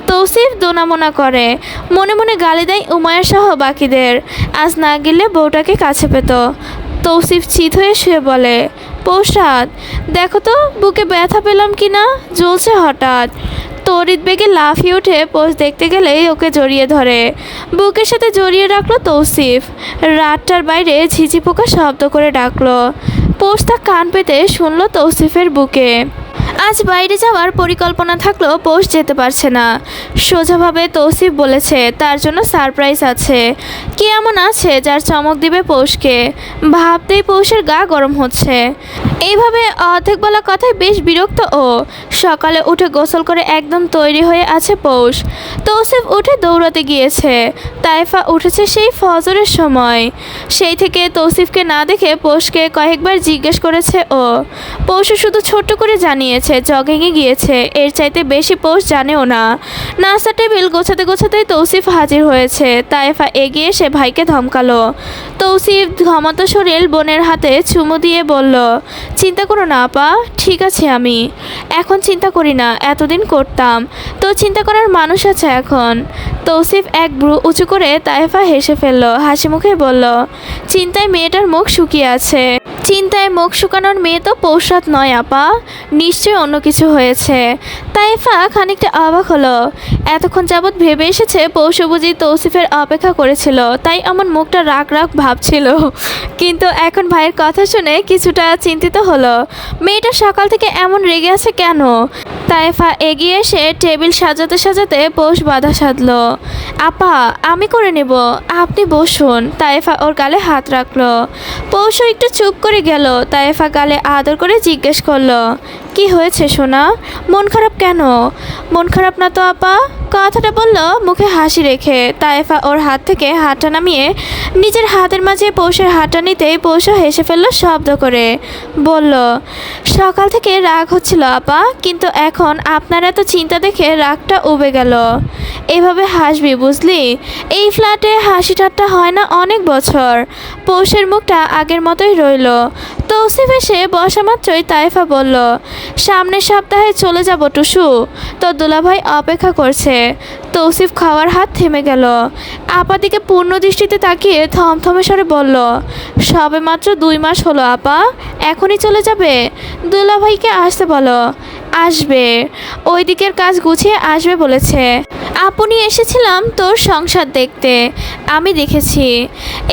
তৌসিফ দোনামোনা করে, মনে মনে গালি দেয় উমায়ের সহ বাকিদের। আজ না গেলে বউটাকে কাছে পেত। তৌসিফ চিত হয়ে শুয়ে বলে, পৌষরাত দেখো তো বুকে ব্যথা পেলাম কি না, জ্বলছে হঠাৎ। তড়িৎ বেগে লাফিয়ে উঠে পৌষ দেখতে গেলেই ওকে জড়িয়ে ধরে। বুকের সাথে জড়িয়ে রাখলো তৌসিফ। রাতটার বাইরে ঝিঝি পোকা শব্দ করে ডাকলো। পৌষ তা কান পেতে শুনলো তৌসিফের বুকে। আজ বাইরে যাওয়ার পরিকল্পনা থাকলেও পৌষ যেতে পারছে না। সোজাভাবে তৌসিফ বলেছে তার জন্য সারপ্রাইজ আছে। কে এমন আছে যার চমক দিবে পৌষকে? ভাবতেই পৌষের গা গরম হচ্ছে। এইভাবে অর্ধেক বলা কথায় বেশ বিরক্ত ও। সকালে উঠে গোসল করে একদম তৈরি হয়ে আছে পৌষ। তৌসিফ উঠে দৌড়াতে গিয়েছে। তাইফা উঠেছে সেই ফজরের সময়। সেই থেকে তৌসিফকে না দেখে পৌষকে কয়েকবার জিজ্ঞেস করেছে ও। পৌষও শুধু ছোট্ট করে জানিয়েছে জগিংয়ে গিয়েছে, এর চাইতে বেশি পৌষ জানেও না। নাস্তা টেবিল গোছাতে গোছাতেই তৌসিফ হাজির হয়েছে। তাইফা এগিয়ে এসে ভাইকে ধমকালো। তৌসিফ ঘামন্ত শরীর বোনের হাতে চুমু দিয়ে বলল, চিন্তা করো না আপা, ঠিক আছে আমি এখন চিন্তা করি না, এতদিন করতাম। তো চিন্তা করার মানুষ আছে এখন। তৌসিফ এক ভ্রু উঁচু করে তাইফা হেসে ফেলল, হাসি মুখে বলল, চিন্তায় মেয়েটার মুখ শুকিয়ে আছে। চিন্তায় মুখ শুকানোর মেয়ে তো পৌষরাত নয় আপা, নিশ্চয়ই অন্য কিছু হয়েছে। তাইফা খানিকটা অবাক হলো। এতক্ষণ যাবৎ ভেবে এসেছে পৌষ বুঝি তৌসিফের অপেক্ষা করেছিল, তাই আমার মুখটা রাগ রাগ ভাবছিল। কিন্তু এখন ভাইয়ের কথা শুনে কিছুটা চিন্তিত হলো। মেয়েটা সকাল থেকে এমন রেগে আছে কেন? তাইফা এগিয়ে এসে টেবিল সাজাতে সাজাতে পৌষ বাধা সাধলো। আপা আমি করে নেব, আপনি বসুন। তাইফা ওর গালে হাত রাখলো। পৌষও একটু চুপ করে গেল। তাইফা গালে আদর করে জিজ্ঞেস করলো, কি হয়েছে সোনা, মন খারাপ কেন? মন খারাপ না তো আপা, কথাটা বলল মুখে হাসি রেখে। তাইফা ওর হাত থেকে হাতটা নামিয়ে নিজের হাতের মাঝে পৌষের হাতটা নিতেই পৌষও হেসে ফেললো শব্দ করে। বলল, সকাল থেকে রাগ হচ্ছিল আপা, কিন্তু এখন আপনার এত চিন্তা দেখে রাগটা উবে গেল। এভাবে হাসবি বুঝলি, এই ফ্ল্যাটে হাসি ঠাট্টা হয় না অনেক বছর। পৌষের মুখটা আগের মতোই রইল। তৌসিফ এসে বসা মাত্রই তাইফা বলল, সামনের সপ্তাহে চলে যাব টুসু, তো দুলাভাই অপেক্ষা করছে। তৌসিফ খাওয়ার হাত থেমে গেল। আপা দিকে পূর্ণ দৃষ্টিতে তাকিয়ে থমথমে স্বরে বলল, সবে মাত্র 2 মাস হলো আপা, এখনই চলে যাবে? দুলাভাইকে আসতে বলো। আসবে, ওই দিকের কাজ গুছিয়ে আসবে বলেছে। আপনি এসেছিলাম তোর সংসার দেখতে, আমি দেখেছি।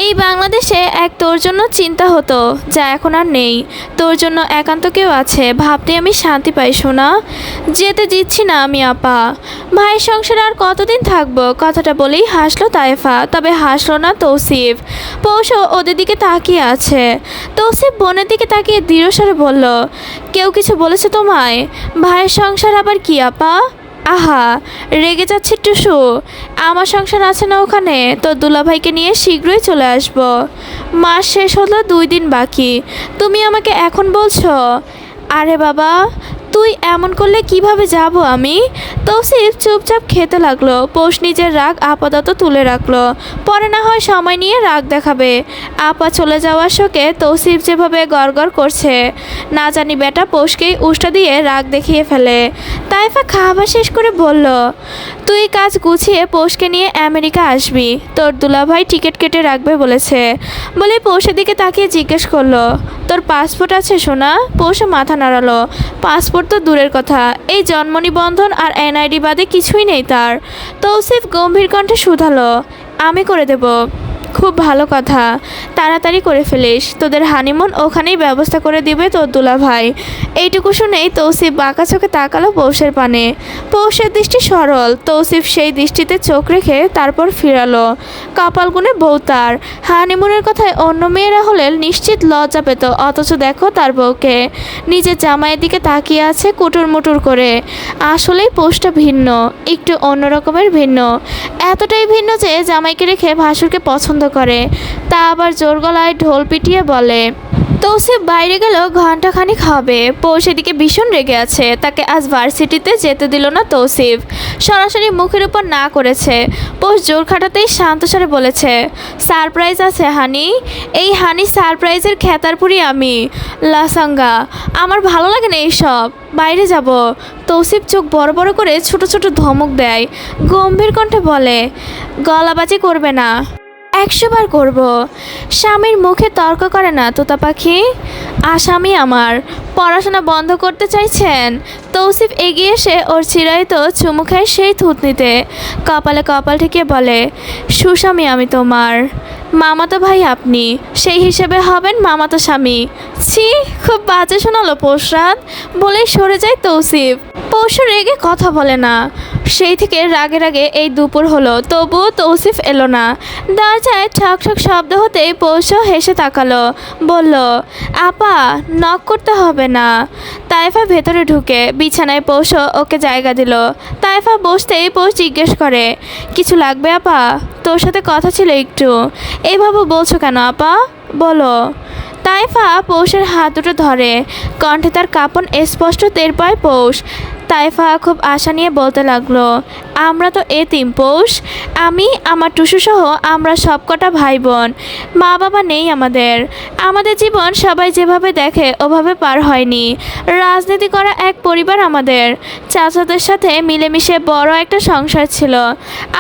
এই বাংলাদেশে এক তোর জন্য চিন্তা হতো, যা এখন আর নেই। তোর জন্য একান্ত কেউ আছে, ভাবতে আমি শান্তি পাই সোনা। যেতে দিচ্ছি না আমি আপা। ভাইয়ের সংসারে আর কতদিন থাকবো? কথাটা বলেই হাসলো তাইফা, তবে হাসলো না তৌসিফ। পৌষও ওদের দিকে তাকিয়ে আছে। তৌসিফ বোনের দিকে তাকিয়ে দৃঢ়স্বরে বলল, কেউ কিছু বলেছে তোমায়? ভাইয়ের সংসার আবার কি আপা? আহা, রেগে যাচ্ছে টুসু। আমার সংসার আছে না ওখানে? তো দুলাভাইকে নিয়ে শীঘ্রই চলে আসব। মাস শেষ হলো, 2 দিন বাকি, তুমি আমাকে এখন বলছো? আরে বাবা, তুই এমন করলে কিভাবে যাব আমি? তৌসিফ চুপচাপ খেতে লাগলো। পৌষ নিজের রাগ আপাতত তুলে রাখলো, পরে না হয় সময় নিয়ে রাগ দেখাবে। আপা চলে যাওয়ার শোকে তৌসিফ যেভাবে গড়গড় করছে, না জানি বেটা পৌষকেই উষ্টা দিয়ে রাগ দেখিয়ে ফেলে। তাইফা খাওয়া শেষ করে বলল, তুই কাজ গুছিয়ে পৌষকে নিয়ে আমেরিকা আসবি, তোর দুলাভাই টিকিট কেটে রাখবে বলেছে। বলে পৌষের দিকে তাকিয়ে জিজ্ঞেস করলো, তোর পাসপোর্ট আছে সোনা? পৌষে মাথা নাড়ালো। পাসপোর্ট তো দূরের কথা, এই জন্ম নিবন্ধন আর এনআইডি বাদে কিছুই নেই তার। তৌসিফ গম্ভীর কণ্ঠে শুধালো, আমি করে দেব। খুব ভালো কথা, তাড়াতাড়ি করে ফেলিস, তোদের হানিমুন ওখানেই ব্যবস্থা করে দিবে তোর দুলাভাই। এইটুকু শুনেই তৌসিফ বাঁকা চোখে তাকালো পৌষের পানে। পৌষের দৃষ্টি সরল। তৌসিফ সেই দৃষ্টিতে চোখ রেখে তারপর ফিরালো। কপাল গুনে বউ তার। হানিমুনের কথায় অন্য মেয়েরা হলে নিশ্চিত লজ্জা পেত, অথচ দেখো তার বউকে, নিজের জামাইয়ের দিকে তাকিয়ে আছে কুটুর মুটুর করে। আসলেই পৌষটা ভিন্ন, একটু অন্য রকমের ভিন্ন। এতটাই ভিন্ন যে জামাইকে রেখে ভাসুরকে পছন্দ করে, তা আবার জোর গলায় ঢোল পিটিয়ে বলে। তৌসিফ বাইরে গেল ঘন্টাখানিক হবে। পৌষ এদিকে ভীষণ রেগে আছে, তাকে আজ ভার্সিটিতে যেতে দিল না তৌসিফ। সরাসরি মুখের উপর না করেছে। পৌষ জোর খাটাতেই শান্ত স্বরে বলেছে, সারপ্রাইজ আছে হানি। এই হানি সারপ্রাইজের খেতারপুরি আমি, লাসাঙ্গা। আমার ভালো লাগে না এইসব, বাইরে যাব। তৌসিফ চোখ বড় বড় করে ছোট ছোট ধমক দেয়। গম্ভীর কণ্ঠে বলে, গলাবাজি করবে না। 100 বার করব। স্বামীর মুখে তর্ক করে না তোতা পাখি। আসামি আমার। পড়াশোনা বন্ধ করতে চাইছেন? তৌসিফ এগিয়ে এসে ওর চিরায়িত চুমু খায় সেই থুতনিতে। কপালে কপাল ঠেকিয়ে বলে, সুস্বামী আমি তোমার। মামাতো ভাই আপনি, সেই হিসেবে হবেন মামাতো স্বামী। ছি, খুব বাজে শোনালো পোষরাত বলেই সরে যায় তৌসিফ। পৌষু রেগে কথা বলে না। সেই থেকে রাগে রাগে এই দুপুর হলো, তবুও তৌসিফ এলো না। দরজায় ঠক ঠক শব্দ হতেই পৌষু হেসে তাকালো, বলল, আপা নক করতে হবে না। তাইফা ভেতরে ঢুকে বিছানায় পৌষু ওকে জায়গা দিল। তাইফা বসতেই পৌষ জিজ্ঞেস করে, কিছু লাগবে আপা? তোর সাথে কথা ছিল একটু। এইভাবে বলছো কেন আপা, বলো। তাইফা পৌষের হাত দুটো ধরে, কণ্ঠে তার কাঁপন স্পষ্ট টের পায় পৌষ। তাইফা খুব আশা নিয়ে বলতে লাগলো, আমরা তো এতিম পৌষ, আমি আমার টুসু সহ আমরা সবকটা ভাই বোন। মা বাবা নেই আমাদের। আমাদের জীবন সবাই যেভাবে দেখে ওভাবে পার হয়নি। রাজনীতি করা এক পরিবার আমাদের। চাচাদের সাথে মিলেমিশে বড় একটা সংসার ছিল।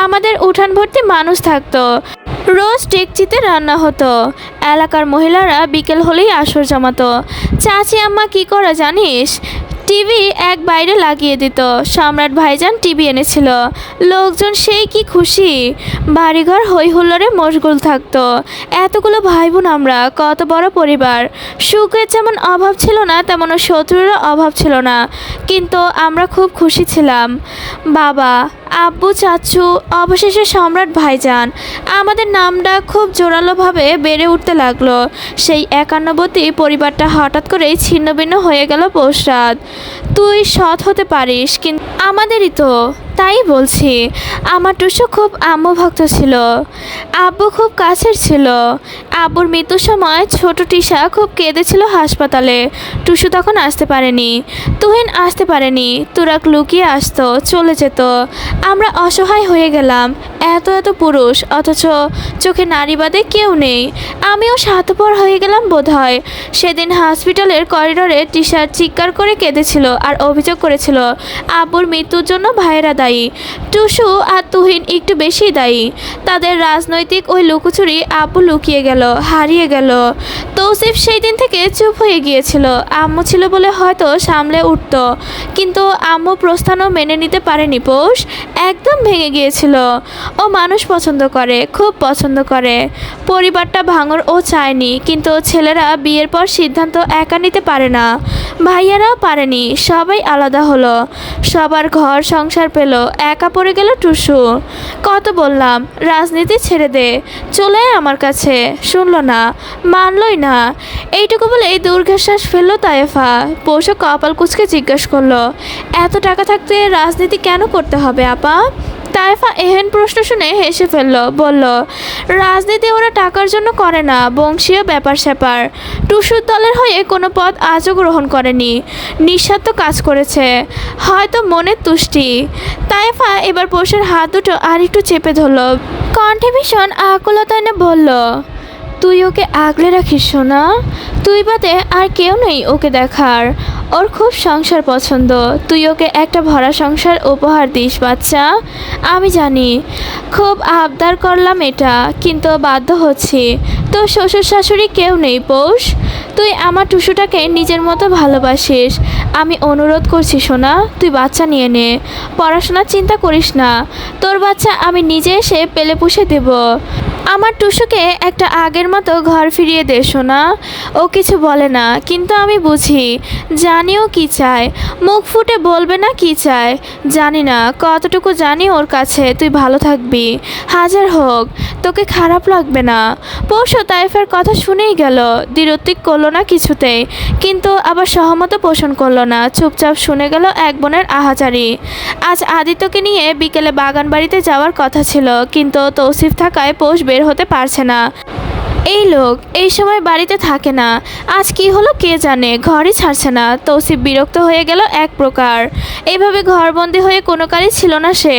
আমাদের উঠান ভর্তি মানুষ থাকতো। রোজ ডেকচিতে রান্না হতো। এলাকার মহিলারা বিকেল হলেই আসর জমাতো। চাচি আম্মা কি করে জানিস? টিভি এক বাইরে লাগিয়ে দিত। সম্রাট ভাইজান টিভি এনেছিল। লোকজন সেই কি খুশি। বাড়িঘর হই হুল্লোড়ে মশগুল থাকতো। এতগুলো ভাই বোন আমরা, কত বড় পরিবার। সুখের যেমন অভাব ছিল না, তেমনও শত্রুরও অভাব ছিল না। কিন্তু আমরা খুব খুশি ছিলাম। বাবা, আব্বু, চাচু, অবশেষে সম্রাট ভাইজান, আমাদের নামটা খুব জোরালোভাবে বেড়ে উঠতে লাগলো। সেই একান্নবর্তী পরিবারটা হঠাৎ করেই ছিন্নভিন্ন হয়ে গেল পৌষরাত। তুই সৎ হতে পারিস, কিন্তু আমাদেরই তো। তাই বলছি, আমার টুসু খুব আম্মু ভক্ত ছিল। আব্বু খুব কাছের ছিল। আব্বুর মৃত্যুর সময় ছোট টিসা খুব কেঁদেছিল হাসপাতালে। টুসু তখন আসতে পারেনি। তুহিন আসতে পারেনি। তুরাক লুকিয়ে আসতো, চলে যেত। আমরা অসহায় হয়ে গেলাম। এত এত পুরুষ, অথচ চোখে নারীবাদে কেউ নেই। আমিও স্বার্থপর হয়ে গেলাম বোধহয়। সেদিন হসপিটালের করিডোরে টিশার চিৎকার করে কেঁদেছিল আর অভিযোগ করেছিল আব্বুর মৃত্যুর জন্য ভাইয়েরা দায়ী। টুসু আর তুহিন একটু বেশি দায়ী। তাদের রাজনৈতিক ওই লুকোচুরি আব্বু লুকিয়ে গেল, হারিয়ে গেল। তৌসিফ সেই দিন থেকে চুপ হয়ে গিয়েছিল। আম্মু ছিল বলে হয়তো সামলে উঠত, কিন্তু আম্মু প্রস্থানও মেনে নিতে পারেনি পৌষ। একদম ভেঙে গিয়েছিল। ও মানুষ পছন্দ করে, খুব পছন্দ করে। পরিবারটা ভাঙর ও চায়নি, কিন্তু ছেলেরা বিয়ের পর সিদ্ধান্ত একা নিতে পারে না। ভাইয়ারাও পারেনি, সবাই আলাদা হলো। সবার ঘর সংসার পেল, একা পড়ে গেল টুসু। কত বললাম রাজনীতি ছেড়ে দে, চলে আয় আমার কাছে, শুনলো না, মানলই না। এইটুকু বলে দীর্ঘশ্বাস ফেললো তাইফা। পৌষু কপাল কুঁচকে জিজ্ঞেস করলো, এত টাকা থাকতে রাজনীতি কেন করতে হবে আপা? তাইফা এহেন প্রশ্ন শুনে হেসে ফেলল, বলল, রাজনীতি ওরা টাকার জন্য করে না, বংশীয় ব্যাপার স্যাপার। টুসুর দলের হয়ে কোনো পদ আজও গ্রহণ করেনি। নিঃস্বার্থ কাজ করেছে, হয়তো মনের তুষ্টি। তাইফা এবার পৌষের হাত দুটো আর একটু চেপে ধরল, কণ্ঠে ভীষণ আকুলতা এনে বলল, তুই ওকে আগলে রাখিস সোনা। তুই বাদে আর কেউ নেই ওকে দেখার। ওর খুব সংসার পছন্দ। তুই ওকে একটা ভরা সংসার উপহার দিস বাচ্চা। আমি জানি খুব আবদার করলাম এটা, কিন্তু বাধ্য হচ্ছি। তোর শ্বশুর শাশুড়ি কেউ নেই পৌষ। তুই আমার টুসুটাকে নিজের মতো ভালোবাসিস। আমি অনুরোধ করছি সোনা, তুই বাচ্চা নিয়ে নে। পড়াশোনার চিন্তা করিস না। তোর বাচ্চা আমি নিজে এসে পেলে পুষে দেব। আমার টুসুকে একটা আগের মতো ঘর ফিরিয়ে দে সোনা। ও কিছু বলে না, কিন্তু আমি বুঝি, জানিও কি চায়। মুখ ফুটে বলবে না কি চায়। জানি না কতটুকু জানি ওর কাছে তুই ভালো থাকবি, হাজার হোক, তোকে খারাপ লাগবে না। পৌষু তাইফার কথা শুনেই গেল। দ্বিরুক্তি করলো না কিছুতেই, কিন্তু আবার সহমত পোষণ করলো না। চুপচাপ শুনে গেল এক বোনের আহাজারি। আজ আদিত্যকে নিয়ে বিকেলে বাগান বাড়িতে যাওয়ার কথা ছিল, কিন্তু তৌসিফ থাকায় পৌষ বের হতে পারছে না। এই লোক এই সময় বাড়িতে থাকে না। আজ কি হলো কে জানে, ঘরই ছাড়ছে না। তৌসিফ বিরক্ত হয়ে গেল এক প্রকার। এইভাবে ঘরবন্দি হয়ে কোনো কাজই ছিল না সে।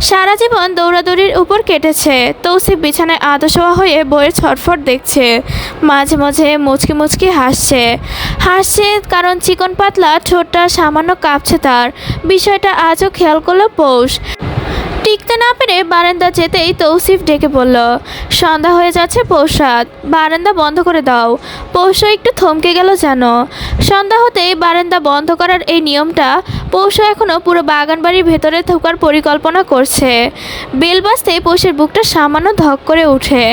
সারা জীবন দৌড়াদৌড়ির উপর কেটেছে। তৌসিফ বিছানায় আদশোয়া হয়ে বইয়ের ছটফট দেখছে। মাঝে মাঝে মুচকি মুচকি হাসছে কারণ চিকন পাতলা ঠোঁটটা সামান্য কাঁপছে তার। বিষয়টা আজও খেয়াল করলো পৌষ। টিকতে না পেরে বারান্দা যেতেই তৌসিফ ডেকে বলল, সন্ধ্যা হয়ে যাচ্ছে পৌষাদ, বারান্দা বন্ধ করে দাও। পৌষ একটু থমকে গেল যেন। সন্ধ্যা হতেই বারান্দা বন্ধ করার এই নিয়মটা পৌষ এখনও পুরো বাগান বাড়ির ভেতরে ঢোকার পরিকল্পনা করছে। বেল বাজতে পৌষের বুকটা সামান্য ধক করে উঠে।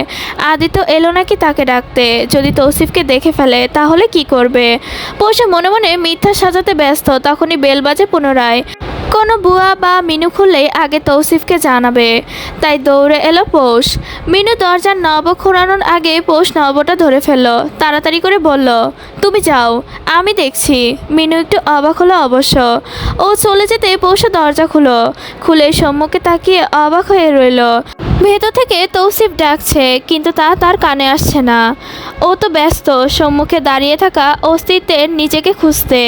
আদিত্য এলো নাকি তাকে ডাকতে, যদি তৌসিফকে দেখে ফেলে তাহলে কি করবে। পৌষে মনে মনে মিথ্যা সাজাতে ব্যস্ত, তখনই বেল বাজে পুনরায়। কোনো বুয়া বা মিনু খুললেই আগে তৌসিফকে জানাবে, তাই দৌড়ে এলো পৌষ। মিনু দরজার নব খোঁড়ানোর আগে পৌষ নবটা ধরে ফেললো, তাড়াতাড়ি করে বলল, তুমি যাও, আমি দেখছি। মিনু একটু অবাক হলো অবশ্য। ও চলে যেতে পৌষ দরজা খুলে সম্মুখে তাকিয়ে অবাক হয়ে রইল। ভেতর থেকে তৌসিফ ডাকছে, কিন্তু তা তার কানে আসছে না। ও তো ব্যস্ত সম্মুখে দাঁড়িয়ে থাকা অস্তিত্বের নিজেকে খুঁজতে।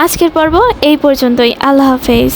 আজকের পর্ব এই পর্যন্তই। আল্লাহ হাফেজ।